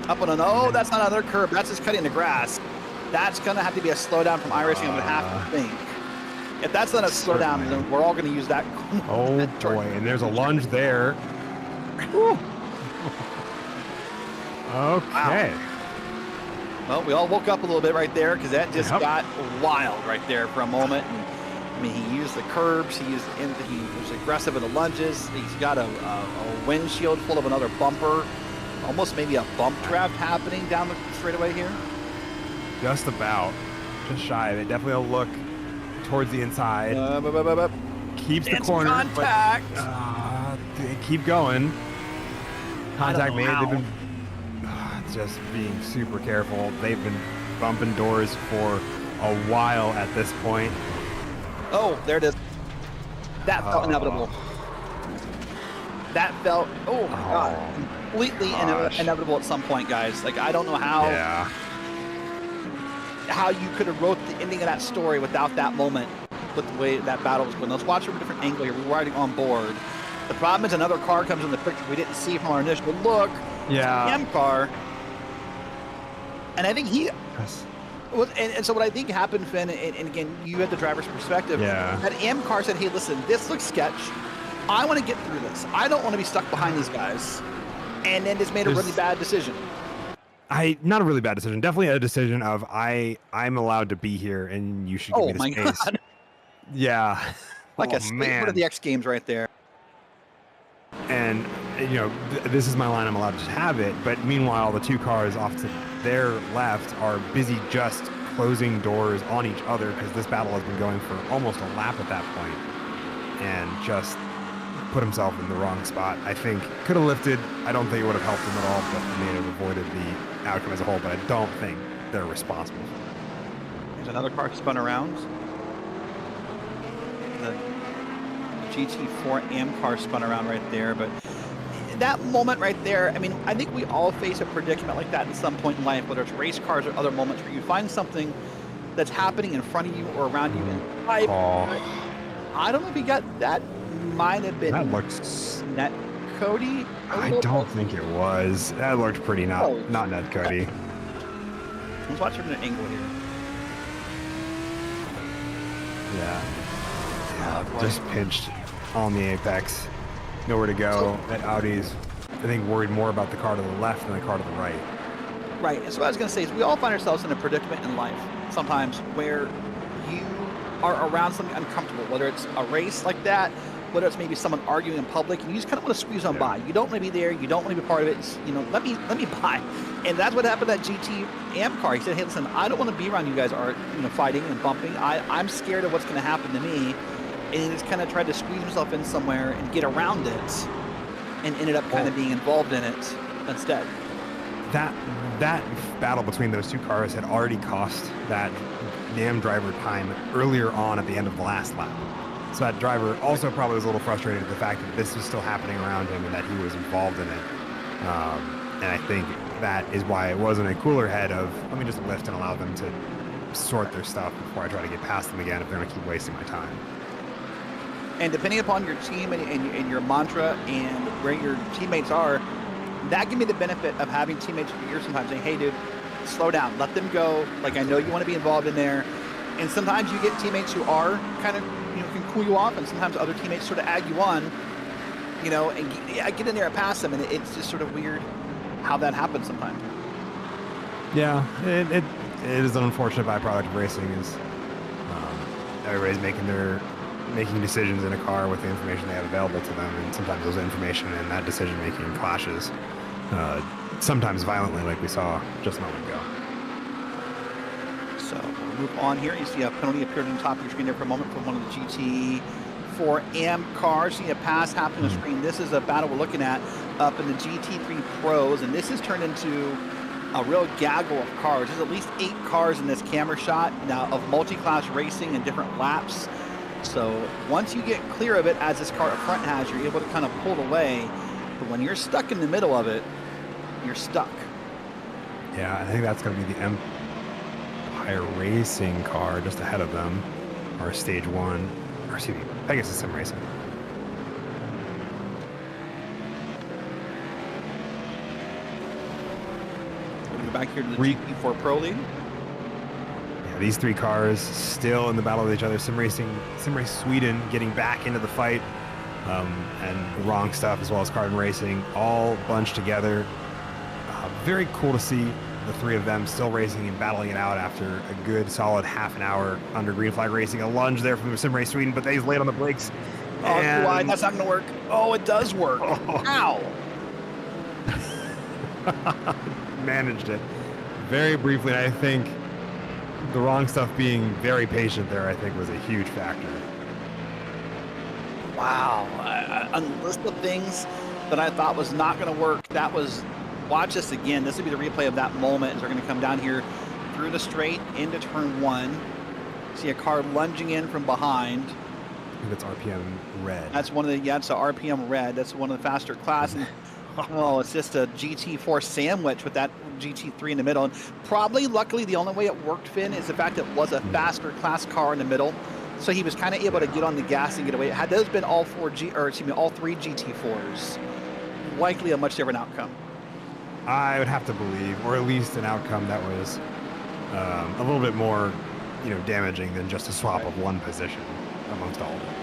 Up on an, that's not another curb. That's just cutting the grass. That's going to have to be a slowdown from iRacing, I would have to think. If that's not a slowdown, then we're all going to use that. Oh boy, and there's a lunge there. Okay. Wow. Well, we all woke up a little bit right there because that just Yep. got wild right there for a moment. And, I mean, he used the curbs. He was aggressive in the lunges. He's got a windshield full of another bumper. Almost maybe a bump draft happening down the straightaway here. Just about. Just shy of it. Definitely a look towards the inside. Keeps the And corner. contact. But, they keep going. Contact made. how. They've been just being super careful. They've been bumping doors for a while at this point. Oh, there it is. That felt inevitable. That felt, oh my God, completely inevitable at some point, guys. Like, I don't know how you could have wrote the ending of that story without that moment, with the way that battle was going. Let's watch from a different angle here. We're riding on board. The problem is another car comes in the picture we didn't see from our initial look. Yeah. It's an M car. And I think he... Well, and so what I think happened, Finn, and again, you had the driver's perspective. Yeah. That AM car said, hey, listen, this looks sketch. I want to get through this. I don't want to be stuck behind these guys. And then just made a really bad decision. Not a really bad decision. Definitely a decision of I'm allowed to be here and you should give me the space. God. Yeah. Like a statement of the X Games right there. And, this is my line. I'm allowed to have it. But meanwhile, the two cars off to their left are busy just closing doors on each other because this battle has been going for almost a lap at that point. And just put himself in the wrong spot. I think could have lifted. I don't think it would have helped him at all, but may have avoided the outcome as a whole. But I don't think they're responsible. There's another car spun around. The GT4 AM car spun around right there, but that moment right there, I mean, I think we all face a predicament like that at some point in life, whether it's race cars or other moments where you find something that's happening in front of you or around you. And I don't know if he got that. Might have been. That looks net Cody. I don't think it was. That looked pretty not net Cody. Let's watch from an angle here. Yeah. Just pinched on the apex. Nowhere to go. That Audi's, I think, worried more about the car to the left than the car to the right. Right. And so what I was going to say is we all find ourselves in a predicament in life sometimes where you are around something uncomfortable, whether it's a race like that, whether it's maybe someone arguing in public, and you just kind of want to squeeze on by. You don't want to be there. You don't want to be part of it. It's, let me by. And that's what happened to that GT AM car. He said, hey, listen, I don't want to be around you guys are fighting and bumping. I'm scared of what's going to happen to me. And he just kind of tried to squeeze himself in somewhere and get around it, and ended up kind of being involved in it instead. That battle between those two cars had already cost that damn driver time earlier on at the end of the last lap. So that driver also probably was a little frustrated at the fact that this was still happening around him and that he was involved in it. And I think that is why it wasn't a cooler head of, let me just lift and allow them to sort their stuff before I try to get past them again if they're going to keep wasting my time. And depending upon your team and your mantra and where your teammates are, that can be the benefit of having teammates for years sometimes saying, hey, dude, slow down, let them go. Like, I know you want to be involved in there. And sometimes you get teammates who are kind of, can cool you off, and sometimes other teammates sort of ag you on, and get in there and pass them. And it's just sort of weird how that happens sometimes. Yeah, it is an unfortunate byproduct of racing is everybody's making decisions in a car with the information they have available to them, and sometimes those information and that decision making clashes, sometimes violently, like we saw just a moment ago. So we'll move on here. You see a penalty appeared on the top of your screen there for a moment from one of the GT4 AM cars. See a pass happen on the screen. This is a battle we're looking at up in the GT3 Pros, and this has turned into a real gaggle of cars. There's at least 8 cars in this camera shot now of multi-class racing and different laps. So once you get clear of it, as this car up front has, you're able to kind of pull away. But when you're stuck in the middle of it, you're stuck. Yeah, I think that's going to be the Empire Racing car just ahead of them, or Stage 1, or excuse me, Pegasus Sim Racing. We'll go back here to the GT4 Pro League. These 3 cars still in the battle with each other. Sim Race Sweden getting back into the fight, and the wrong stuff, as well as Carbon Racing, all bunched together. Very cool to see. the three of them still racing and battling it out after a good solid half an hour under green flag racing. A lunge there from the Sim Race Sweden, but he's late on the brakes. Oh, too wide. That's not going to work. Oh, it does work. Oh. Ow. Managed it very briefly. I think the wrong stuff being very patient there, I think, was a huge factor. Wow. On the list of things that I thought was not going to work, that was, watch this again. This would be the replay of that moment as they're going to come down here through the straight into turn one. See a car lunging in from behind. I think that's RPM red. That's one of the, yeah, it's a RPM red. That's one of the faster class. And, oh, it's just a GT4 sandwich with that GT3 in the middle. And probably, luckily, the only way it worked, Finn, is the fact that it was a faster class car in the middle. So he was kind of able to get on the gas and get away. Had those been all three GT4s, likely a much different outcome. I would have to believe, or at least an outcome that was a little bit more, damaging than just a swap of one position amongst all of them.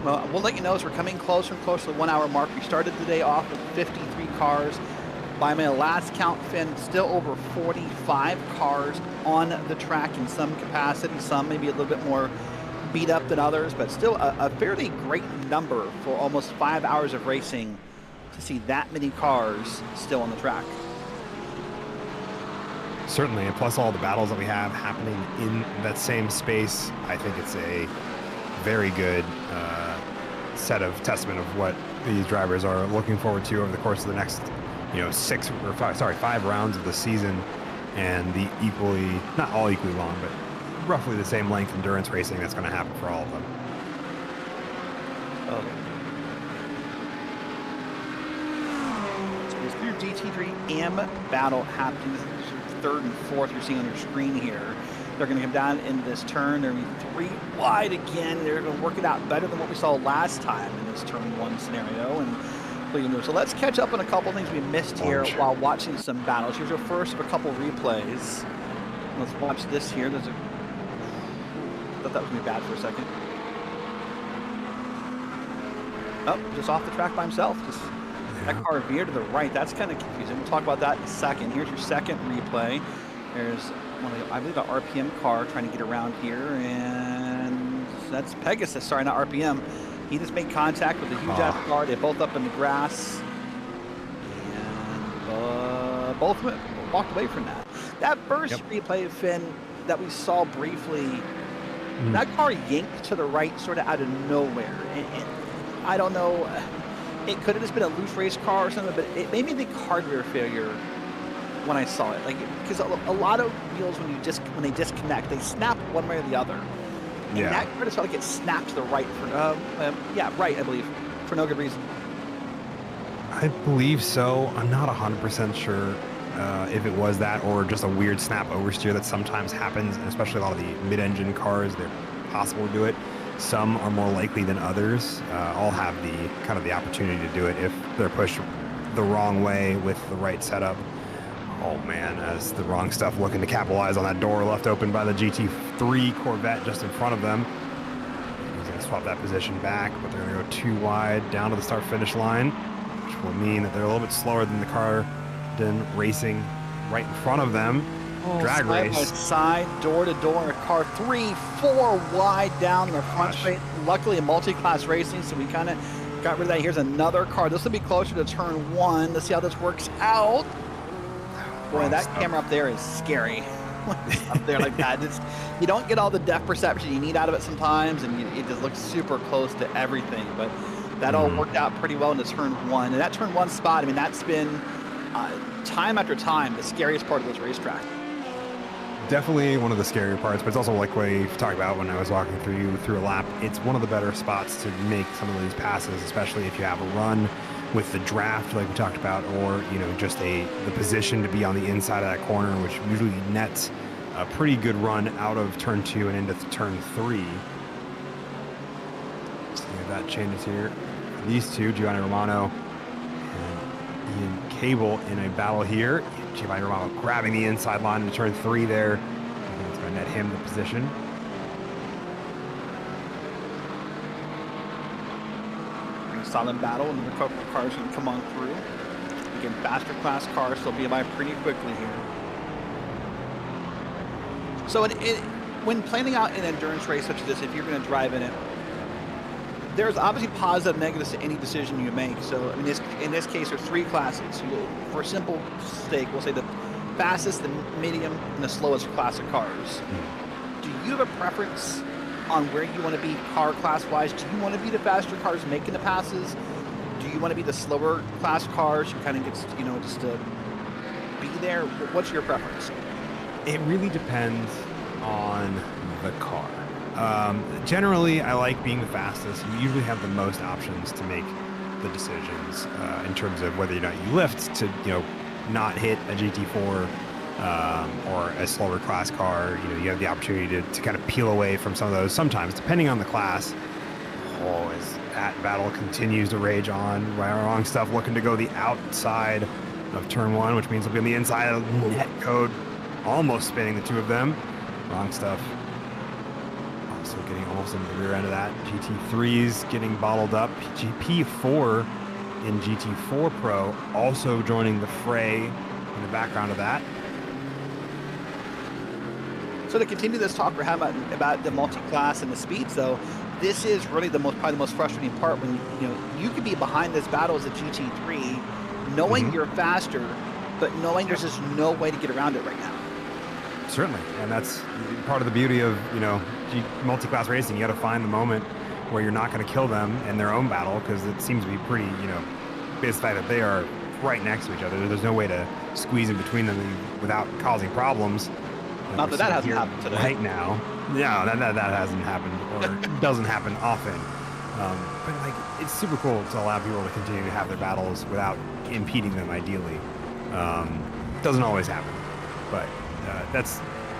Well, we'll let you know as we're coming closer and closer to the 1 hour mark. We started the day off with 53 cars. By my last count, Finn, still over 45 cars on the track in some capacity, some maybe a little bit more beat up than others, but still a fairly great number for almost 5 hours of racing to see that many cars still on the track. Certainly, and plus all the battles that we have happening in that same space, I think it's a very good set of testament of what these drivers are looking forward to over the course of the next 5 rounds of the season, and the not all equally long, but roughly the same length endurance racing that's going to happen for all of them. So there's your GT3M battle happening. This is third and fourth you're seeing on your screen here. They're going to come down in this turn. They're going to be 3 wide again. They're going to work it out better than what we saw last time in this turn one scenario. So let's catch up on a couple things we missed here while watching some battles. Here's our first of a couple replays. Let's watch this here. I thought that was going to be bad for a second. Oh, just off the track by himself. That car veered to the right. That's kind of confusing. We'll talk about that in a second. Here's your second replay. There's I believe, an RPM car trying to get around here, and that's Pegasus. Sorry, not RPM. He just made contact with a huge ass car. They're both up in the grass, and both walked away from that. That first replay, Finn, that we saw briefly, that car yanked to the right, sort of out of nowhere. And I don't know. It could have just been a loose race car or something, but it made me think hardware failure when I saw it, because a lot of wheels when they disconnect, they snap one way or the other. And that car just felt like it snapped to the right for right, I believe, for no good reason. I believe so. I'm not 100% sure if it was that or just a weird snap oversteer that sometimes happens, and especially a lot of the mid-engine cars, they're possible to do it. Some are more likely than others. All have the opportunity to do it if they're pushed the wrong way with the right setup. Oh man, as the wrong stuff looking to capitalize on that door left open by the GT3 Corvette just in front of them. He's going to swap that position back, but they're going to go too wide down to the start-finish line, which will mean that they're a little bit slower than the car racing right in front of them. Drag race. Side, door to door, car 3, 4 wide down the front straight. Luckily, a multi-class racing, so we kind of got rid of that. Here's another car. This will be closer to turn 1. Let's see how this works out. Boy, that camera up there is scary. Up there like that. You don't get all the depth perception you need out of it sometimes, and it just looks super close to everything. But that all worked out pretty well into turn 1. And that turn 1 spot, I mean, that's been time after time the scariest part of this racetrack. Definitely one of the scarier parts, but it's also like what we've talked about when I was walking through a lap. It's one of the better spots to make some of these passes, especially if you have a run with the draft like we talked about, or just the position to be on the inside of that corner, which usually nets a pretty good run out of turn 2 and into turn 3. See if that changes here. These two, Giovanni Romano and Ian Cable, in a battle here. Giovanni Romano grabbing the inside line in turn 3 there. I think it's going to net him the position. Solid battle, and the couple of cars going to come on through. Again, faster class cars, so they'll be by pretty quickly here. So when planning out an endurance race such as this, if you're going to drive in it, there's obviously positive and negatives to any decision you make. So in this case, there's 3 classes. For simple sake, we'll say the fastest, the medium, and the slowest class of cars. Do you have a preference on where you want to be car class-wise? Do you want to be the faster cars making the passes? Do you want to be the slower class cars who kind of gets, just to be there? What's your preference? It really depends on the car. Generally, I like being the fastest. You usually have the most options to make the decisions in terms of whether or not you lift to, not hit a GT4 or a slower class car. You have the opportunity to kind of peel away from some of those. Sometimes, depending on the class, as that battle continues to rage on, wrong stuff looking to go the outside of turn 1, which means they'll be on the inside of the net code, almost spinning the 2 of them. Wrong stuff. Also getting almost into the rear end of that. GT3's getting bottled up. GP4 in GT4 Pro also joining the fray in the background of that. So to continue this talk we're having about the multi-class and the speed, so this is really probably the most frustrating part when you could be behind this battle as a GT3, knowing you're faster, but knowing there's just no way to get around it right now. Certainly, and that's part of the beauty of multi-class racing. You got to find the moment where you're not going to kill them in their own battle, because it seems to be pretty, based on that they are right next to each other. There's no way to squeeze in between them without causing problems. Not that hasn't happened today. Right now. No, that hasn't happened, or doesn't happen often. But it's super cool to allow people to continue to have their battles without impeding them. Ideally, doesn't always happen, but that's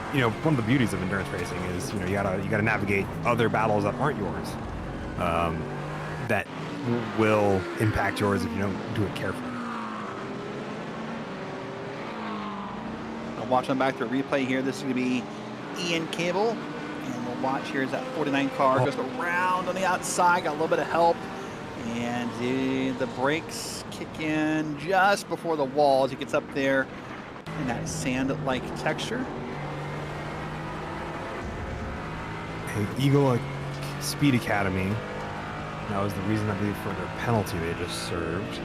one of the beauties of endurance racing is you gotta navigate other battles that aren't yours, that will impact yours if you don't do it carefully. Watching back to a replay here. This is going to be Ian Cable, and we'll watch here as that 49 car goes around on the outside, got a little bit of help, and the brakes kick in just before the wall as he gets up there in that sand-like texture. Eagle Speed Academy. That was the reason, I believe, for their penalty they just served.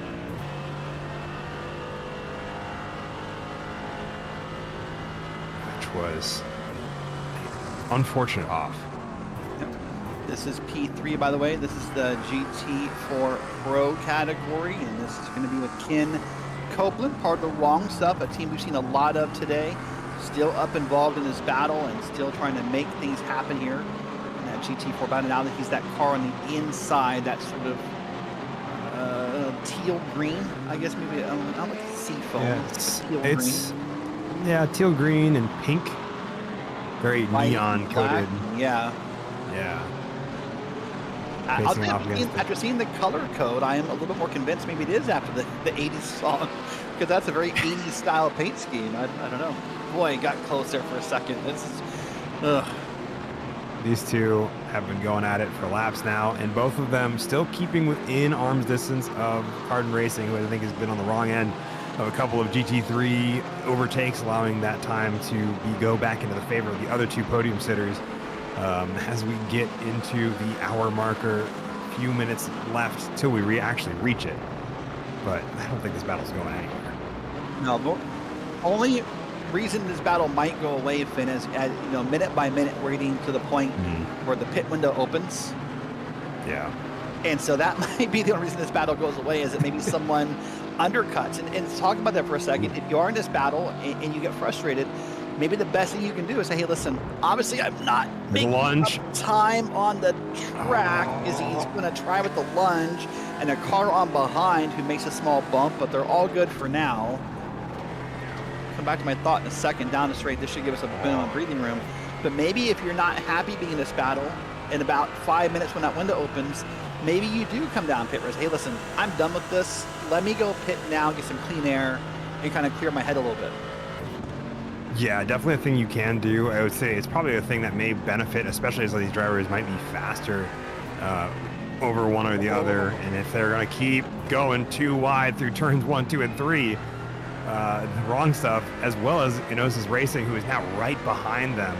Was unfortunate off. This is P3, by the way. This is the GT4 Pro category, and this is going to be with Ken Copeland, part of the Wrong Stuff, a team we've seen a lot of today. Still up involved in this battle and still trying to make things happen here in that GT4 battle. Now that he's that car on the inside, that sort of teal green, I guess maybe. I don't like seafoam. Yeah, it's green. Yeah, teal green and pink. Very White, neon black, coated. Yeah. I'll say after seeing the color code, I am a little bit more convinced maybe it is after the 80s song, because that's a very 80s style paint scheme. I don't know. Boy, it got close there for a second. These two have been going at it for laps now, and both of them still keeping within arm's distance of Cardin Racing, who I think has been on the wrong end of a couple of GT3 overtakes, allowing that time to go back into the favor of the other 2 podium sitters. As we get into the hour marker, few minutes left till we actually reach it. But I don't think this battle's going anywhere. No, the only reason this battle might go away, Finn, is minute by minute we're getting to the point where the pit window opens. Yeah. And so that might be the only reason this battle goes away, is that maybe someone undercuts. And talk about that for a second. If you are in this battle and you get frustrated, maybe the best thing you can do is say, hey, listen, obviously I'm not making enough time on the track. Is he's going to try with the lunge and a car on behind who makes a small bump, but they're all good for now. Come back to my thought in a second. Down the straight, this should give us a minimum breathing room. But maybe if you're not happy being in this battle, in about 5 minutes when that window opens, maybe you do come down pit road. Hey, listen, I'm done with this. Let me go pit now, get some clean air, and kind of clear my head a little bit. Yeah, definitely a thing you can do. I would say it's probably a thing that may benefit, especially as these drivers might be faster over one or the other. And if they're going to keep going too wide through turns 1, 2, and 3, the wrong stuff, as well as Enosis Racing, who is now right behind them.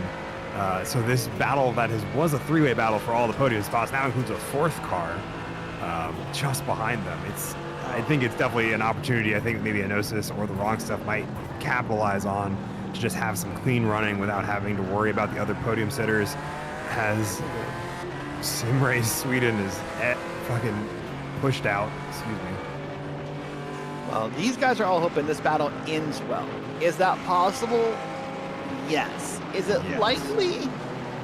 So this battle that was a three-way battle for all the podium spots now includes a fourth car just behind them. I think it's definitely an opportunity. I think maybe Enosis or the wrong stuff might capitalize on to just have some clean running without having to worry about the other podium sitters. As Sim Race Sweden is fucking pushed out. Excuse me. Well, these guys are all hoping this battle ends well. Is that possible? Yes. Is it likely?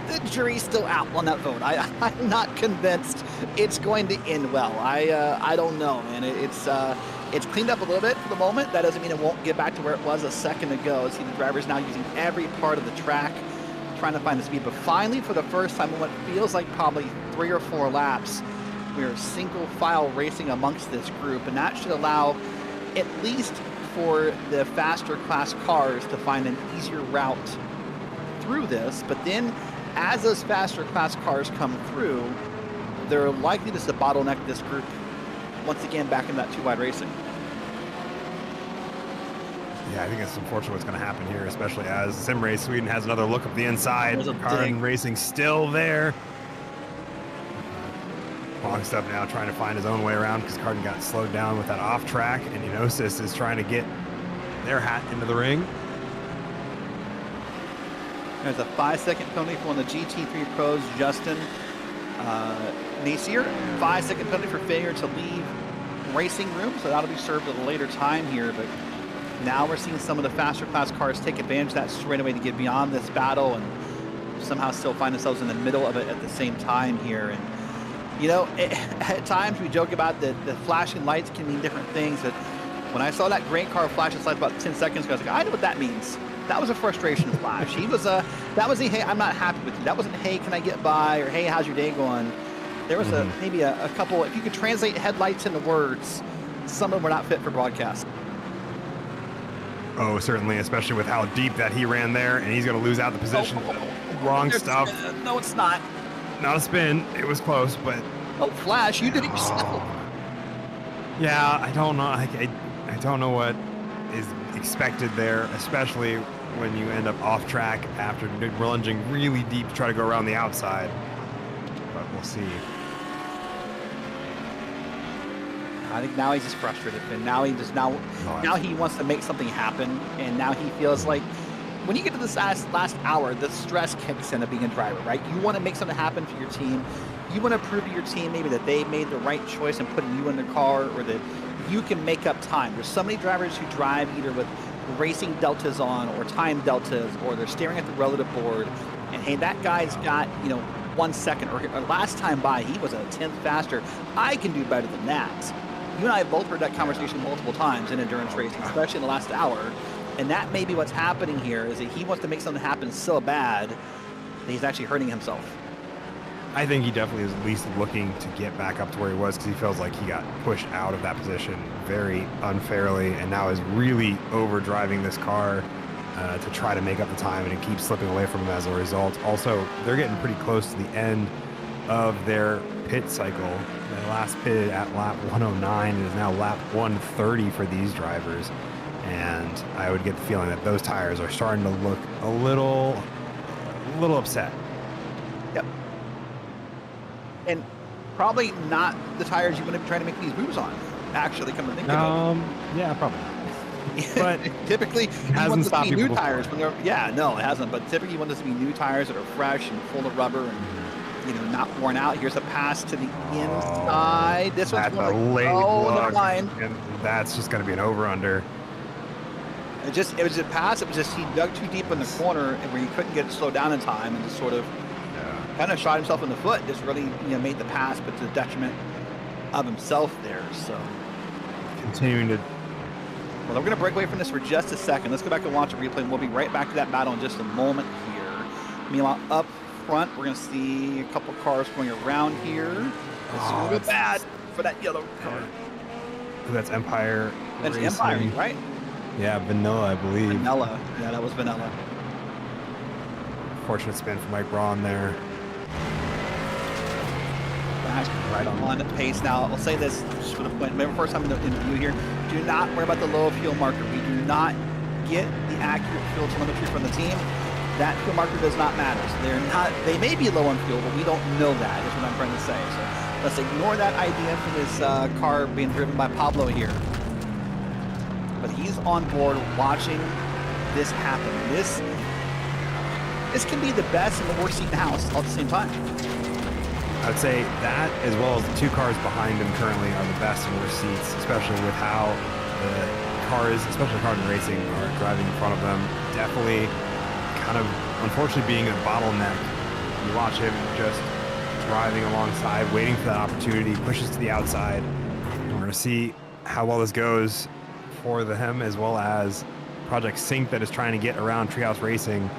The jury's still out on that vote. I'm not convinced it's going to end well. I don't know, man. It's cleaned up a little bit for the moment. That doesn't mean it won't get back to where it was a second ago. See the drivers now using every part of the track, trying to find the speed. But finally, for the first time in what feels like probably 3 or 4 laps, we are single file racing amongst this group, and that should allow at least for the faster class cars to find an easier route through this. But then as those faster class cars come through, they're likely just to bottleneck this group once again back in that 2-wide racing. Yeah, I think it's unfortunate what's going to happen here, especially as Sim Race Sweden has another look up the inside. Carden Racing still there. Long stuff now trying to find his own way around because Carden got slowed down with that off track, and Enosis is trying to get their hat into the ring. There's a 5-second penalty for one of the GT3 pros, Justin Nasier. 5-second penalty for failure to leave racing room, so that'll be served at a later time here. But now we're seeing some of the faster class cars take advantage of that straightaway to get beyond this battle and somehow still find themselves in the middle of it at the same time here. And you know, at times we joke about the flashing lights can mean different things. But when I saw that green car flash its lights about 10 seconds ago, I was like, I know what that means. That was a frustration flash. That was a, hey, I'm not happy with you. That wasn't, hey, can I get by? Or, hey, how's your day going? There was maybe a couple, if you could translate headlights into words, some of them were not fit for broadcast. Oh, certainly, especially with how deep that he ran there, and he's going to lose out the position. Wrong stuff. No, it's not. Not a spin. It was close, but... Oh, Flash, you did it yourself. Yeah, I don't know. I don't know what is expected there, especially when you end up off track after lunging really deep to try to go around the outside. But we'll see. I think now he's just frustrated, and now he just now he wants to make something happen, and now he feels like when you get to this last hour, the stress kicks in of being a driver, right? You want to make something happen for your team. You want to prove to your team maybe that they made the right choice in putting you in the car, or that you can make up time. There's so many drivers who drive either with racing deltas on or time deltas, or they're staring at the relative board, and hey, that guy's got 1 second, or last time by he was a 10th faster. I can do better than that. You and I have both heard that conversation multiple times in endurance racing, especially in the last hour. And that may be what's happening here, is that he wants to make something happen so bad that he's actually hurting himself. I think he definitely is at least looking to get back up to where he was, because he feels like he got pushed out of that position very unfairly, and now is really overdriving this car to try to make up the time, and it keeps slipping away from him as a result. Also, they're getting pretty close to the end of their pit cycle. The last pit at lap 109 is now lap 130 for these drivers. And I would get the feeling that those tires are starting to look a little upset. Yep. And probably not the tires you want to be trying to make these moves on, actually, come to think of it. Yeah, probably. But typically, hasn't you want stopped this to be new people tires when they're, no, it hasn't. But typically, you want this to be new tires that are fresh and full of rubber and not worn out. Here's a pass to the inside. This one's a late never mind. And that's just going to be an over-under. It was a pass. It was just he dug too deep in the corner, and where he couldn't get it slowed down in time, and just sort of kind of shot himself in the foot. Just really made the pass, but to the detriment of himself there. So continuing to. Well, we're going to break away from this for just a second. Let's go back and watch a replay, and we'll be right back to that battle in just a moment here. Meanwhile, up front, we're going to see a couple cars going around here. It's a little bad for that yellow car. That's Empire. That's Empire, right? Yeah, Vanilla, I believe. Vanilla. Yeah, that was Vanilla. Fortunate spin for Mike Braun there. actually Right on. pace. Now, I'll say this just for the point. Maybe first time in view here. Do not worry about the low fuel marker. We do not get the accurate fuel telemetry from the team. That fuel marker does not matter. So they're not. They may be low on fuel, but we don't know that. Is what I'm trying to say. So let's ignore that idea from this car being driven by Pablo here. But he's on board watching this happen. This can be the best and the worst seat in the house all at the same time. I'd say that, as well as the two cars behind him currently, are the best and worst seats, especially with how the cars, especially Cardin Racing, are driving in front of them. Definitely kind of, unfortunately, being a bottleneck. You watch him just driving alongside, waiting for that opportunity, pushes to the outside. And we're going to see how well this goes for him, as well as Project Sync that is trying to get around Treehouse Racing.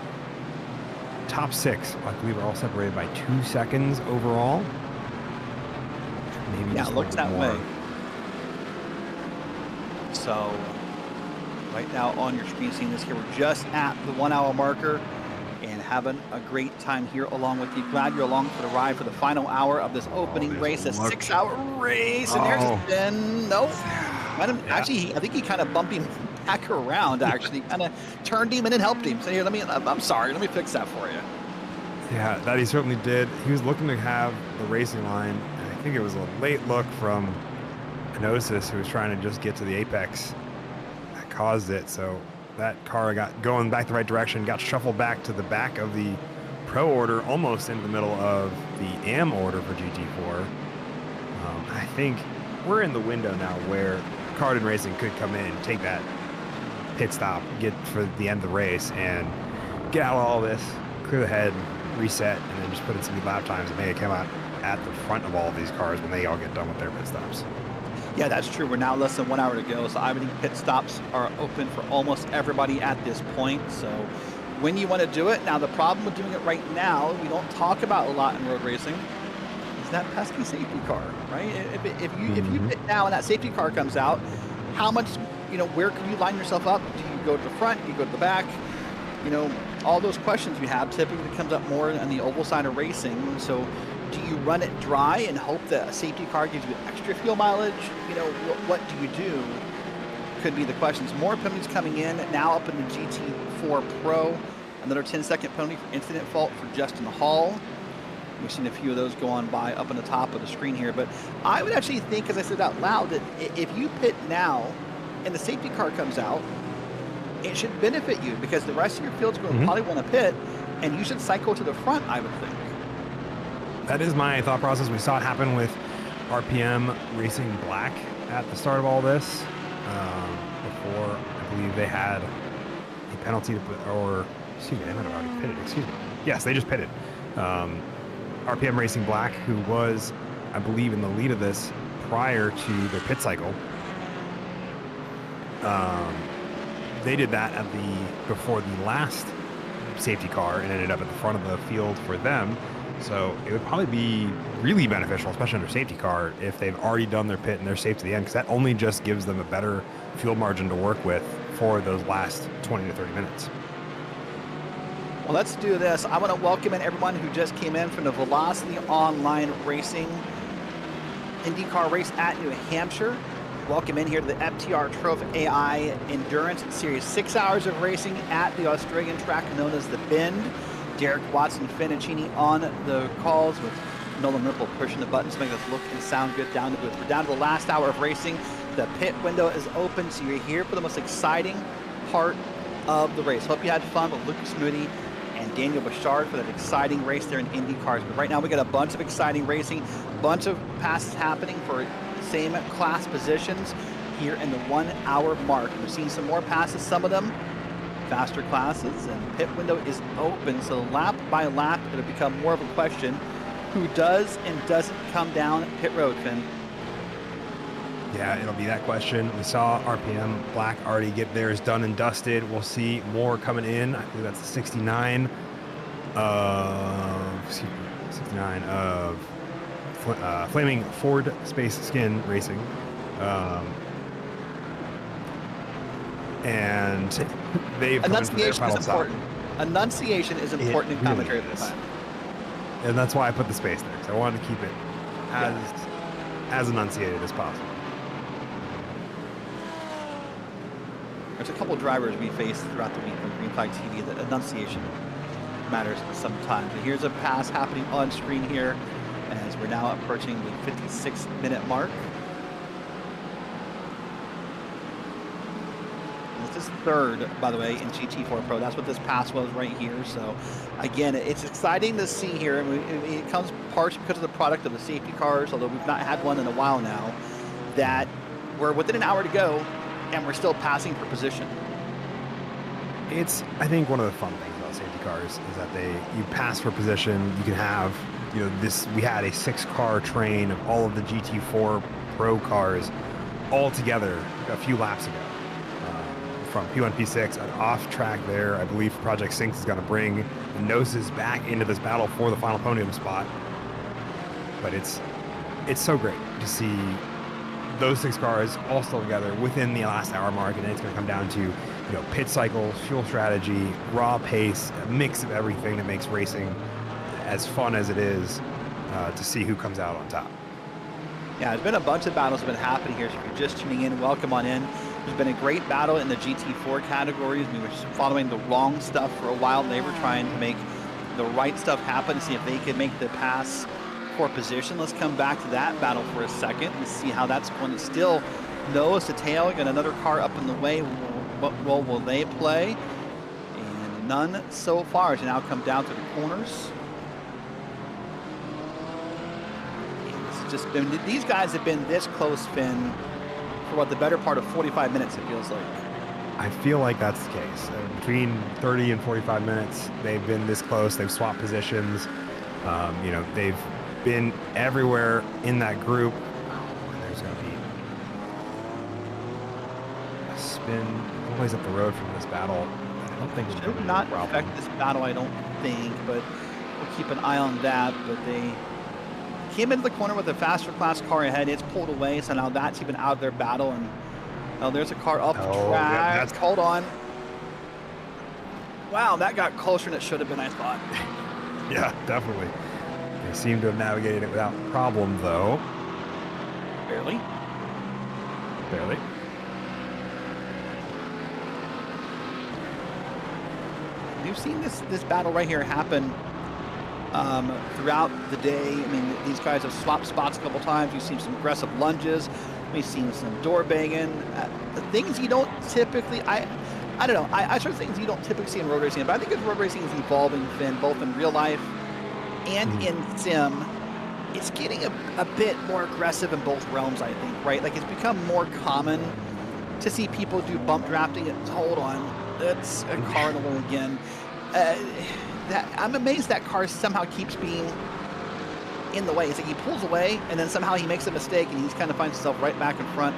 Top 6, I believe, are all separated by 2 seconds overall. Maybe Yeah, just it a looks little that bit way. more. So right now on your screen, seeing this here, we're just at the 1 hour marker and having a great time here along with you. Glad you're along for the ride for the final hour of this opening race, a 6 hour race. And there's a spin. Nope. Actually, I think he kind of bumped him back around, actually. Kind of turned him and then helped him. So here, I'm sorry, let me fix that for you. Yeah, that he certainly did. He was looking to have the racing line, and I think it was a late look from Enosis, who was trying to just get to the apex. That caused it, so that car got going back the right direction, got shuffled back to the back of the Pro order, almost into the middle of the AM order for GT4. I think we're in the window now where Cardin Racing could come in and take that pit stop, get for the end of the race, and get out of all this, clear the head, reset, and then just put in some lap times and make it come out at the front of all of these cars when they all get done with their pit stops. Yeah, that's true. We're now less than 1 hour to go, so I think pit stops are open for almost everybody at this point. So when you want to do it, now the problem with doing it right now, we don't talk about a lot in road racing, is that pesky safety car, right? If you pit now and that safety car comes out, how much, where can you line yourself up? Do you go to the front? Do you go to the back? All those questions you have typically comes up more on the oval side of racing. So do you run it dry and hope that a safety car gives you extra fuel mileage? What do you do? Could be the questions. More penalties coming in now up in the GT4 Pro. Another 10-second penalty for incident fault for Justin Hall. We've seen a few of those go on by up on the top of the screen here. But I would actually think, as I said out loud, that if you pit now and the safety car comes out, it should benefit you because the rest of your field's going to probably want to pit, and you should cycle to the front, I would think. That is my thought process. We saw it happen with RPM Racing Black at the start of all this. Before, I believe they had a penalty, excuse me, they might have already pitted, excuse me. Yes, they just pitted. RPM Racing Black, who was, I believe, in the lead of this prior to their pit cycle. They did that before the last safety car and ended up at the front of the field for them. So it would probably be really beneficial, especially under safety car, if they've already done their pit and they're safe to the end, because that only just gives them a better fuel margin to work with for those last 20 to 30 minutes. Well, let's do this. I want to welcome in everyone who just came in from the Velocity Online Racing IndyCar race at New Hampshire. Welcome in here to the FTR trophi.ai Endurance Series. 6 hours of racing at the Australian track known as the Bend. Derek Watson Finicini on the calls with Nolan Ripple pushing the buttons to make us look and sound good down the booth. We're down to the last hour of racing. The pit window is open, so you're here for the most exciting part of the race. Hope you had fun with Lucas Moody and Daniel Bouchard for that exciting race there in Indy cars. But right now we got a bunch of exciting racing, bunch of passes happening for same class positions here in the 1 hour mark. We're seeing some more passes, some of them faster classes, and pit window is open. So lap by lap, it'll become more of a question who does and doesn't come down pit road, Finn. Yeah, it'll be that question. We saw RPM Black already get theirs done and dusted. We'll see more coming in. I believe that's the 69 of Flaming Ford Space Skin Racing. And they've Enunciation is important. Enunciation is important in commentary really this time. And that's why I put the space there, because I wanted to keep it as enunciated as possible. There's a couple drivers we faced throughout the week on Green Flag TV that enunciation matters sometimes. And here's a pass happening on screen here as we're now approaching the 56-minute mark. This is third, by the way, in GT4 Pro. That's what this pass was right here. So, again, it's exciting to see here. I mean, it comes partially because of the product of the safety cars, although we've not had one in a while now, that we're within an hour to go, and we're still passing for position. It's, I think, one of the fun things about safety cars is that you pass for position. You can have, we had a 6-car train of all of the GT4 Pro cars all together a few laps ago. From P1, P6, an off track there. I believe Project Sync is going to bring the noses back into this battle for the final podium spot. But it's so great to see those 6 cars all still together within the last hour mark, and then it's going to come down to pit cycles, fuel strategy, raw pace, a mix of everything that makes racing as fun as it is to see who comes out on top. Yeah, there's been a bunch of battles that have been happening here. So if you're just tuning in, welcome on in. There's been a great battle in the GT4 categories. We were following the wrong stuff for a while. They were trying to make the right stuff happen, see if they could make the pass for position. Let's come back to that battle for a second and see how that's going. To still nose to tail. Got another car up in the way. What role will they play? And none so far. As you now come down to the corners. Just been, these guys have been this close, Finn, for what, the better part of 45 minutes, it feels like. I feel like that's the case. Between 30 and 45 minutes, they've been this close. They've swapped positions. They've been everywhere in that group. There's going to be a spin a ways up the road from this battle. I don't think it should not affect this battle, I don't think, but we'll keep an eye on that. But they came into the corner with a faster class car ahead. It's pulled away, so now that's even out of their battle. And there's a car off the track. Hold on. Wow, that got closer than it should have been, I thought. Yeah, definitely. They seem to have navigated it without problem, though. Barely. We've seen this battle right here happen throughout the day. I mean, these guys have swapped spots a couple times. You've seen some aggressive lunges. We've seen some door banging. Things you don't typically, I don't know. I sort of things you don't typically see in road racing. But I think as road racing is evolving, Finn, both in real life and in sim, it's getting a bit more aggressive in both realms, I think, right? Like, it's become more common to see people do bump drafting. Hold on. That's a car in the way again. I'm amazed that car somehow keeps being in the way. It's like he pulls away and then somehow he makes a mistake and he kind of finds himself right back in front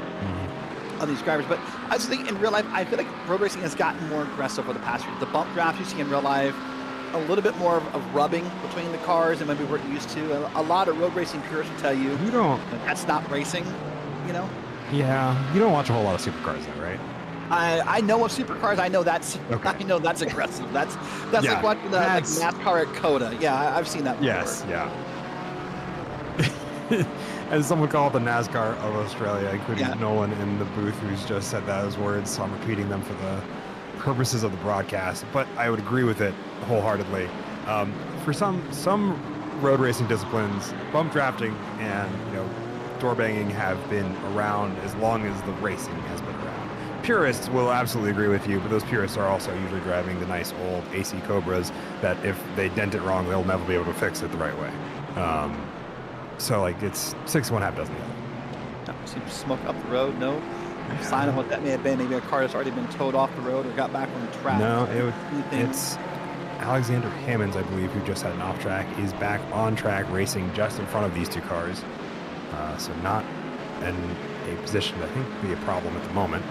of these drivers. But I just think in real life, I feel like road racing has gotten more aggressive over the past year. The bump drafts you see in real life, a little bit more of rubbing between the cars than maybe we're used to. A lot of road racing purists will tell you that's not racing, Yeah, you don't watch a whole lot of supercars though, right? I know of supercars. I know that's aggressive. That's like watching like NASCAR at COTA. Yeah, I've seen that before. Yes, yeah. As someone called the NASCAR of Australia, including Nolan in the booth, who's just said those words, so I'm repeating them for the purposes of the broadcast. But I would agree with it wholeheartedly. For some road racing disciplines, bump drafting and door banging have been around as long as the racing has been around. Purists will absolutely agree with you, but those purists are also usually driving the nice old AC Cobras that if they dent it wrong, they'll never be able to fix it the right way. So, like, it's 6 1 half dozen the other. No, seems smoke up the road. No sign of what that may have been. Maybe a car that's already been towed off the road or got back on the track. No, it's Alexander Hammonds, I believe, who just had an off track, is back on track racing just in front of these 2 cars. So not in a position that I think would be a problem at the moment.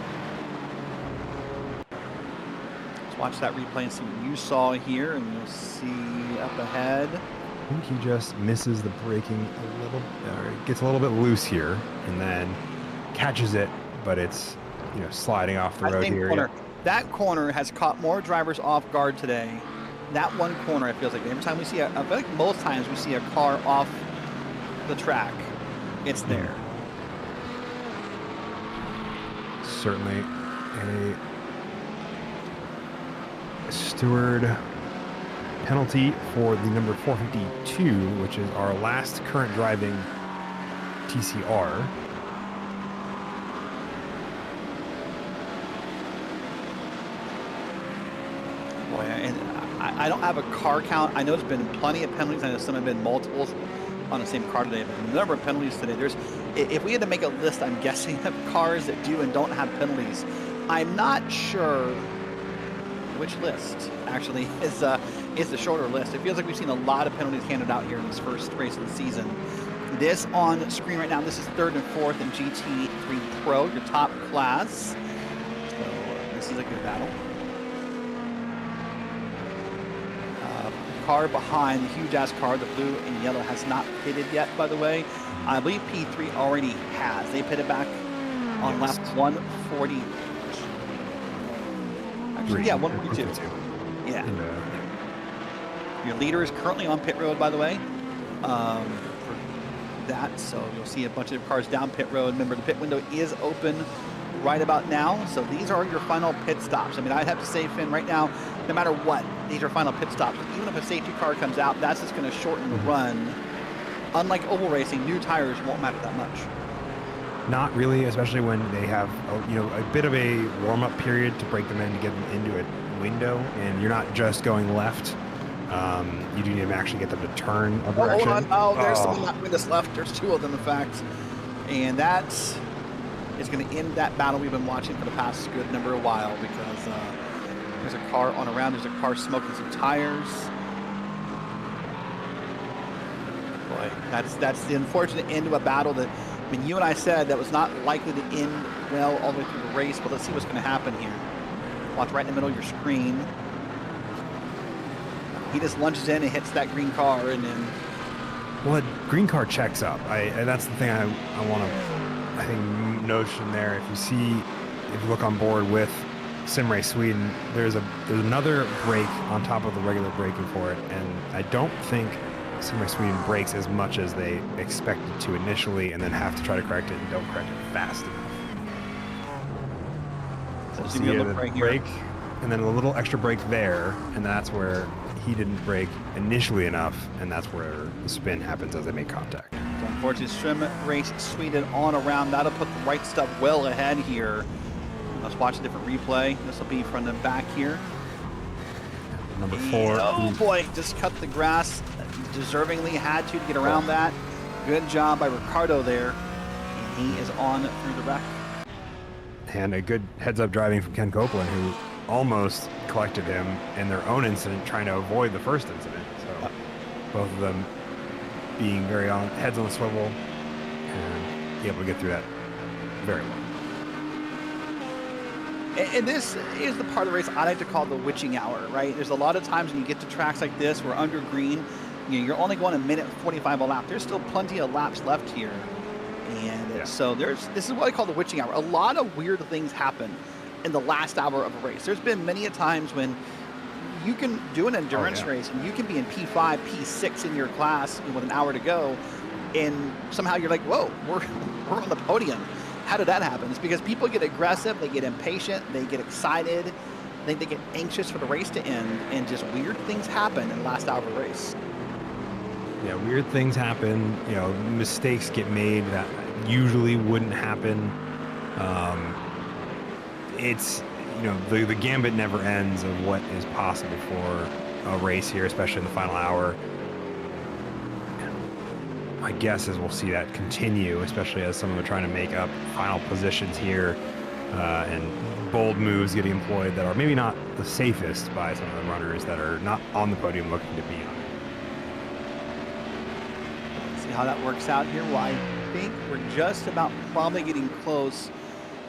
Let's watch that replay and see what you saw here, and you'll see up ahead. I think he just misses the braking a little, or gets a little bit loose here, and then catches it, but it's sliding off the road here. Corner. That corner has caught more drivers off guard today. That one corner, it feels like every time we see I feel like most times we see a car off the track. it's there. Certainly a steward penalty for the number 452, which is our last current driving TCR. Boy, and I don't have a car count. I know there's been plenty of penalties. I know some have been multiples on the same car today. But the number of penalties today, if we had to make a list, I'm guessing, of cars that do and don't have penalties. I'm not sure which list actually is the shorter list. It feels like we've seen a lot of penalties handed out here in this first race of the season. This on screen right now, this is 3rd and 4th in GT3 Pro, your top class. So this is a good battle. Car behind, the huge ass car, the blue and yellow, has not pitted yet, by the way. I believe P3 already has. They pitted back on lap 140. Actually, yeah, 142. Yeah. Your leader is currently on pit road, by the way. For that, so you'll see a bunch of cars down pit road. Remember, the pit window is open right about now, so these are your final pit stops. I mean, I'd have to say, Finn, right now, no matter what, these are final pit stops. Even if a safety car comes out, that's just going to shorten the run. Unlike oval racing, new tires won't matter that much. Not really, especially when they have a bit of a warm-up period to break them in, to get them into a window, and you're not just going left. You do need to actually get them to turn a direction. Hold on. There's someone not going to left. There's two of them, in fact. And that is going to end that battle we've been watching for the past good number of while, because there's a car on around. There's a car smoking some tires. Boy, that's the unfortunate end to a battle that, I mean, you and I said that was not likely to end well all the way through the race, but let's see what's going to happen here. Watch right in the middle of your screen. He just lunges in and hits that green car, and then... Well, that green car checks up. And that's the thing I want to, notion there. If you look on board with Sim Race Sweden, there's another brake on top of the regular braking for it, and I don't think Sim Race Sweden brakes as much as they expected to initially, and then have to try to correct it and don't correct it fast enough. So see the brake, and then a little extra brake there, and that's where he didn't brake initially enough, and that's where the spin happens as they make contact. So unfortunately, Sim Race Sweden on around. That'll put the right stuff well ahead here. Let's watch a different replay. This will be from the back here. Number 4. Oh boy, just cut the grass. Deservingly had to get around that. Good job by Ricardo there. And he is on through the wreck. And a good heads-up driving from Ken Copeland, who almost collected him in their own incident, trying to avoid the first incident. So both of them being very on heads on the swivel and be able to get through that very well. And this is the part of the race I like to call the witching hour, right? There's a lot of times when you get to tracks like this, where under green, you're only going 1:45 a lap. There's still plenty of laps left here. And so this is what I call the witching hour. A lot of weird things happen in the last hour of a race. There's been many a times when you can do an endurance race and you can be in P5, P6 in your class with an hour to go, and somehow you're like, whoa, we're on the podium. How did that happen? It's because people get aggressive, they get impatient, they get excited, they get anxious for the race to end, and just weird things happen in the last hour of a race. Yeah, weird things happen. Mistakes get made that usually wouldn't happen. It's, the gambit never ends of what is possible for a race here, especially in the final hour. My guess is we'll see that continue, especially as some of them are trying to make up final positions here, and bold moves getting employed that are maybe not the safest by some of the runners that are not on the podium looking to be on it. See how that works out here. Well, I think we're just about probably getting close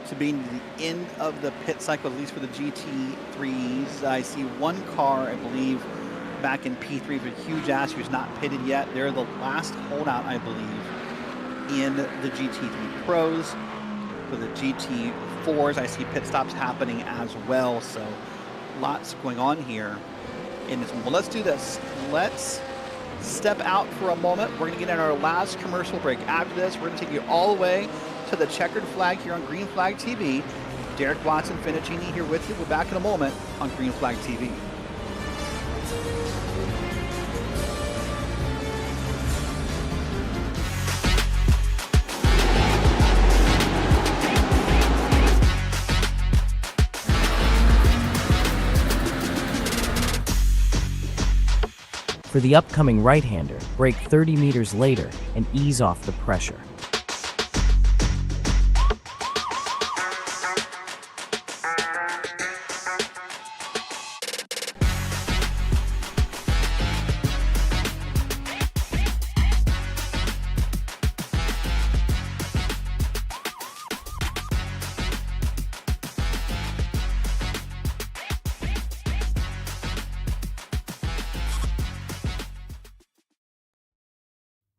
to being the end of the pit cycle, at least for the GT3s. I see one car, I believe, back in P3 for Huge Ass, who's not pitted yet. They're the last holdout, I believe, in the GT3 Pros. For the GT4s, I see pit stops happening as well. So lots going on here in this one. Well, let's do this. Let's step out for a moment. We're going to get in our last commercial break. After this, we're going to take you all the way to the checkered flag here on Green Flag TV. Derek Watson, Finicini here with you. We're back in a moment on Green Flag TV. For the upcoming right-hander, brake 30 meters later and ease off the pressure.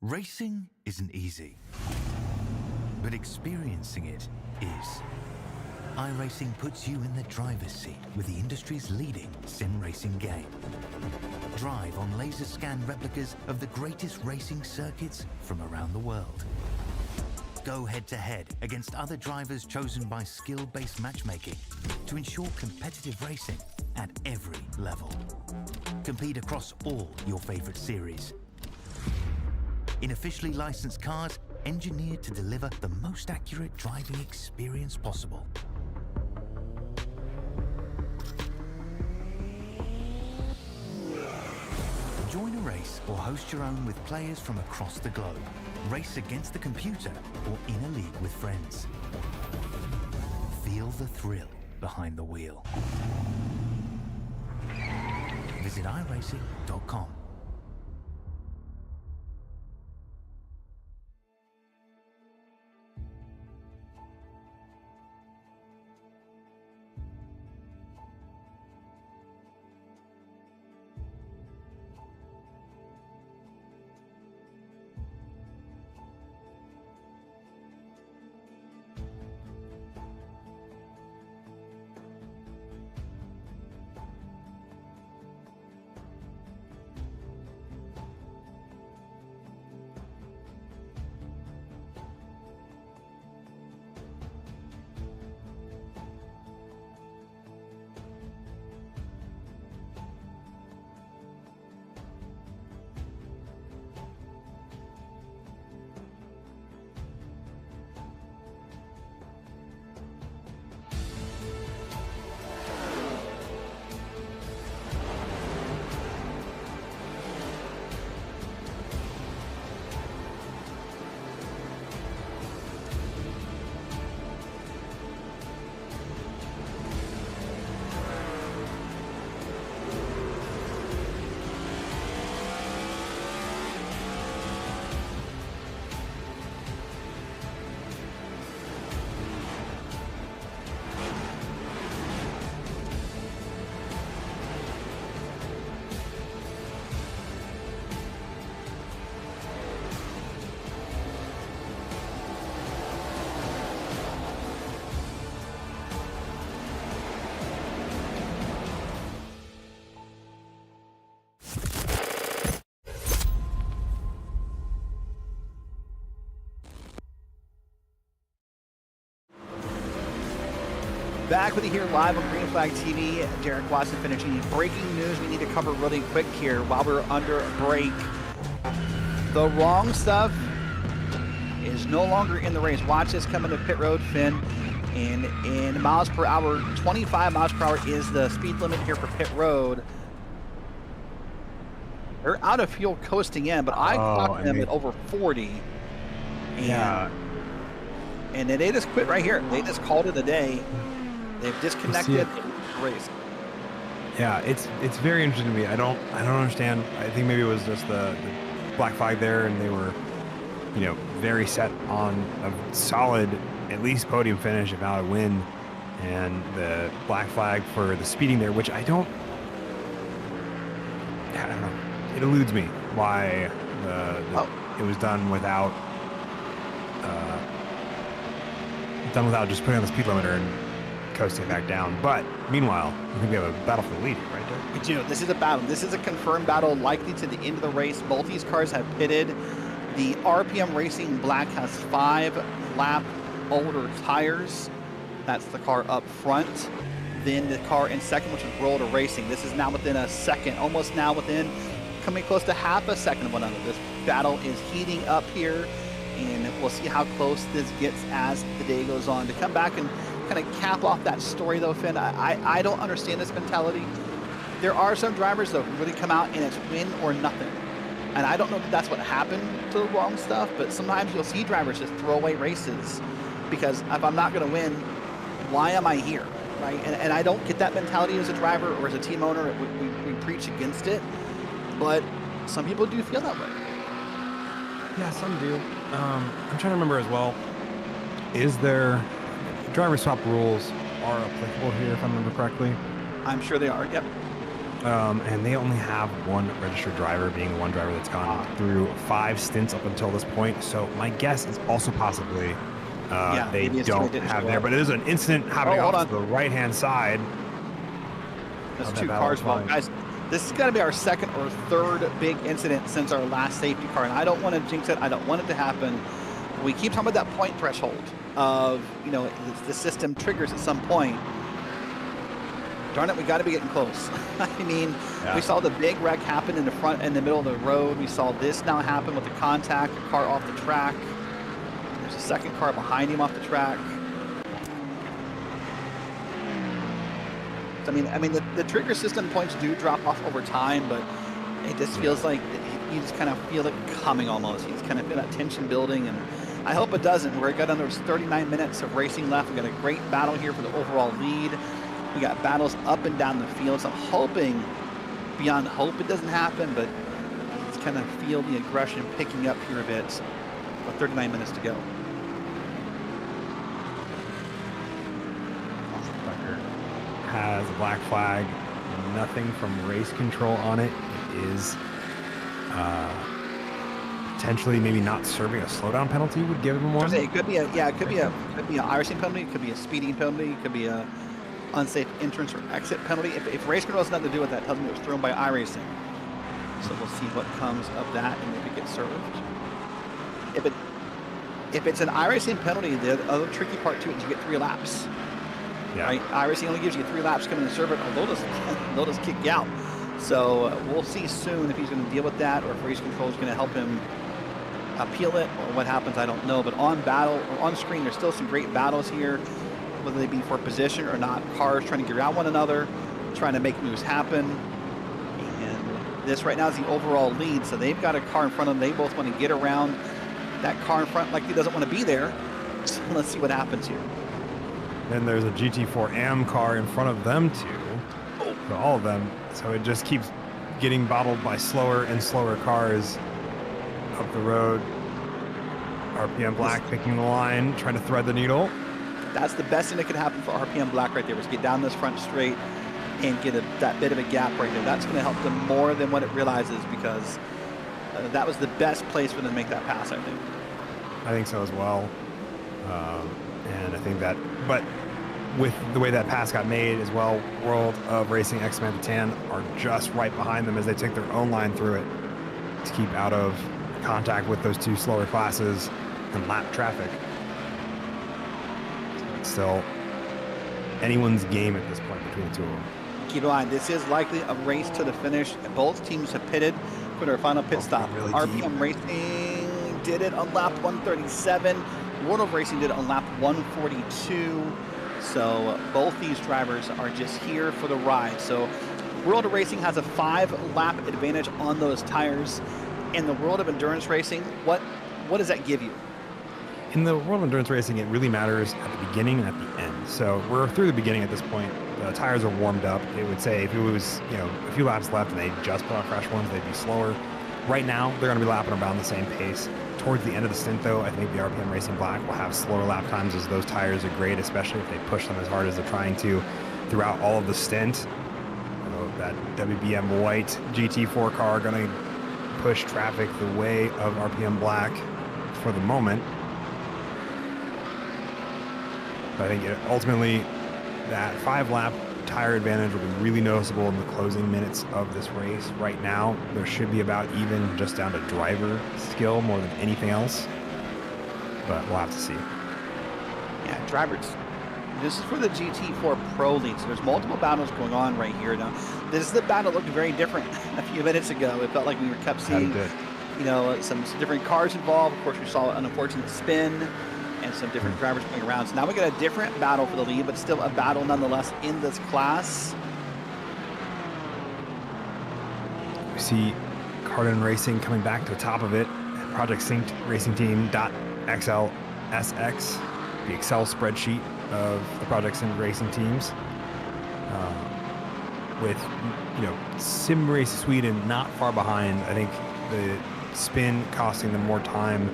Racing isn't easy, but experiencing it is. iRacing puts you in the driver's seat with the industry's leading sim racing game. Drive on laser scan replicas of the greatest racing circuits from around the world. Go head-to-head against other drivers chosen by skill-based matchmaking to ensure competitive racing at every level. Compete across all your favorite series. In officially licensed cars, engineered to deliver the most accurate driving experience possible. Join a race or host your own with players from across the globe. Race against the computer or in a league with friends. Feel the thrill behind the wheel. Visit iRacing.com. Back with you here live on Green Flag TV. Derek Watson, Finicini. Breaking news we need to cover really quick here while we're under break. The wrong stuff is no longer in the race. Watch this coming to pit road, Finn. And in miles per hour, 25 miles per hour is the speed limit here for pit road. They're out of fuel coasting in, but I clocked them at over 40. And, and then they just quit right here. They just called it a day. They've disconnected the race. Yeah, it's very interesting to me. I don't understand. I think maybe it was just the black flag there, and they were, very set on a solid, at least podium finish, if not a win, and the black flag for the speeding there, which I don't know. It eludes me why it was done without just putting on the speed limiter and coasting back down. But meanwhile, I think we have a battle for the lead here, right, Derek? We do. This is a battle. This is a confirmed battle, likely to the end of the race. Both these cars have pitted. The RPM Racing Black has 5-lap older tires. That's the car up front. Then the car in second, which is World of Racing. This is now within a second, almost now within, coming close to half a second of one another. This battle is heating up here, and we'll see how close this gets as the day goes on. To come back and kind of cap off that story, though, Finn, I don't understand this mentality. There are some drivers, though, who really come out and it's win or nothing. And I don't know if that's what happened to the wrong stuff, but sometimes you'll see drivers just throw away races because if I'm not going to win, why am I here, right? And I don't get that mentality as a driver or as a team owner. We preach against it, but some people do feel that way. Yeah, some do. I'm trying to remember as well. Is there driver swap rules are applicable here, if I remember correctly? I'm sure they are. Yep. And they only have one registered driver, being the one driver that's gone through 5 stints up until this point. So my guess is also possibly they don't have there. But it is an incident happening off to the right-hand side. There's 2 cars. Well, guys, this is going to be our second or third big incident since our last safety car. And I don't want to jinx it. I don't want it to happen. We keep talking about that point threshold of, you know, the system triggers at some point. Darn it, we got to be getting close. I mean, we saw the big wreck happen in the middle of the road. We saw this now happen with the contact, the car off the track. There's a second car behind him off the track. So, I mean, the trigger system points do drop off over time, but it just feels like you just kind of feel it coming almost. You just kind of feel that tension building, and I hope it doesn't. We're got under 39 minutes of racing left. We got a great battle here for the overall lead. We got battles up and down the field. So I'm hoping, beyond hope, it doesn't happen, but let's kind of feel the aggression picking up here a bit with 39 minutes to go. Has a black flag, nothing from race control on it. It is potentially maybe not serving a slowdown penalty would give him one. It could be an iRacing penalty, it could be a speeding penalty, it could be a unsafe entrance or exit penalty. If race control has nothing to do with that, tells me it was thrown by iRacing. So we'll see what comes of that and maybe get served. If it's an iRacing penalty, the other tricky part too is you get 3 laps. Yeah. Right? iRacing only gives you 3 laps coming to serve it, or they'll just kick you out. So we'll see soon if he's going to deal with that or if race control is going to help him appeal it or what happens, I don't know. But on screen, there's still some great battles here, whether they be for position or not. Cars trying to get around one another, trying to make moves happen. And this right now is the overall lead. So they've got a car in front of them. They both want to get around that car in front like he doesn't want to be there. So let's see what happens here. Then there's a GT4M car in front of them too. So all of them. So it just keeps getting bottled by slower and slower cars up the road. RPM Black picking the line, trying to thread the needle. That's the best thing that could happen for RPM Black right there, was get down this front straight and get that bit of a gap right there. That's going to help them more than what it realizes, because that was the best place for them to make that pass, I think. I think so as well. And I think that, but with the way that pass got made as well, World of Racing X-Men Titan are just right behind them as they take their own line through it to keep out of contact with those 2 slower classes and lap traffic. It's still anyone's game at this point between the 2 of them. Keep in mind, this is likely a race to the finish. Both teams have pitted for their final pit stop. Really RPM Racing did it on lap 137. World of Racing did it on lap 142. So both these drivers are just here for the ride. So World of Racing has a 5-lap advantage on those tires. In the world of endurance racing, what does that give you? In the world of endurance racing, it really matters at the beginning and at the end. So we're through the beginning at this point. The tires are warmed up. It would say if it was, a few laps left and they just put on fresh ones, they'd be slower. Right now, they're going to be lapping around the same pace. Towards the end of the stint, though, I think the RPM Racing Black will have slower lap times, as those tires are great, especially if they push them as hard as they're trying to throughout all of the stint. That WBM white GT4 car going to push traffic the way of RPM Black for the moment. But I think ultimately that 5-lap tire advantage will be really noticeable in the closing minutes of this race. Right now, there should be about even, just down to driver skill more than anything else. But we'll have to see. Yeah, drivers. This is for the GT4 Pro League, so there's multiple battles going on right here. Now, this is the battle looked very different a few minutes ago. It felt like we kept seeing, some different cars involved. Of course, we saw an unfortunate spin and some different drivers going around. So now we got a different battle for the lead, but still a battle nonetheless in this class. We see Cardin Racing coming back to the top of it. Project Synced Racing Team .xlsx, the Excel spreadsheet of the Project Synced Racing teams. With Sim Race Sweden not far behind. I think the spin costing them more time,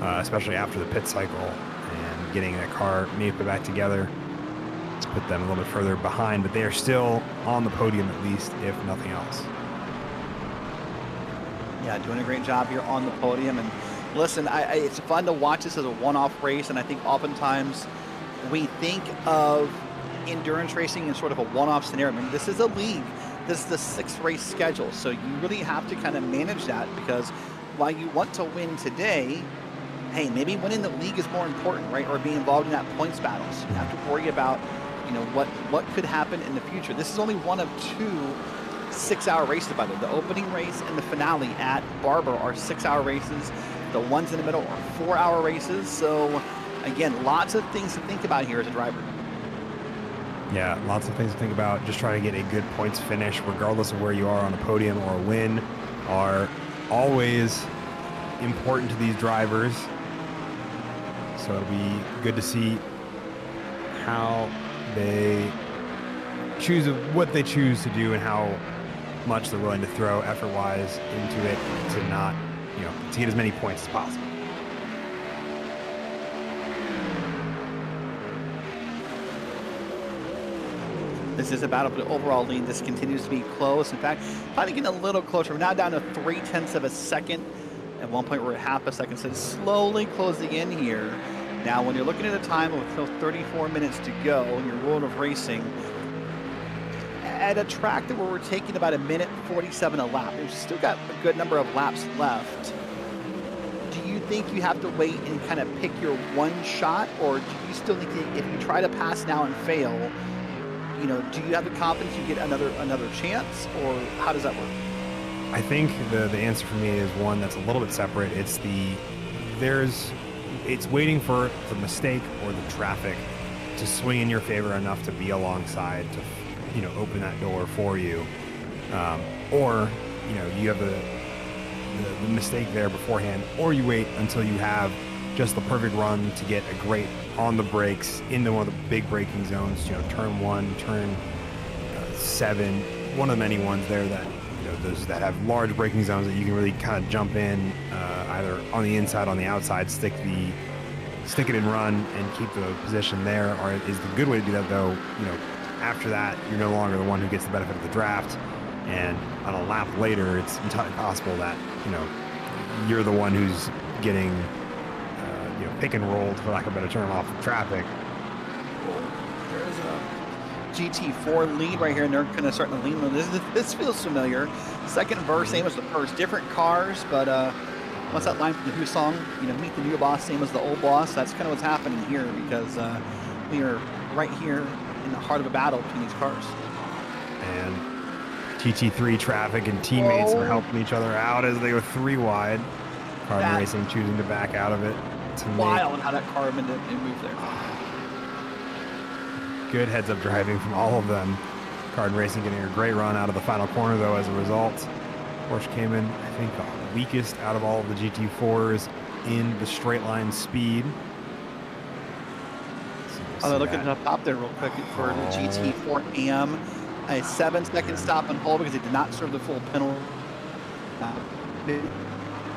especially after the pit cycle, and getting that car maybe put back together to put them a little bit further behind, but they are still on the podium at least, if nothing else. Yeah, doing a great job here on the podium. And listen, it's fun to watch this as a one-off race, and I think oftentimes we think of endurance racing in sort of a one-off scenario. I mean, this is a league. This is the 6-race schedule, so you really have to kind of manage that, because while you want to win today, hey, maybe winning the league is more important, right? Or being involved in that points battle. So you have to worry about, what could happen in the future. This is only one of 2 6-hour races, by the way. The opening race and the finale at Barber are 6-hour races. The ones in the middle are 4-hour races. So again, lots of things to think about here as a driver. Yeah, lots of things to think about. Just trying to get a good points finish, regardless of where you are on a podium or a win, are always important to these drivers. So it'll be good to see how they choose what they choose to do and how much they're willing to throw effort-wise into it to not, to get as many points as possible. This is a battle for the overall lead. This continues to be close. In fact, probably getting a little closer. We're now down to 0.3 of a second. At one point, we're at half a second. So it's slowly closing in here. Now, when you're looking at a time with still 34 minutes to go in your world of racing, at a track that where we're taking about 1:47 a lap, we've still got a good number of laps left. Do you think you have to wait and kind of pick your one shot, or do you still think that if you try to pass now and fail, do you have the confidence you get another chance, or how does that work? I think the answer for me is one that's a little bit separate. It's waiting for the mistake or the traffic to swing in your favor enough to be alongside to open that door for you, or you have the mistake there beforehand, or you wait until you have just the perfect run to get a great on the brakes into one of the big braking zones, turn 1, turn 7, one of the many ones there that those that have large braking zones that you can really kind of jump in, either on the inside, on the outside, stick it and run and keep the position there. Or is the good way to do that, though, after that, you're no longer the one who gets the benefit of the draft, and on a lap later, it's entirely possible that you're the one who's getting pick and rolled, for lack of a better term, off of traffic. There's a GT4 lead right here, and they're kind of starting to lean on this. This feels familiar. Second verse, same as the first. Different cars, but what's that line from the Who song? Meet the new boss, same as the old boss. That's kind of what's happening here, because we are right here in the heart of a battle between these cars. And GT3 traffic and teammates are helping each other out as they go 3 wide. Cardin Racing choosing to back out of it. Wild how that car moved there. Good heads-up driving from all of them. Cardin Racing getting a great run out of the final corner, though, as a result. Porsche came in, I think, the weakest out of all of the GT4s in the straight line speed. So look at the top there real quick for the GT4 AM. A 7-second stop and hold because it did not serve the full penalty.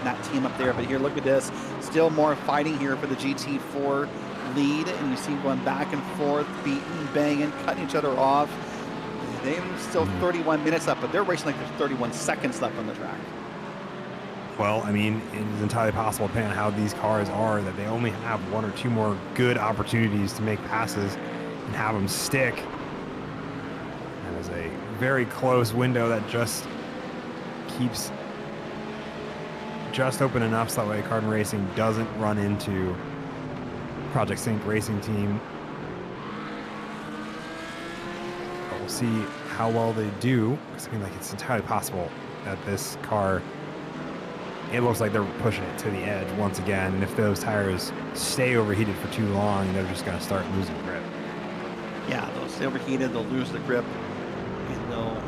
That team up there, but here, look at this. Still more fighting here for the GT4 lead, and you see going back and forth, beating, banging, cutting each other off. They've still 31 minutes left, but they're racing like there's 31 seconds left on the track. Well, I mean, it is entirely possible, depending on how these cars are, that they only have 1 or 2 more good opportunities to make passes and have them stick. There was a very close window that just keeps just open enough so that way Cardin Racing doesn't run into Project Sync Racing Team. But we'll see how well they do. It's looking like it's entirely possible that this car, it looks like they're pushing it to the edge once again. And if those tires stay overheated for too long, they're just going to start losing grip. Yeah, they'll stay overheated, they'll lose the grip, and they'll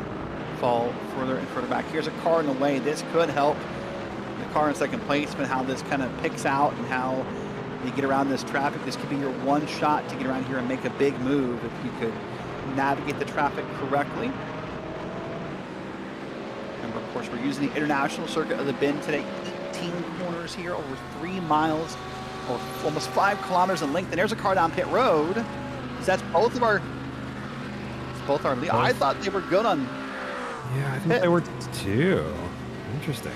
fall further and further back. Here's a car in the way. This could help the car in second place, but how this kind of picks out and how you get around this traffic. This could be your one shot to get around here and make a big move if you could navigate the traffic correctly. Remember, of course, we're using the international circuit of the Bend today. 18 corners here, over 3 miles, or almost 5 kilometers in length. And there's a car down pit road. So that's both of our. I thought they were good on. Yeah, I think they were too. Interesting.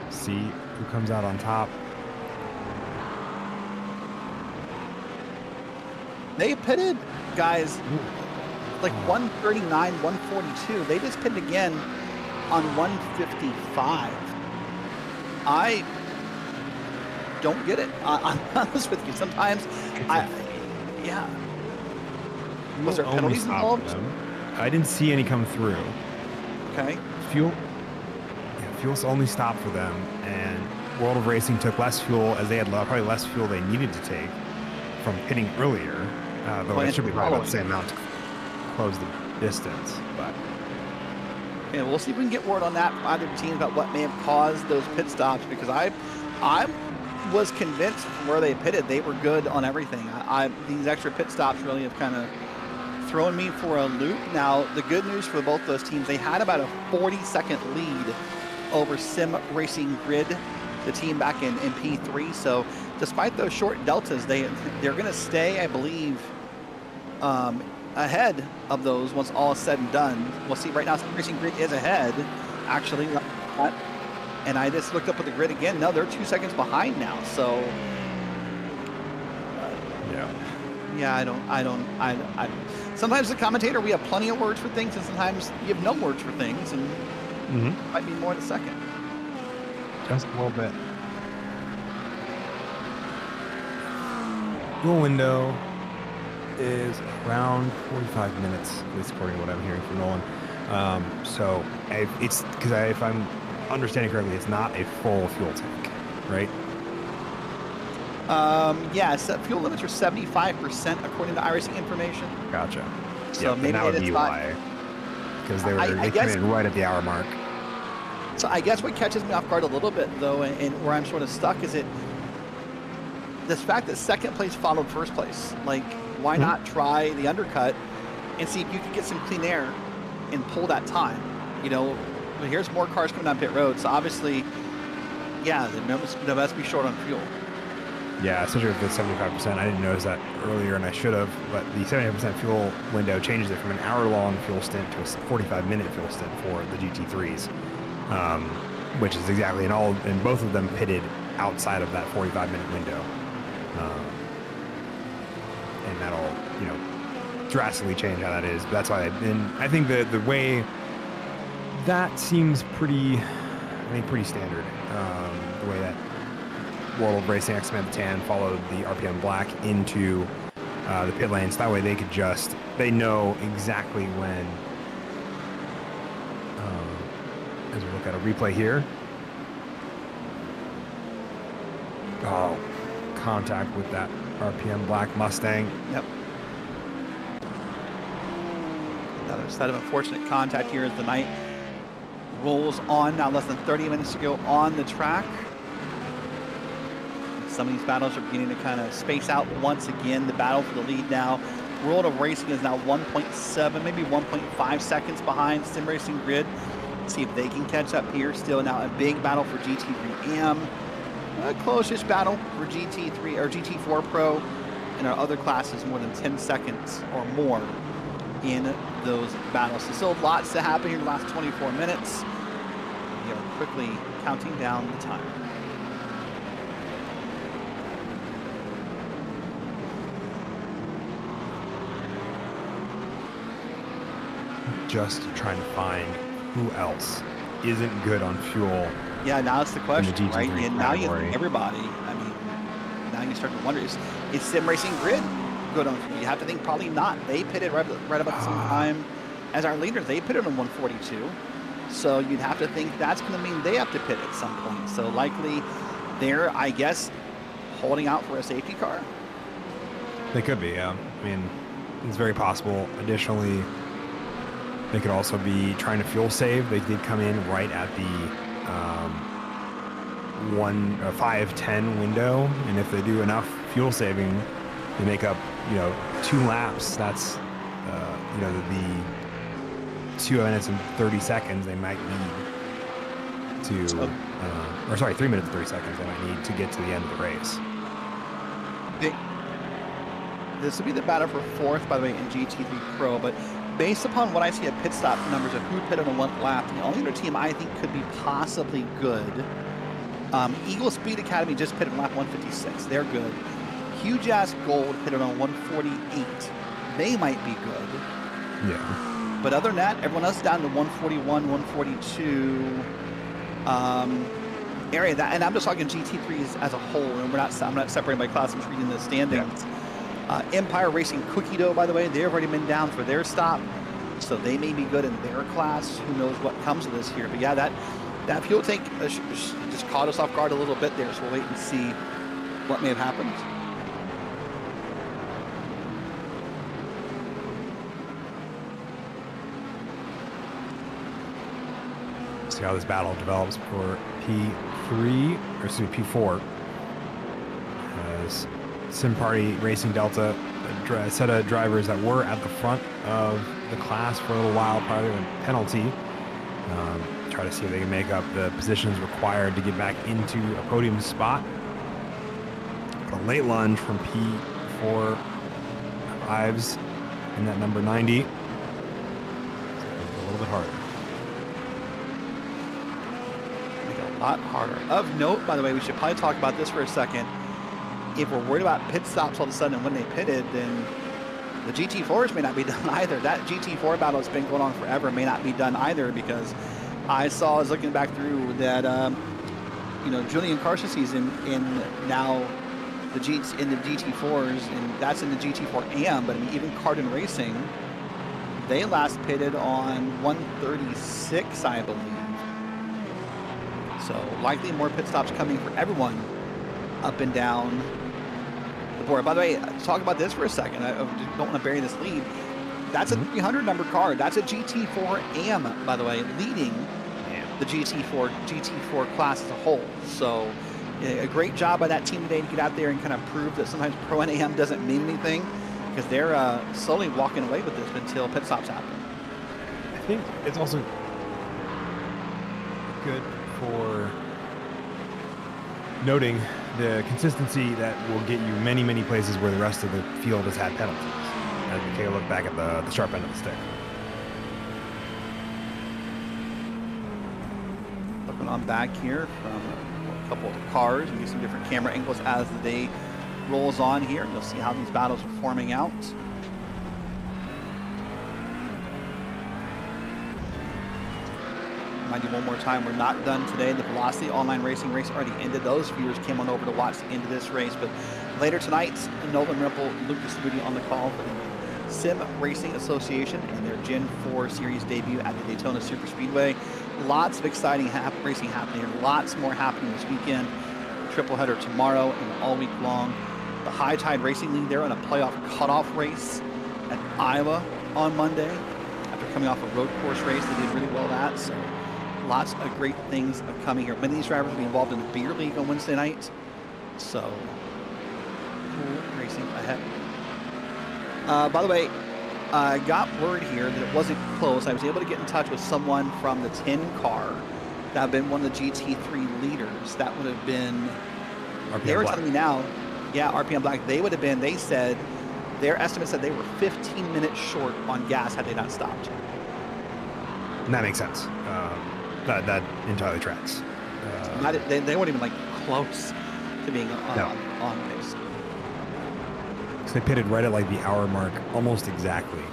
See who comes out on top. They pitted, guys, like 139, 142. They just pitted again on 155. I don't get it. I'm honest with you. Sometimes, Was there penalties involved? I didn't see any come through. Okay. Fuel's only stopped for them, and World of Racing took less fuel, as they had probably less fuel they needed to take from pitting earlier. Though it should be probably about the same amount to close the distance. But yeah, we'll see if we can get word on that from either team about what may have caused those pit stops, because I was convinced from where they pitted they were good on everything. These extra pit stops really have kind of thrown me for a loop. Now, the good news for both those teams, they had about a 40-second lead over Sim Racing Grid, the team back in P3. So despite those short deltas, they're going to stay, I believe, ahead of those once all is said and done. We'll see. Right now, Sim Racing Grid is ahead, actually. And I just looked up at the grid again. No, they're 2 seconds behind now. So yeah, I sometimes, the commentator, we have plenty of words for things, and sometimes you have no words for things, and might be more in a second. Just a little bit. Fuel window is around 45 minutes, at least according to what I'm hearing from Nolan. So it's because if I'm understanding correctly, it's not a full fuel tank, right? Yeah, fuel limits are 75% according to iRacing information. Gotcha. So maybe that would be why, because they came in right at the hour mark. So I guess what catches me off guard a little bit, though, and where I'm sort of stuck, is this fact that second place followed first place. Like, why not try the undercut and see if you can get some clean air and pull that time? You know, here's more cars coming down pit road, so obviously, yeah, they must be short on fuel. Yeah, especially with the 75%. I didn't notice that earlier, and I should have. But the 75% fuel window changes it from an hour-long fuel stint to a 45-minute fuel stint for the GT3s, which is exactly and both of them pitted outside of that 45-minute window, and that'll drastically change how that is. But that's why. And I think the way that seems pretty standard. The way that World of Racing X-Men Tan followed the RPM Black into the pit lanes. That way they know exactly when, as we look at a replay here. Oh, contact with that RPM Black Mustang. Yep. Another set of unfortunate contact here as the night rolls on. Now less than 30 minutes to go on the track. Some of these battles are beginning to kind of space out once again. The battle for the lead now. World of Racing is now 1.7, maybe 1.5 seconds behind Sim Racing Grid. Let's see if they can catch up here. Still now a big battle for GT3 AM. A closest battle for GT3 or GT4 Pro. And our other classes more than 10 seconds or more in those battles. So still lots to happen here in the last 24 minutes. We are quickly counting down the time. just trying to find who else isn't good on fuel. Yeah, now it's the question, GT3 right? And now you category. everybody. I mean, now you start to wonder: is Sim Racing Grid good on fuel? You have to think probably not. They pitted right about the same time as our leaders. They pitted on 142, so you'd have to think that's going to mean they have to pit at some point. So likely, they're, I guess, holding out for a safety car. They could be, yeah. I mean, it's very possible. Additionally, they could also be trying to fuel save. They did come in right at the 5:10 window, and if they do enough fuel saving, they make up 2 laps. That's the 2 minutes and 30 seconds they might need to, 3 minutes and 30 seconds they might need to get to the end of the race. This would be the battle for 4th, by the way, in GT3 Pro, but based upon what I see at pit stop numbers of who pitted on one lap, the only other team I think could be possibly good, Eagle Speed Academy just pitted on lap 156. They're good. Huge Ass Gold pitted on 148. They might be good. Yeah. But other than that, everyone else is down to 141, 142 area. That, and I'm just talking GT3s as a whole, and I'm not separating by class. I'm just reading the standings. Yeah. Empire Racing Cookie Dough, by the way, they've already been down for their stop, so they may be good in their class. Who knows what comes of this here? But yeah, that fuel tank just caught us off guard a little bit there, so we'll wait and see what may have happened. See how this battle develops for P4. As Sim Party Racing Delta, a set of drivers that were at the front of the class for a little while prior to a penalty. Try to see if they can make up the positions required to get back into a podium spot. But a late lunge from P4 Ives in that number 90. A little bit harder. Make it a lot harder. Of note, by the way, we should probably talk about this for a second. If we're worried about pit stops all of a sudden and when they pitted, then the GT4s may not be done either. That GT4 battle has been going on forever, may not be done either, because I was looking back through that, Julian Carcasse's in now the GT4s, and that's in the GT4 AM, but I mean, even Cardin Racing, they last pitted on 136, I believe. So likely more pit stops coming for everyone up and down the board. By the way, talk about this for a second. I don't want to bury this lead. That's a 300 number car. That's a GT4 AM, by the way, leading the GT4 class as a whole. So a great job by that team today to get out there and kind of prove that sometimes Pro and AM doesn't mean anything, because they're slowly walking away with this until pit stops happen. I think it's also good for noting the consistency that will get you many, many places where the rest of the field has had penalties. As we take a look back at the sharp end of the stick. Looking on back here from a couple of the cars, and get some different camera angles as the day rolls on here. You'll see how these battles are forming out. Remind you one more time, we're not done today. The Velocity Online Racing race already ended. Those viewers came on over to watch the end of this race. But later tonight, Nolan Ripple, Lucas Moody on the call for the Sim Racing Association and their Gen 4 Series debut at the Daytona Super Speedway. Lots of exciting racing happening here. Lots more happening this weekend. Triple header tomorrow and all week long. The High Tide Racing League, they're in a playoff cutoff race at Iowa on Monday. After coming off a road course race, they did really well at. So lots of great things are coming here. Many of these drivers will be involved in the beer league on Wednesday night. So, cool racing ahead. By the way, I got word here that it wasn't close. I was able to get in touch with someone from the 10 car that had been one of the GT3 leaders. That would have been, they were telling me now, yeah, RPM Black, they said, their estimate said they were 15 minutes short on gas had they not stopped. And that makes sense. That entirely tracks. They weren't even like close to being on pace. So they pitted right at like the hour mark, almost exactly.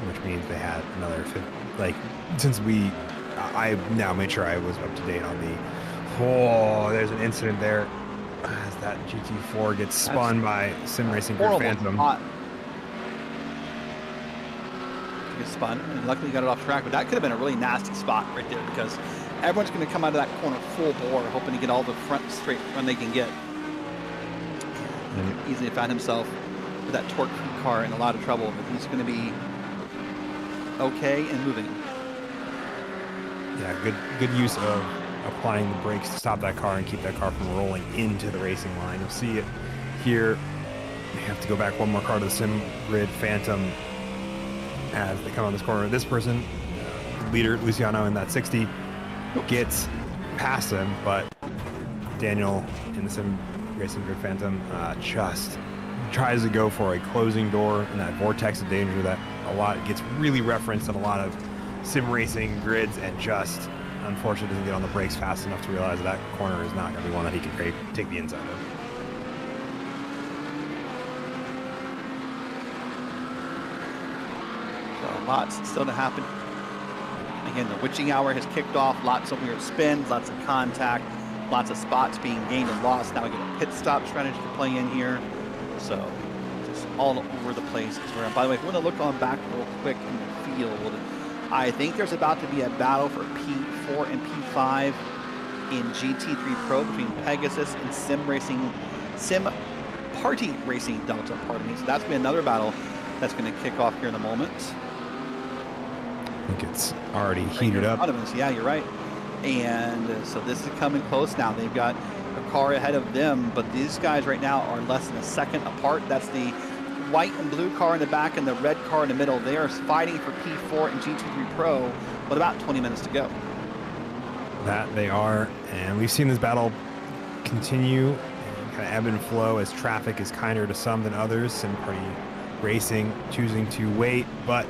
which means they had another since I now made sure I was up to date on there's an incident there as that GT4 gets spun by Sim Racing Grid Phantom. Gets spun, and luckily he got it off track, but that could have been a really nasty spot right there because everyone's going to come out of that corner full bore, hoping to get all the front straight run they can get. And easily found himself with that torque car in a lot of trouble, but he's going to be okay and moving. Yeah, good use of applying the brakes to stop that car and keep that car from rolling into the racing line. You'll see it here. They have to go back one more car to the Sim Grid Phantom as they come on this corner. This person, leader Luciano in that 60, gets past him, but Daniel in the Sim Racing Grid Phantom just tries to go for a closing door in that vortex of danger that gets really referenced in a lot of sim racing grids, and just unfortunately doesn't get on the brakes fast enough to realize that corner is not going to be one that he can take the inside of. So lots still to happen. Again, the witching hour has kicked off. Lots of weird spins, lots of contact, lots of spots being gained and lost. Now we get a pit stop strategy to play in here. So just all over the place. By the way, if you want to look on back real quick in the field, I think there's about to be a battle for P4 and P5 in GT3 Pro between Pegasus and Sim Party Racing Delta, pardon me. So that's going to be another battle that's going to kick off here in a moment. I think it's already heated up. Yeah, you're right. And so this is coming close now. They've got a car ahead of them, but these guys right now are less than a second apart. That's the white and blue car in the back and the red car in the middle. They are fighting for P4 and GT3 Pro with about 20 minutes to go. That they are, and we've seen this battle continue and kind of ebb and flow as traffic is kinder to some than others. Sim Party Racing choosing to wait, but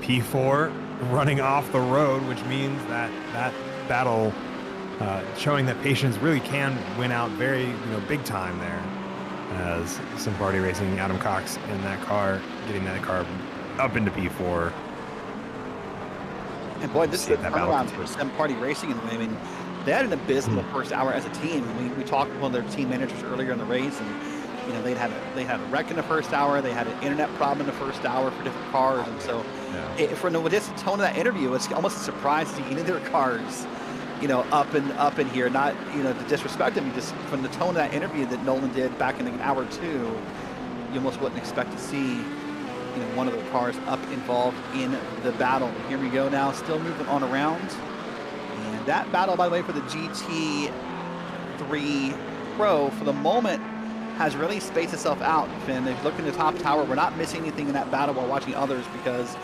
P4 running off the road, which means that battle showing that patience really can win out very big time there, as Sim Party Racing, Adam Cox in that car, getting that car up into P4. And boy, this is a turnaround for Sim Party Racing in the way. I mean, they had an abysmal first hour as a team. We talked with one of their team managers earlier in the race, and they had a wreck in the first hour. They had an internet problem in the first hour for different cars, and so from the tone of that interview, it's almost a surprise to see any of their cars, up in here. Not to disrespect them, just from the tone of that interview that Nolan did back in hour 2, you almost wouldn't expect to see one of the cars up involved in the battle. Here we go now, still moving on around. And that battle, by the way, for the GT3 Pro, for the moment, has really spaced itself out. Finn, if you look in the top tower, we're not missing anything in that battle while watching others, because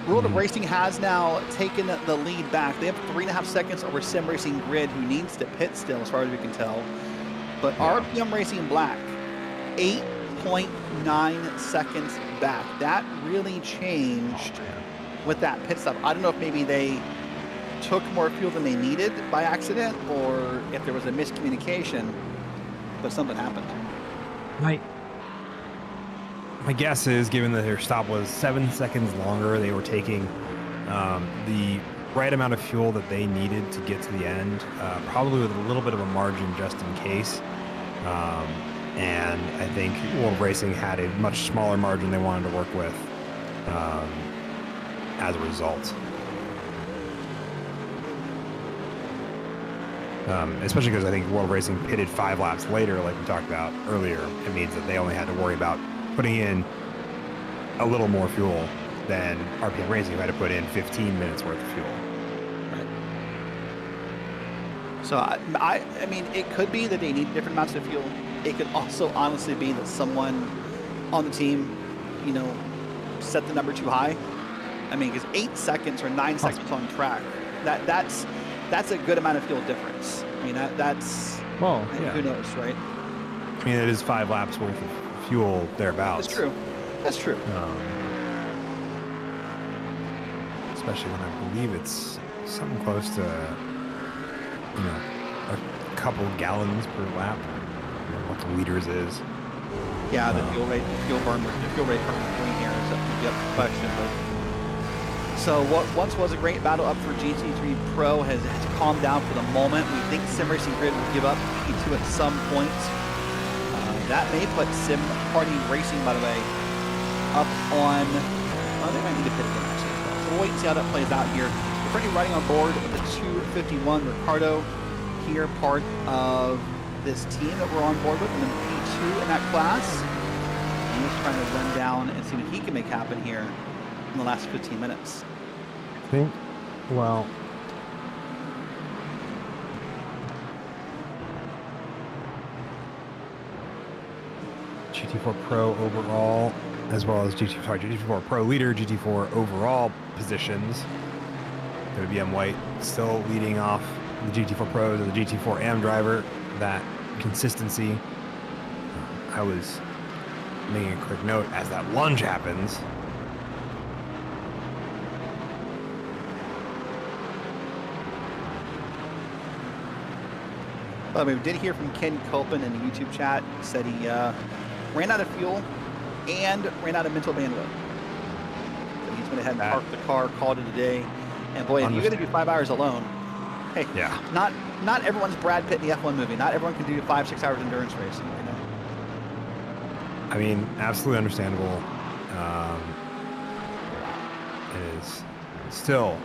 World of Racing has now taken the lead back. They have 3.5 seconds over Sim Racing Grid, who needs to pit still, as far as we can tell. But RPM Racing Black, 8.9 seconds back. That really changed with that pit stop. I don't know if maybe they took more fuel than they needed by accident, or if there was a miscommunication, but something happened. My guess is, given that their stop was 7 seconds longer, they were taking the right amount of fuel that they needed to get to the end, probably with a little bit of a margin just in case. And I think World of Racing had a much smaller margin they wanted to work with as a result. Especially because I think World of Racing pitted 5 laps later, like we talked about earlier. It means that they only had to worry about putting in a little more fuel than RPM Racing, who had to put in 15 minutes worth of fuel. Right. So, I mean, it could be that they need different amounts of fuel. It could also honestly be that someone on the team, set the number too high. I mean, because 8 seconds or 9 seconds on track, that's a good amount of fuel difference. I mean, that's who knows, right? I mean, it is 5 laps worth of fuel thereabouts. That's true. Especially when I believe it's something close to, a couple gallons per lap. What the liters is. Yeah, the fuel rate per 3 here is maybe up the question. But so what once was a great battle up for GT3 Pro has calmed down for the moment. We think Sim Racing Grid will give up P2 at some point. That may put Sim Party Racing, by the way, up on. Well, they might need to pit again actually. So we'll wait and see how that plays out here. We're currently riding on board with the 251 Ricardo here, part of this team that we're on board with, and then P2 in that class. And he's trying to run down and see what he can make happen here in the last 15 minutes. I think, well, GT4 Pro overall, as well as GT4 Pro leader, GT4 overall positions. WBM White still leading off the GT4 Pros and the GT4 AM driver. That consistency. I was making a quick note as that lunge happens. We did hear from Ken Culpin in the YouTube chat. He said he ran out of fuel and ran out of mental bandwidth. So he's went ahead and parked the car, called it a day. And boy, if you're going to do 5 hours alone, hey, yeah, not everyone's Brad Pitt in the F1 movie. Not everyone can do 5-6 hours endurance racing. You know? I mean, absolutely understandable. It is still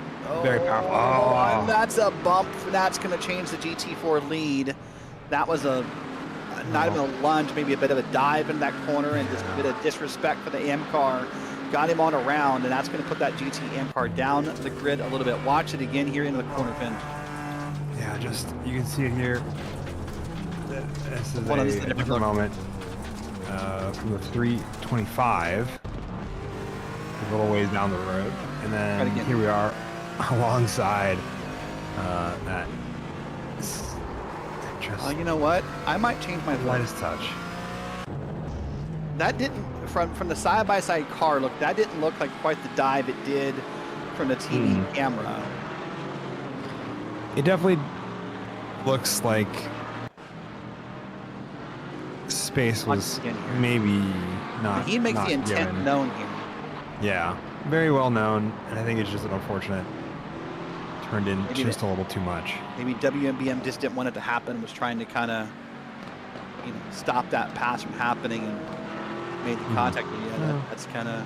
very powerful. Oh, and that's a bump. That's going to change the GT4 lead. That was not even a lunge, maybe a bit of a dive in that corner and just a bit of disrespect for the AM car. Got him on a round, and that's going to put that GT AM car down the grid a little bit. Watch it again here into the corner pin. Yeah, just you can see it here. This is Hold on, a this is a different different look. moment. We have 325, a little ways down the road, and then again. here we are alongside that. Just You know what? I might change my vote. lightest touch. That didn't, from the side-by-side car look, that didn't look like quite the dive it did from the TV camera. It definitely looks like space was Once again here. maybe not. He makes not the intent given. known here. Yeah, very well known, and I think it's just an unfortunate. Turned in Maybe just a little too much. Maybe WMBM just didn't want it to happen, was trying to kind of, stop that pass from happening and made the contact. But yeah, that's kind of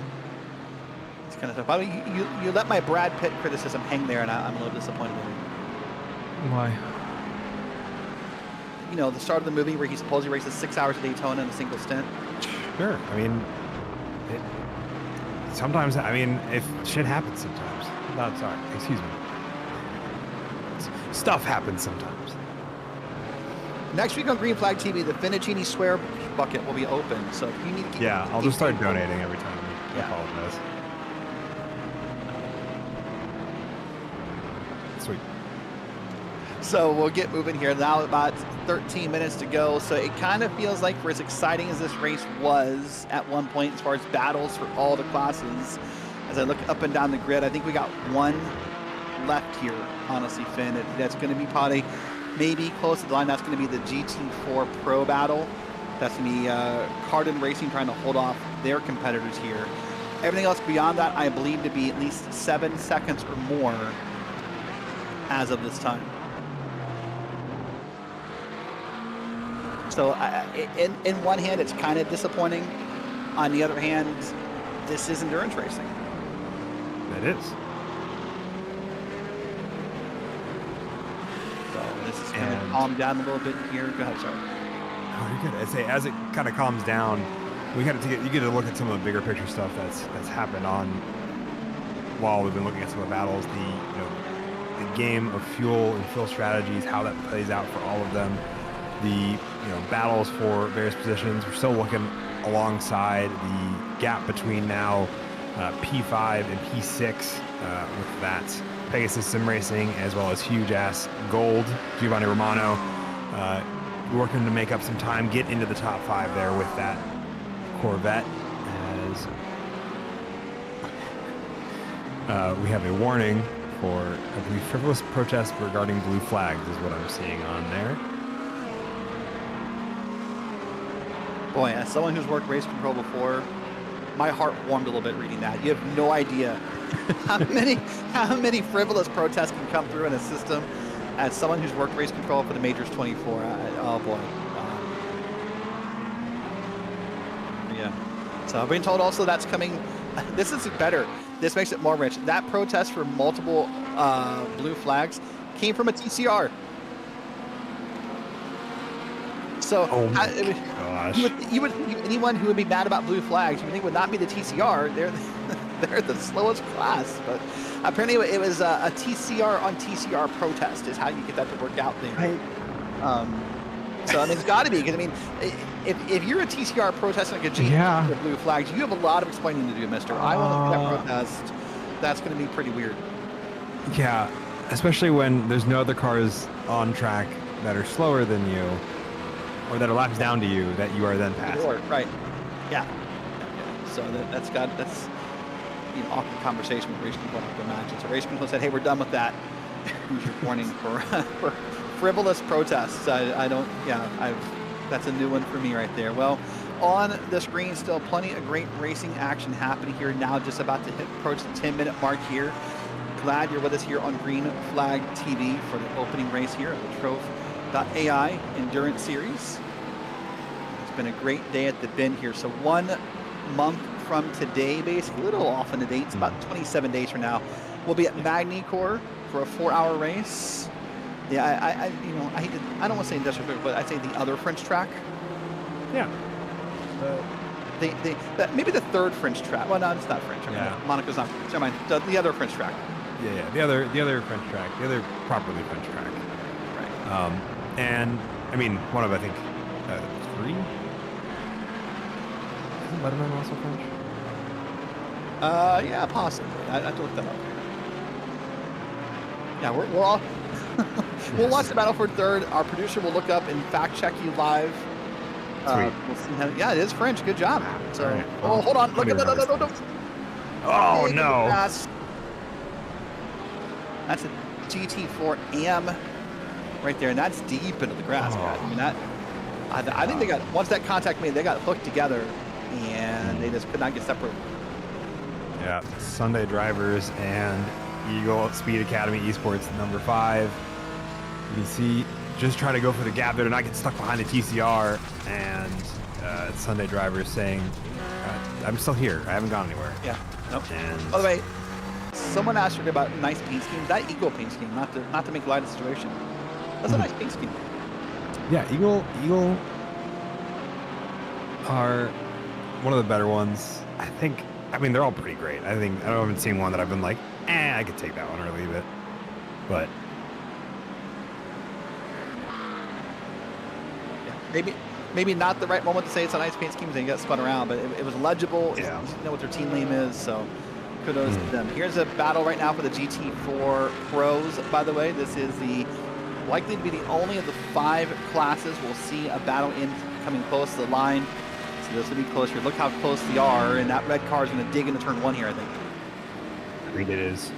tough. By the way, you let my Brad Pitt criticism hang there, and I'm a little disappointed in you. Why? The start of the movie where he supposedly races 6 hours at Daytona in a single stint. Sure. I mean, sometimes. I mean, if shit happens sometimes. No, sorry. Excuse me. Stuff happens sometimes. Next week on Green Flag TV, the Finicini swear bucket will be open. So if you need to get I'll just start donating every time. Yeah. I apologize. Sweet. So we'll get moving here. Now about 13 minutes to go. So it kind of feels like, for as exciting as this race was at one point as far as battles for all the classes, as I look up and down the grid, I think we got one left here, honestly, Finn. That's going to be probably maybe close to the line. That's going to be the GT4 Pro battle. That's going to be Cardin Racing trying to hold off their competitors here. Everything else beyond that, I believe to be at least 7 seconds or more as of this time. So in one hand, it's kind of disappointing. On the other hand, this is endurance racing. It is. So this is going to calm down a little bit here. Go ahead, sorry. Oh, you're good. I'd say as it kind of calms down, you get to look at some of the bigger picture stuff that's happened on while we've been looking at some of the battles. The game of fuel and fuel strategies, how that plays out for all of them. The battles for various positions. We're still looking alongside the gap between now P5 and P6 with that Pegasus Sim Racing, as well as huge ass Gold Giovanni Romano working to make up some time, get into the top 5 there with that Corvette. As we have a warning for, I believe, frivolous protest regarding blue flags is what I'm seeing on there. Boy, as someone who's worked race control before, my heart warmed a little bit reading that. You have no idea how many frivolous protests can come through in a system. As someone who's worked race control for the Majors 24, oh boy. Yeah. So I've been told also that's coming. This is better. This makes it more rich. That protest for multiple blue flags came from a TCR. So gosh. you would anyone who would be mad about blue flags, you would think would not be the TCR. They're the slowest class, but apparently it was a TCR on TCR protest is how you get that to work out there. Right. So I mean, it's got to be because I mean, if you're a TCR protesting like a GT for blue flags, you have a lot of explaining to do, Mister. I want to see that protest. That's going to be pretty weird. Yeah, especially when there's no other cars on track that are slower than you, or that are laps down to you that you are then passing. Right. Yeah. So that's awkward conversation with race control. I can imagine. So race control said, "Hey, we're done with that." Who's your warning for frivolous protests? I don't. Yeah, that's a new one for me right there. Well, on the screen, still plenty of great racing action happening here now. Just about to approach the 10-minute mark here. Glad you're with us here on Green Flag TV for the opening race here of the trophi.ai Endurance Series. It's been a great day at the Bend here. So 1 month from today, basically, a little off in the dates, about 27 days from now, we'll be at Magny-Cours for a 4-hour race. Yeah, I don't want to say industrial, but I'd say the other French track. Yeah. Maybe the third French track. Well, no, it's not French. I mean, Monaco's not French. Never mind. The other French track. Yeah. The other French track. The other properly French track. Right. And I mean, one of I think 3. Isn't Letterman also French? Yeah, possibly. I have to look that up. Yeah, we're all. We'll watch the battle for third. Our producer will look up and fact check you live. We'll see how, yeah, it is French. Good job. So, right. Oh, hold on. Look at that. No. Oh, Big no. Pass. That's a GT4 AM right there, and that's deep into the grass. I mean, I think they got, once that contact made, they got hooked together, and they just could not get separated. Yeah, Sunday Drivers and Eagle Speed Academy Esports number 5. You can see just try to go for the gap there to not get stuck behind the TCR, and Sunday Drivers saying, I'm still here. I haven't gone anywhere. Yeah. Nope. And by the way, someone asked her about nice paint scheme. That Eagle paint scheme, not to make light of the situation. That's a nice paint scheme. Yeah, Eagle are one of the better ones. I mean, they're all pretty great. I haven't seen one that I've been like, I could take that one or leave it. But yeah, maybe not the right moment to say it's a nice paint scheme because they got spun around, but it was legible. Yeah. You know what their team name is, so kudos to them. Here's a battle right now for the GT4 Pros, by the way. This is likely to be the only of the 5 classes we'll see a battle in coming close to the line. So this will be close here. Look how close they are, and that red car is going to dig into turn 1 here, I think. Agreed it is.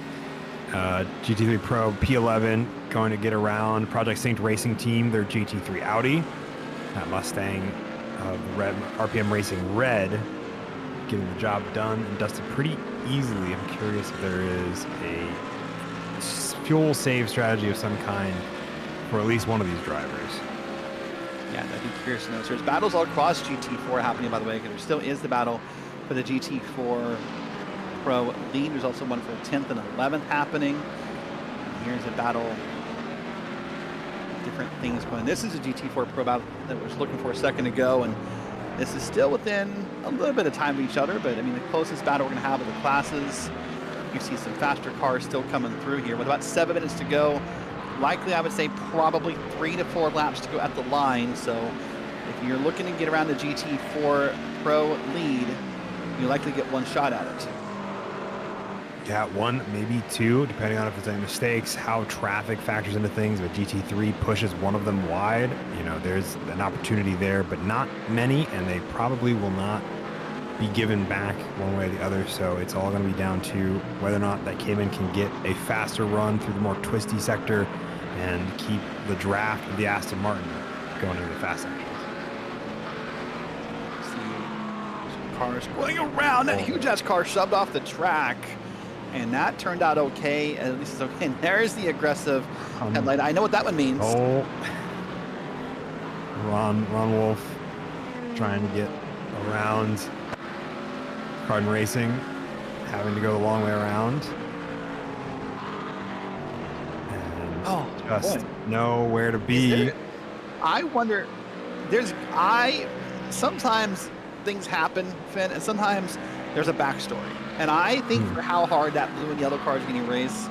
GT3 Pro P11 going to get around Project Synced Racing Team, their GT3 Audi. That Mustang of the red RPM Racing Red getting the job done and dusted pretty easily. I'm curious if there is a fuel save strategy of some kind for at least one of these drivers. Yeah, I'd be curious to know. So there's battles all across GT4 happening, by the way, because there still is the battle for the GT4 Pro lead. There's also one for 10th and 11th happening. And here's a battle. Different things going. This is a GT4 Pro battle that we were looking for a second ago, and this is still within a little bit of time of each other, but I mean, the closest battle we're going to have of the classes. You see some faster cars still coming through here with about 7 minutes to go. Likely, I would say probably 3 to 4 laps to go at the line. So if you're looking to get around the GT4 Pro lead, you likely get one shot at it. Yeah, 1, maybe 2, depending on if there's any mistakes, how traffic factors into things. But GT3 pushes one of them wide. You know, there's an opportunity there, but not many, and they probably will not be given back one way or the other. So it's all going to be down to whether or not that Cayman can get a faster run through the more twisty sector and keep the draft of the Aston Martin going into the fast sections. cars going around. That huge ass car shoved off the track, and that turned out okay. At least it's okay. And there's the aggressive headlight. I know what that one means. Oh, Ron Wolf trying to get around Cardin Racing, having to go the long way around. And just nowhere to be. I wonder, sometimes things happen, Finn, and sometimes there's a backstory. And I think for how hard that blue and yellow car is getting raced,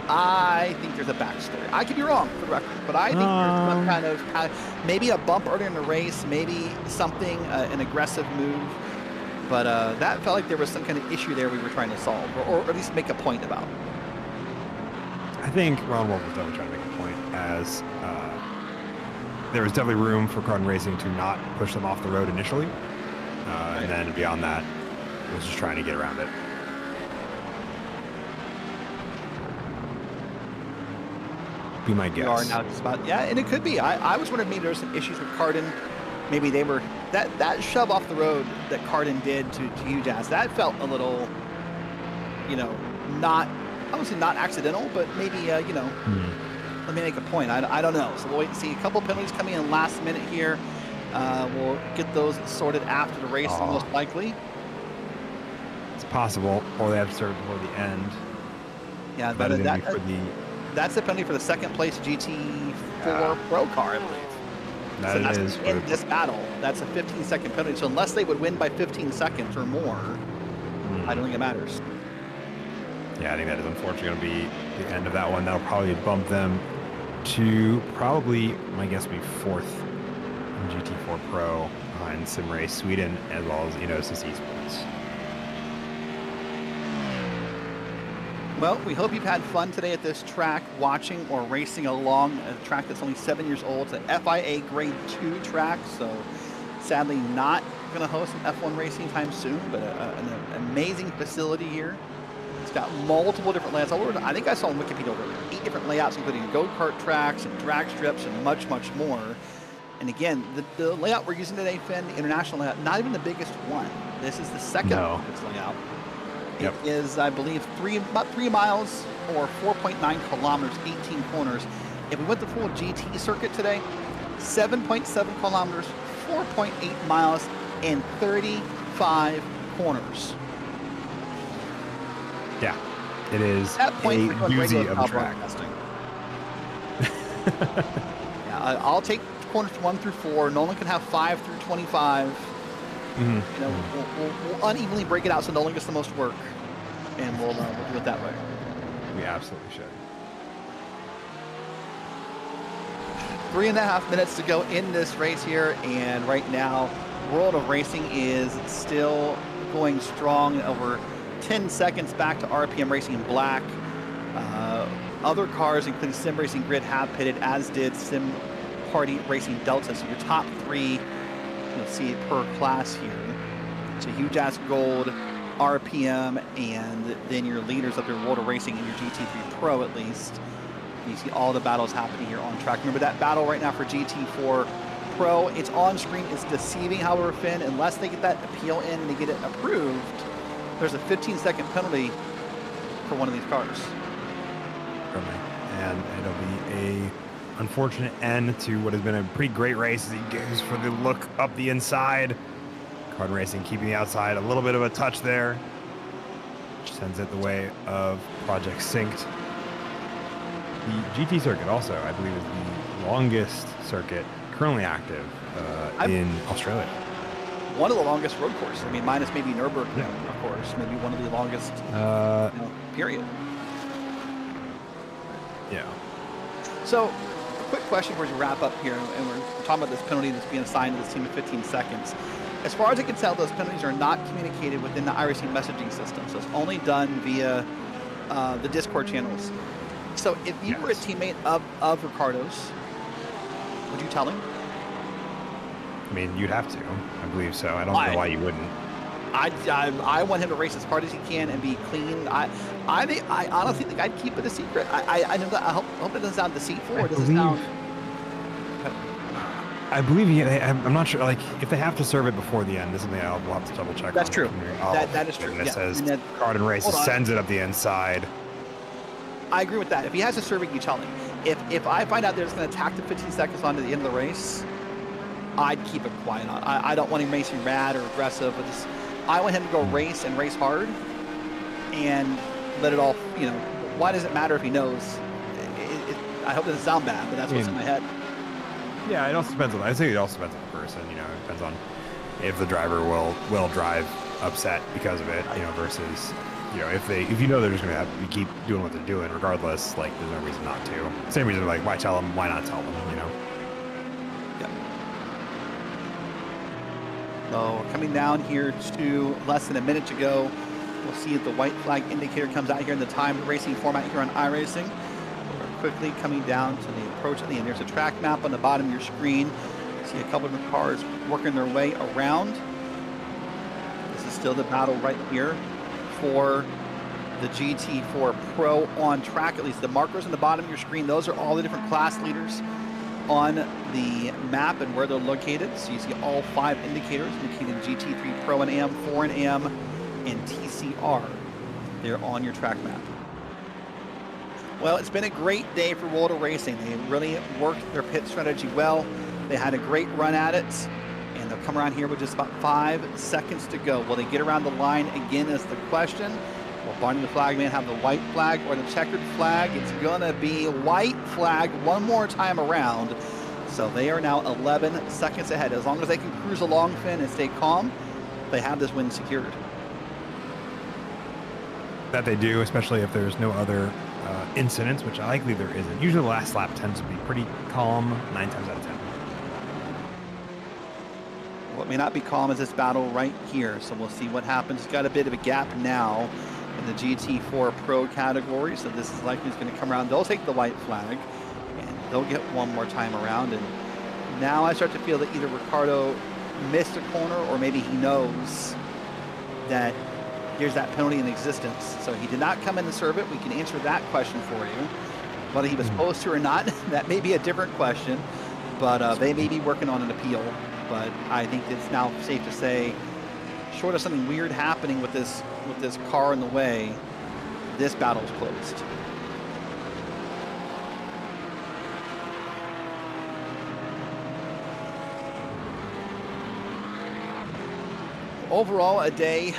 I think there's a backstory. I could be wrong for the record, but I think there's some kind of, maybe a bump earlier in the race, maybe something, an aggressive move. But that felt like there was some kind of issue there we were trying to solve, or at least make a point about. I think Ron Wolf was definitely trying to make a point, as there was definitely room for Cardin Racing to not push them off the road initially. And then beyond that, it was just trying to get around it. Be my guess. We are now just about, yeah, and it could be. I was wondering maybe there were some issues with Cardin. Maybe they were, that shove off the road that Cardin did to Huge Ass, that felt a little, not, I would say not accidental, but maybe, let me make a point. I don't know. So we'll wait and see. A couple penalties coming in last minute here. We'll get those sorted after the race, most likely. It's possible, or they have to serve before the end. Yeah, but that's the penalty for the second place GT4 Pro car, I believe. That is in this battle. That's a 15-second penalty. So unless they would win by 15 seconds or more, I don't think it matters. Yeah, I think that is unfortunately going to be the end of that one. That'll probably bump them to probably, my guess, would be fourth in GT4 Pro behind Sim Race Sweden, as well as Enosis Esports. Well, we hope you've had fun today at this track, watching or racing along a track that's only 7 years old. It's an FIA Grade 2 track, so sadly not going to host some F1 racing time soon, but an amazing facility here. It's got multiple different layouts. I think I saw on Wikipedia over 8 different layouts, including go-kart tracks and drag strips and much, much more. And again, the layout we're using today, Finn, the international layout, not even the biggest one. This is the second biggest layout. It is, I believe, about 3 miles or 4.9 kilometers, 18 corners. If we went the full GT circuit today, 7.7 kilometers, 4.8 miles, and 35 corners. Yeah, it is At that point, a doozy of a track. Yeah, I'll take corners 1 through 4. Nolan can have 5 through 25. We'll unevenly break it out so Nolan gets the most work, and we'll do it that way. We absolutely should. 3.5 minutes to go in this race here, and right now, World of Racing is still going strong, over 10 seconds back to RPM Racing Black. Other cars, including Sim Racing Grid, have pitted, as did Sim Party Racing Delta. So your top 3, you'll see it per class here. So Huge Ass Gold, RPM, and then your leaders up there, World of Racing and your GT3 Pro at least. And you see all the battles happening here on track. Remember that battle right now for GT4 Pro, it's on screen, it's deceiving, however, Finn, unless they get that appeal in and they get it approved, there's a 15-second penalty for one of these cars. And it'll be a unfortunate end to what has been a pretty great race as he goes for the look up the inside. Cardin Racing keeping the outside, a little bit of a touch there, which sends it the way of Project Synced. The GT circuit also, I believe, is the longest circuit currently active in Australia. One of the longest road courses. I mean, minus maybe Nürburgring, of course. Maybe one of the longest, period. Yeah. So, a quick question before we wrap up here, and we're talking about this penalty that's being assigned to this team of 15 seconds. As far as I can tell, those penalties are not communicated within the iRacing messaging system, so it's only done via the Discord channels. So, if you were a teammate of Ricardo's, would you tell him? I mean, you'd have to. I believe so. I don't know why you wouldn't. I want him to race as hard as he can and be clean. I honestly think I'd keep it a secret. I hope it doesn't sound deceitful. Or does it sound? I believe I'm not sure. Like, if they have to serve it before the end, this is something we'll have to double check. That's on. true. Oh, That is true. And it Yeah. says And then, Card and Races sends it up the inside. I agree with that. If he has to serve it, you tell him. If I find out that it's going to tack the 15 seconds onto the end of the race, I'd keep it quiet. I don't want him racing rad or aggressive. But I want him to go race and race hard and let it all, you know, why does it matter if he knows? I hope it doesn't sound bad, but that's what's in my head. Yeah, it also depends on. I think it also depends on the person. You know, it depends on if the driver will drive upset because of it. You know, versus if you know they're just gonna have to keep doing what they're doing regardless. Like, there's no reason not to. Same reason, like, why tell them? Why not tell them? You know. Yep. So coming down here to less than a minute to go, we'll see if the white flag indicator comes out here in the timed racing format here on iRacing. We're quickly coming down to the approach at the end. There's a track map on the bottom of your screen. You see a couple of cars working their way around. This is still the battle right here for the GT4 Pro on track. At least the markers on the bottom of your screen, those are all the different class leaders on the map and where they're located. So you see all 5 indicators indicating GT3 Pro and AM, 4 and AM, and TCR. They're on your track map. Well, it's been a great day for World of Racing. They really worked their pit strategy well. They had a great run at it, and they'll come around here with just about 5 seconds to go. Will they get around the line again is the question. Will Barney the Flagman have the white flag or the checkered flag? It's going to be white flag one more time around. So they are now 11 seconds ahead. As long as they can cruise along, Finn, and stay calm, they have this win secured. That they do, especially if there's no other incidents, which likely there isn't. Usually the last lap tends to be pretty calm 9 times out of 10. What may not be calm is this battle right here, so we'll see what happens. It's got a bit of a gap now in the GT4 Pro category, so this is likely going to come around. They'll take the white flag, and they'll get one more time around. And now I start to feel that either Ricardo missed a corner, or maybe he knows that there's that penalty in existence. So he did not come in to serve it. We can answer that question for you. Whether he was supposed to or not, that may be a different question, but they may be working on an appeal. But I think it's now safe to say, short of something weird happening with this car in the way, this battle is closed. Overall, a day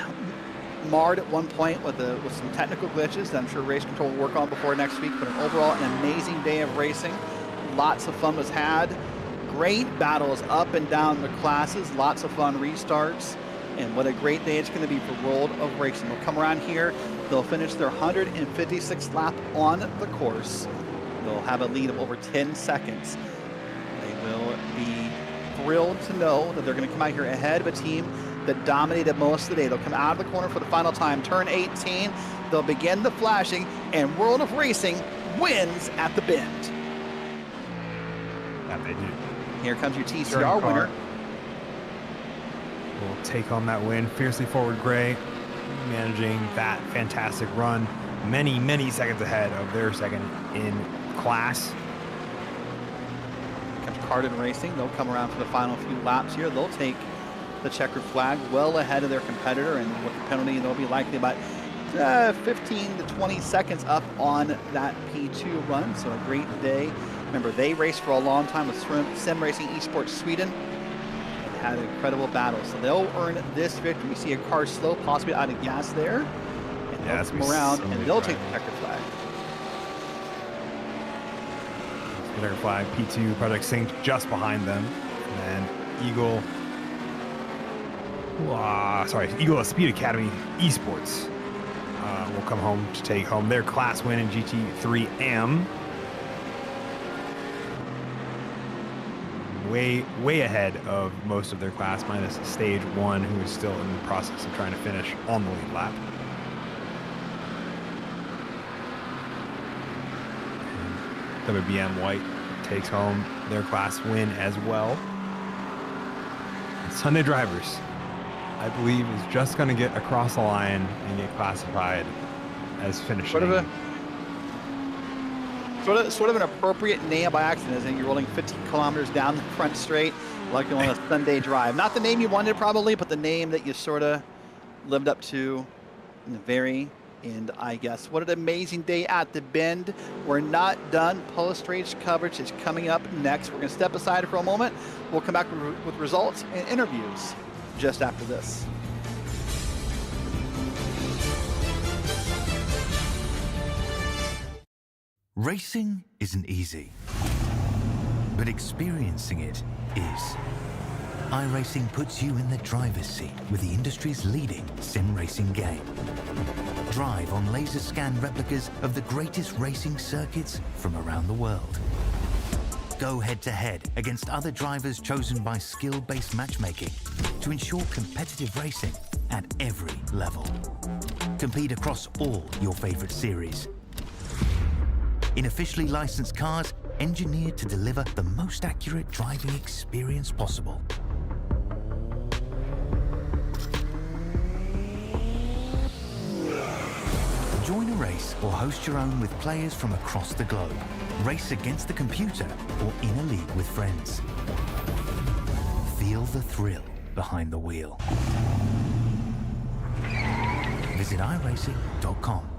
marred at one point with some technical glitches that I'm sure race control will work on before next week, but overall an amazing day of racing. Lots of fun was had. Great battles up and down the classes, lots of fun restarts, and what a great day it's going to be for World of Racing. They'll come around here, they'll finish their 156th lap on the course. They'll have a lead of over 10 seconds. They will be thrilled to know that they're going to come out here ahead of a team that dominated most of the day. They'll come out of the corner for the final time, turn 18, they'll begin the flashing, and World of Racing wins at the bend. That they do. Here comes your TCR winner. Will take home that win. Fiercely Forward Gray managing that fantastic run. Many, many seconds ahead of their second in class. Here comes Cardin Racing. They'll come around for the final few laps here. They'll take the checkered flag well ahead of their competitor, and with the penalty, they'll be likely about 15 to 20 seconds up on that P2 run. So a great day. Remember, they raced for a long time with Sim Racing Esports Sweden and had an incredible battle. So they'll earn this victory. You see a car slow, possibly out of gas there. And they'll come around and they'll take the checkered flag. Checkered flag, P2, Project Sync just behind them. And then Eagle, Eagle Speed Academy Esports will come home to take home their class win in GT3M. Way ahead of most of their class, minus stage 1, who is still in the process of trying to finish on the lead lap. And WBM White takes home their class win as well. And Sunday Drivers, I believe, is just going to get across the line and get classified as finishing. Sort of an appropriate name by accident, isn't it? You're rolling 50 kilometers down the front straight like on a Sunday drive. Not the name you wanted probably, but the name that you sort of lived up to in the very end, I guess. What an amazing day at the Bend. We're not done. Post-race coverage is coming up next. We're going to step aside for a moment. We'll come back with results and interviews just after this. Racing isn't easy, but experiencing it is. iRacing puts you in the driver's seat with the industry's leading sim racing game. Drive on laser scan replicas of the greatest racing circuits from around the world. Go head to head against other drivers chosen by skill-based matchmaking to ensure competitive racing at every level. Compete across all your favorite series. In officially licensed cars, engineered to deliver the most accurate driving experience possible. Join a race or host your own with players from across the globe. Race against the computer or in a league with friends. Feel the thrill behind the wheel. Visit iRacing.com.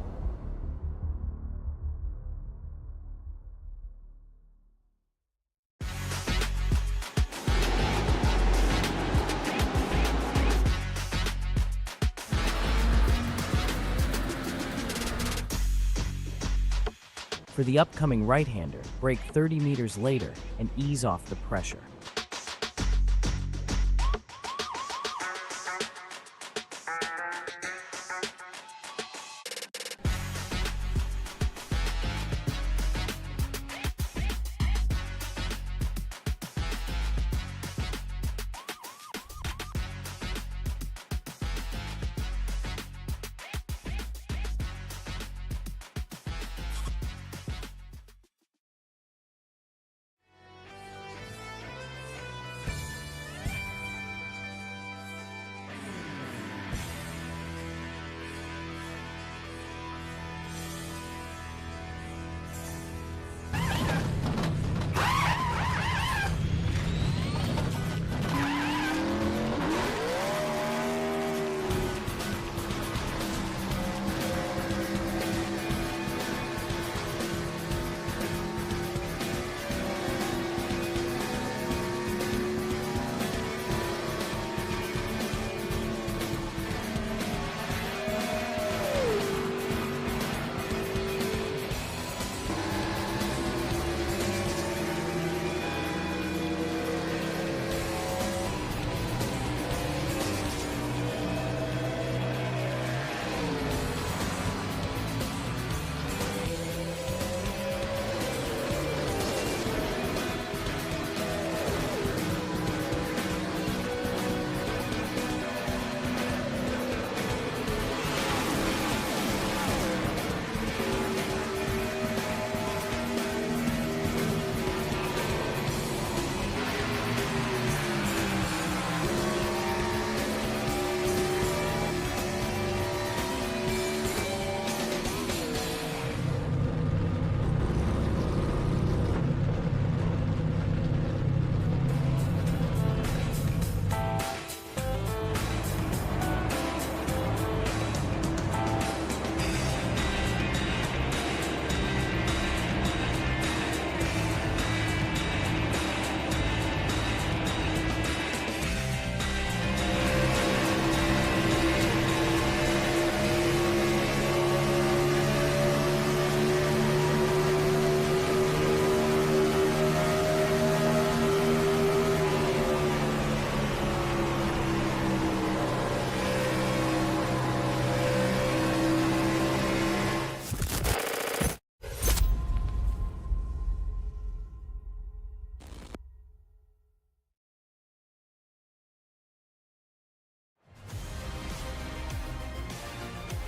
For the upcoming right-hander, brake 30 meters later and ease off the pressure.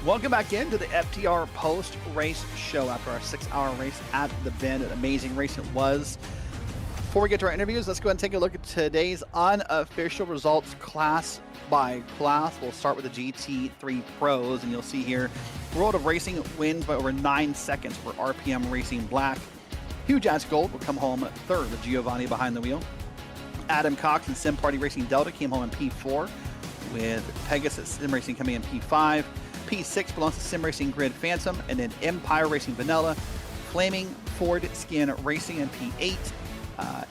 Welcome back into the FTR post-race show after our 6-hour race at the Bend. An amazing race it was. Before we get to our interviews, let's go ahead and take a look at today's unofficial results class by class. We'll start with the GT3 Pros, and you'll see here World of Racing wins by over 9 seconds for RPM Racing Black. Huge Ass Gold will come home third with Giovanni behind the wheel. Adam Cox and Sim Party Racing Delta came home in P4, with Pegasus Sim Racing coming in P5. P6 belongs to Sim Racing Grid Phantom, and then Empire Racing Vanilla, Flaming Ford Skin Racing in P8,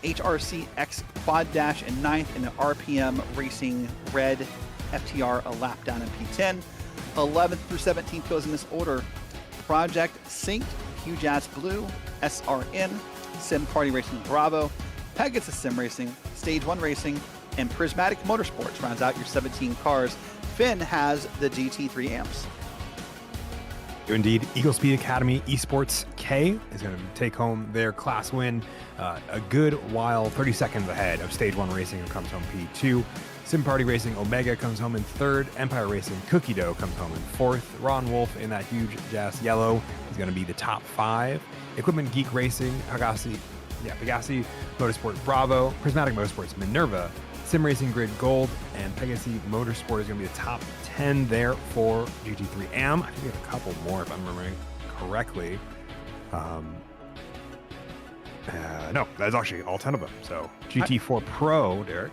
HRC X Quad Dash in 9th, and then RPM Racing Red FTR a lap down in P10. 11th through 17th goes in this order. Project Synced, Huge Ass Blue, SRN, Sim Party Racing Bravo, Pegasus Sim Racing, Stage 1 Racing, and Prismatic Motorsports rounds out your 17 cars. Finn has the GT3 amps. Indeed, Eagle Speed Academy Esports K is going to take home their class win a good while, 30 seconds ahead of Stage 1 Racing, who comes home P2. Sim Party Racing Omega comes home in 3rd. Empire Racing Cookie Dough comes home in 4th. Ron Wolf in that huge Jazz Yellow is going to be the top 5. Equipment Geek Racing, Pegasi Motorsport Bravo, Prismatic Motorsports Minerva, Sim Racing Grid Gold, and Pegasi Motorsport is going to be the top 10 there for GT3 AM. I think we have a couple more if I'm remembering correctly. No, that's actually all 10 of them. So GT4 Pro, Derek.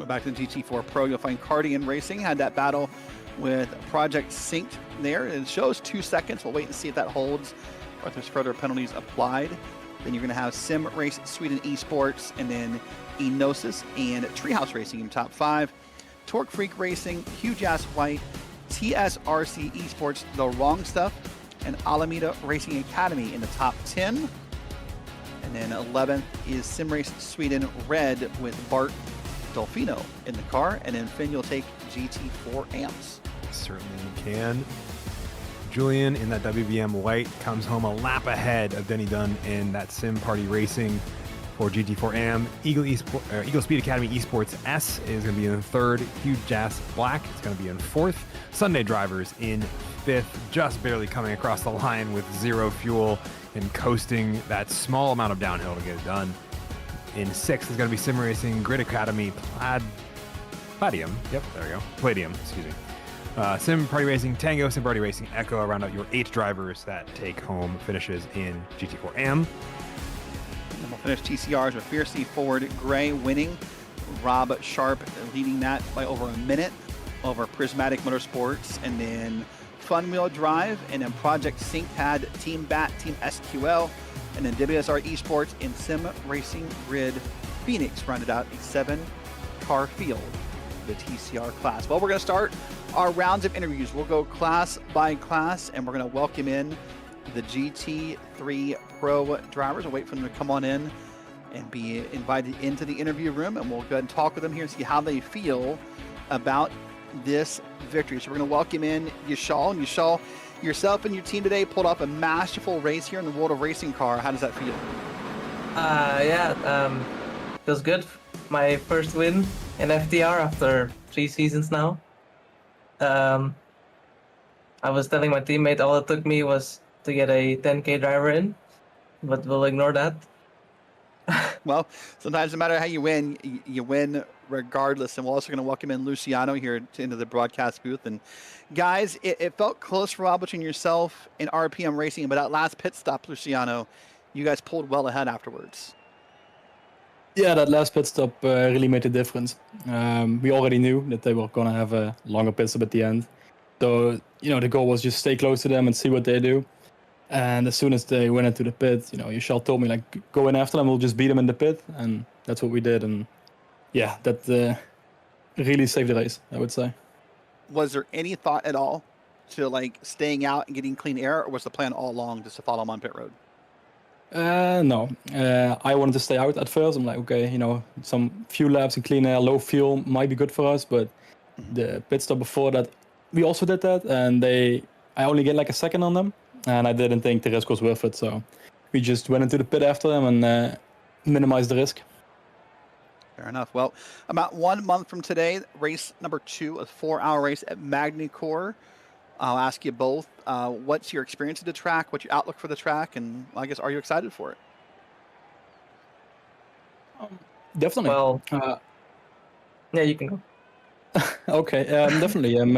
Back to the GT4 Pro, you'll find Cardian Racing had that battle with Project Synced there. It shows 2 seconds. We'll wait and see if that holds or if there's further penalties applied. Then you're going to have Sim Race Sweden Esports, and then Enosis and Treehouse Racing in top 5. Torque Freak Racing, Huge Ass White, TSRC Esports, The Wrong Stuff, and Alameda Racing Academy in the top 10. And then 11th is Sim Race Sweden Red with Bart Dolfino in the car. And then Finn, you'll take GT4 amps. Certainly can. Julian in that WBM White comes home a lap ahead of Denny Dunn in that Sim Party Racing for GT4 AM. Eagle Speed Academy Esports S is going to be in 3rd. Huge Jazz Black is going to be in 4th. Sunday Drivers in 5th, just barely coming across the line with 0 fuel and coasting that small amount of downhill to get it done. In 6th is going to be Sim Racing Grid Academy Palladium. Yep, there we go. Palladium, excuse me. Sim Party Racing Tango, Sim Party Racing Echo round out your 8 drivers that take home finishes in GT4 AM. And we'll finish TCRs with Fiercely Forward Gray winning. Rob Sharp leading that by over a minute over Prismatic Motorsports. And then Fun Wheel Drive, and then Project Sync had Team Bat, Team SQL, and then WSR Esports and Sim Racing Grid Phoenix rounded out a 7-car field, the TCR class. Well, we're going to start our rounds of interviews. We'll go class by class, and we're going to welcome in the GT3 Pro drivers. We'll wait for them to come on in and be invited into the interview room, and we'll go ahead and talk with them here and see how they feel about this victory. So we're going to welcome in Yashal. And Yashal, yourself and your team today pulled off a masterful race here in the world of racing car. How does that feel? Feels good. My first win in FTR after 3 seasons now. I was telling my teammate all it took me was to get a 10K driver in, but we'll ignore that. Well, sometimes no matter how you win, you win regardless. And we're also going to welcome in Luciano here into the broadcast booth. And guys, it felt close for a while between yourself and RPM Racing, but that last pit stop, Luciano, you guys pulled well ahead afterwards. Yeah, that last pit stop really made a difference. We already knew that they were going to have a longer pit stop at the end. So, the goal was just stay close to them and see what they do. And as soon as they went into the pit, Yashal told me, go in after them, we'll just beat them in the pit. And that's what we did. And yeah, that really saved the race, I would say. Was there any thought at all to staying out and getting clean air, or was the plan all along just to follow them on pit road? No. I wanted to stay out at first. I'm like, okay, some few laps in clean air, low fuel might be good for us. But the pit stop before that, we also did that. And I only get a second on them. And I didn't think the risk was worth it. So we just went into the pit after them and minimized the risk. Fair enough. Well, about 1 month from today, race number 2, a 4-hour race at Magny-Cours. I'll ask you both, what's your experience of the track? What's your outlook for the track? And I guess, are you excited for it? Definitely. Well, yeah, you can go. Okay, definitely. I'm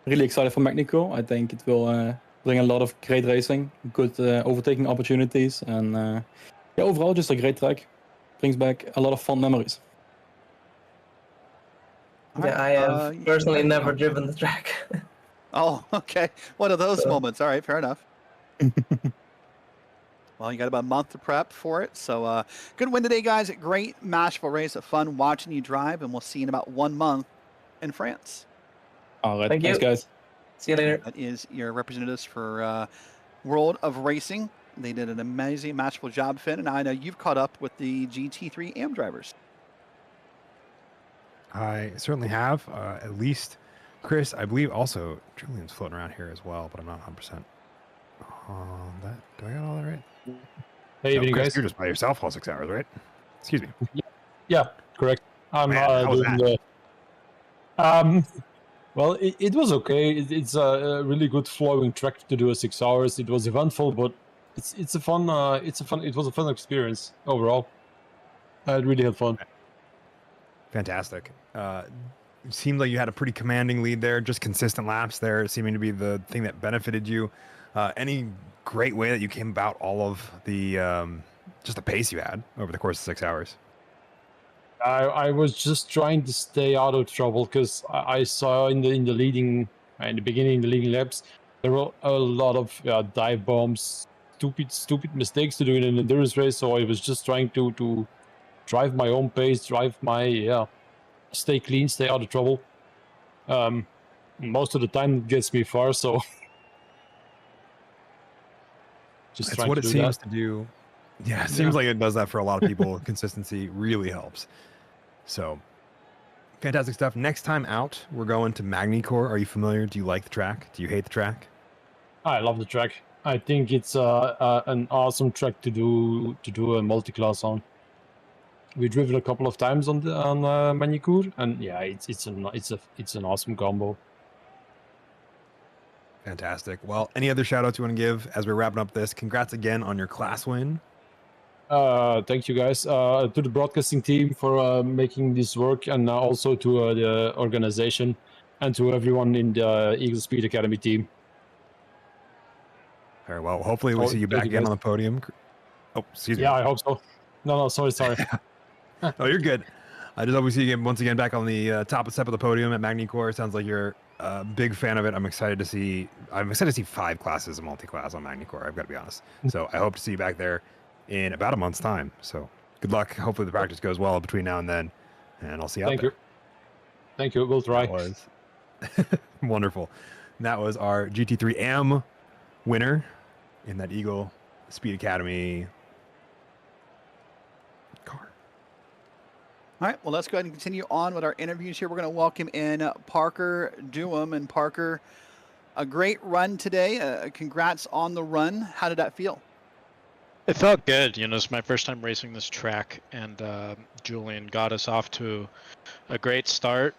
really excited for Magny-Cours. I think it will bring a lot of great racing, good overtaking opportunities, and yeah, overall just a great track. Brings back a lot of fun memories. All Yeah, right, I have personally never driven the track. Oh, okay. One of those So- moments. All right, fair enough. Well, you got about a month to prep for it. So good win today, guys. Great matchful race. Fun watching you drive, and we'll see you in about 1 month in France. All right, Thank thanks, you. guys. See you later. That is your representatives for World of Racing. They did an amazing matchful job, Finn, and I know you've caught up with the GT3 AM drivers. I certainly have. At least Chris, I believe also Julian's floating around here as well, but I'm not 100% on that. Do I got all that right? Hey, No, evening, Chris, guys. you're just by yourself all 6 hours, right? Excuse me. Yeah, correct. I'm Man, how was doing that? the. Well, it was okay. It's a really good flowing track to do a 6 hours. It was eventful, but it's a fun. It was a fun experience overall. I really had fun. Fantastic. It seemed like you had a pretty commanding lead there, just consistent laps there, seeming to be the thing that benefited you. Any great way that you came about all of the just the pace you had over the course of 6 hours? I was just trying to stay out of trouble because I saw in the leading in the beginning, the leading laps, there were a lot of dive bombs, stupid mistakes to do in an endurance race. So I was just trying to drive my own pace, drive my stay clean, stay out of trouble. Most of the time it gets me far, so just It's trying what to it do seems that. to do. Yeah, it seems like it does that for a lot of people. Consistency really helps. So fantastic stuff. Next time out, we're going to Magny-Cours. Are you familiar? Do you like the track? Do you hate the track? I love the track. I think it's an awesome track to do a multi-class on. We driven a couple of times on Magny-Cours, and yeah, it's an awesome combo. Fantastic. Well, any other shout outs you want to give as we're wrapping up this? Congrats again on your class win. Thank you guys to the broadcasting team for making this work, and also to the organization and to everyone in the Eagle Speed Academy team. Very well. Hopefully we see you Thank back again guys. on the podium. Oh, excuse me. Yeah, I hope so. No, sorry. Oh, you're good. I just hope we see you again, once again back on the top step of the podium at Magny-Cours. Sounds like you're a big fan of it. I'm excited to see 5 classes of multi-class on Magny-Cours. I've got to be honest. So I hope to see you back there in about a month's time. So good luck. Hopefully the practice goes well between now and then, and I'll see you out there. Thank you. We'll try. That was wonderful. And that was our GT3 AM winner in that Eagle Speed Academy car. All right, well, let's go ahead and continue on with our interviews here. We're going to welcome in Parker Dewam. And Parker, a great run today. Congrats on the run. How did that feel? It felt good. It's my first time racing this track, and Julian got us off to a great start.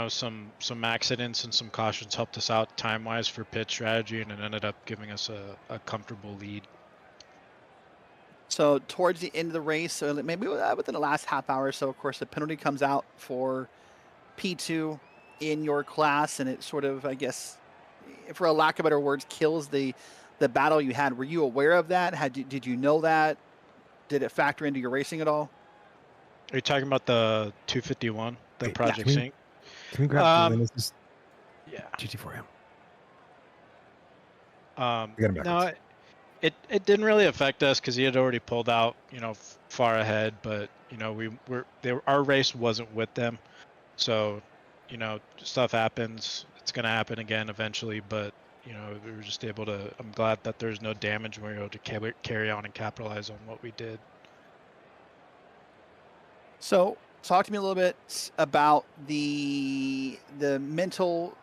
Some accidents and some cautions helped us out time-wise for pit strategy, and it ended up giving us a comfortable lead. So towards the end of the race, so maybe within the last half hour or so, of course, the penalty comes out for P2 in your class, and it sort of, I guess, for a lack of better words, kills the battle you had. Were you aware of that? Did you know that? Did it factor into your racing at all? Are you talking about the 251, the Project Sync? Can we grab Julian? This is Yeah. GT4M. No, it didn't really affect us because he had already pulled out, far ahead. But our race wasn't with them, so stuff happens. It's gonna happen again eventually. But we were just able to. I'm glad that there's no damage. We were able to carry on and capitalize on what we did. So talk to me a little bit about the mental,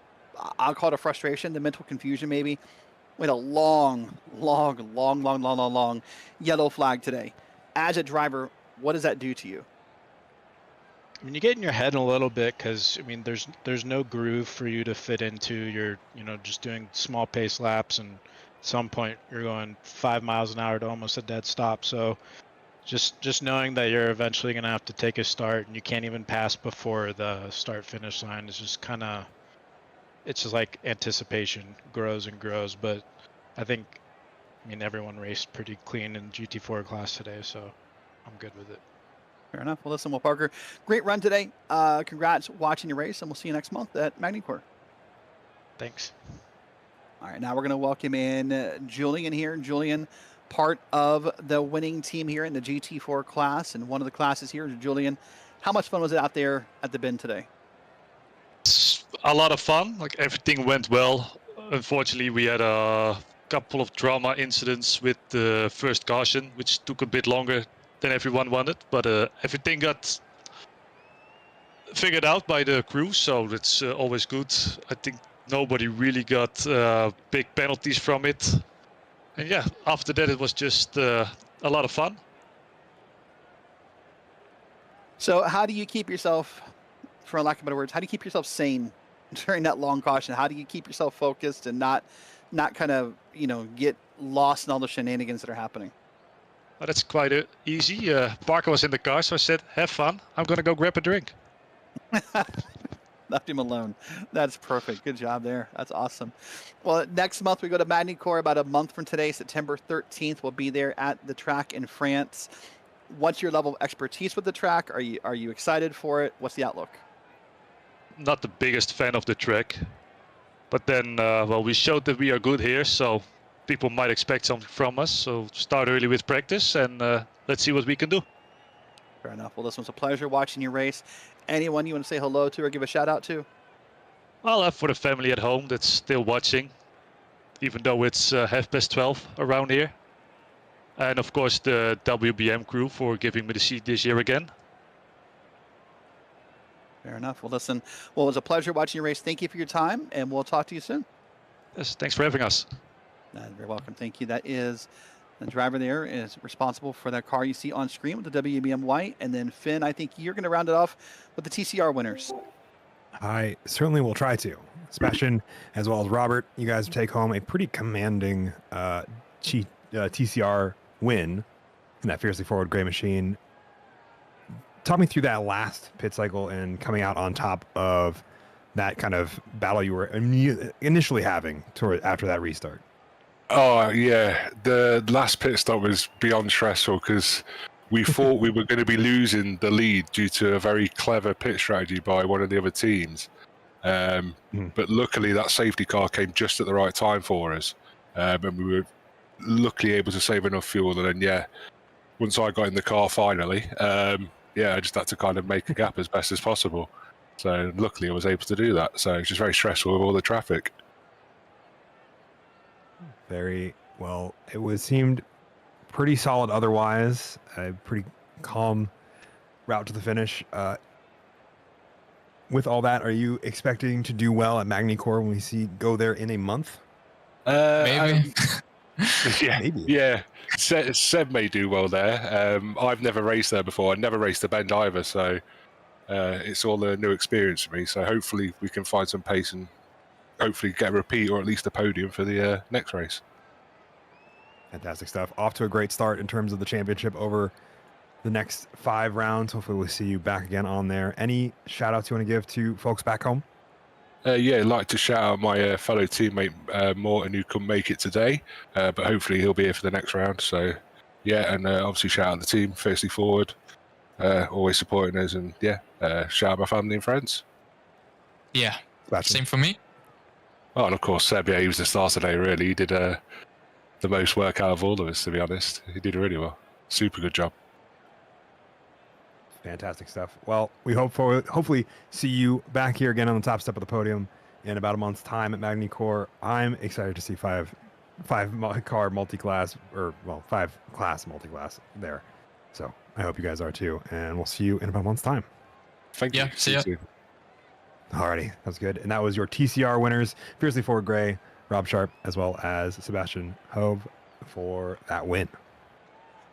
I'll call it a frustration, the mental confusion maybe. We had a long yellow flag today. As a driver, what does that do to you? I mean, you get in your head a little bit because there's no groove for you to fit into. You're just doing small pace laps, and at some point you're going 5 miles an hour to almost a dead stop. So just knowing that you're eventually gonna have to take a start, and you can't even pass before the start finish line is just it's just like anticipation grows and grows. But I think, I mean, everyone raced pretty clean in GT4 class today, so I'm good with it. Fair enough. Well, listen, Will Parker, great run today. Congrats watching your race, and we'll see you next month at Magny-Cours. Thanks. All right, now we're going to welcome in Julian here. Julian, part of the winning team here in the GT4 class, and one of the classes here is Julian. How much fun was it out there at the bin today? It's a lot of fun. Like, everything went well. Unfortunately, we had a couple of drama incidents with the first caution, which took a bit longer than everyone wanted. But everything got figured out by the crew, so that's always good. I think nobody really got big penalties from it. And yeah, after that, it was just a lot of fun. So how do you keep yourself, for lack of better words, how do you keep yourself sane during that long caution? How do you keep yourself focused and not kind of, get lost in all the shenanigans that are happening? Well, that's quite easy. Parker was in the car, so I said, have fun. I'm going to go grab a drink. Left him alone. That's perfect. Good job there. That's awesome. Well, next month we go to Magny-Cours. About a month from today, September 13th. We'll be there at the track in France. What's your level of expertise with the track? Are you excited for it? What's the outlook? Not the biggest fan of the track, but then well, we showed that we are good here, so people might expect something from us. So start early with practice, and let's see what we can do. Fair enough. Well, this was a pleasure watching your race. Anyone you want to say hello to or give a shout out to? Well, for the family at home that's still watching, even though it's 12:30 around here. And of course the WBM crew for giving me the seat this year again. Fair enough. Well, listen, it was a pleasure watching your race. Thank you for your time, and we'll talk to you soon. Yes, thanks for having us. You're welcome. Thank you. That is the driver there is responsible for that car you see on screen with the WBM white. And then Finn, I think you're going to round it off with the TCR winners. I certainly will try to. Sebastian, as well as Robert, you guys take home a pretty commanding TCR win in that fiercely forward gray machine. Talk me through that last pit cycle and coming out on top of that kind of battle you were initially having after that restart. Oh, yeah. The last pit stop was beyond stressful because we thought we were going to be losing the lead due to a very clever pit strategy by one of the other teams. But luckily, that safety car came just at the right time for us. And we were luckily able to save enough fuel. And then, yeah, once I got in the car finally, I just had to kind of make a gap as best as possible. So luckily, I was able to do that. So it's just very stressful with all the traffic. Very well. It seemed pretty solid otherwise. A pretty calm route to the finish. With all that, are you expecting to do well at Magny-Cours when we go there in a month? Maybe. Maybe. Yeah. Seb may do well there. I've never raced there before. I never raced the bend either, so it's all a new experience for me. So hopefully we can find some pace and hopefully get a repeat or at least a podium for the next race. Fantastic stuff. Off to a great start in terms of the championship over the next 5 rounds. Hopefully we'll see you back again on there. Any shout outs you want to give to folks back home? I'd like to shout out my fellow teammate Morton, who couldn't make it today, but hopefully he'll be here for the next round. So and obviously shout out the team, Fiercely Forward, always supporting us, and shout out my family and friends. Yeah, same for me. Oh, and of course Seb, he was the star today, really. He did the most work out of all of us, to be honest. He did really well. Super good job. Fantastic stuff. Well, we hopefully see you back here again on the top step of the podium in about a month's time at Magny-Cours. I'm excited to see five car multi-class, or well, 5 class multi-class there. So I hope you guys are too, and we'll see you in about a month's time. Thank you. See ya. Alrighty, that's good. And that was your TCR winners, Fiercely Forward Gray, Rob Sharp, as well as Sebastian Hove for that win.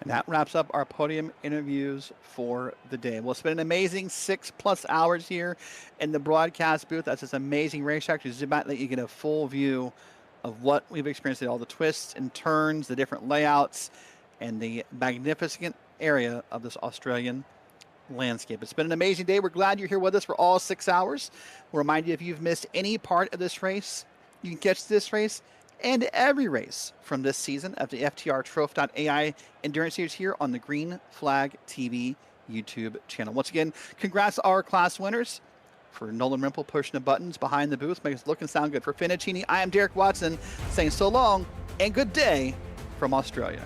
And that wraps up our podium interviews for the day. Well, it's been an amazing 6+ hours here in the broadcast booth. That's this amazing racetrack. To zoom out, let you get a full view of what we've experienced, all the twists and turns, the different layouts, and the magnificent area of this Australian landscape. It's been an amazing day. We're glad you're here with us for all 6 hours. We'll remind you, if you've missed any part of this race, you can catch this race and every race from this season of the FTR trophi.ai Endurance Series here on the Green Flag TV YouTube channel. Once again, congrats to our class winners. For Nolan Rimple pushing the buttons behind the booth, makes it look and sound good. For Finicini, I am Derek Watson saying so long and good day from Australia.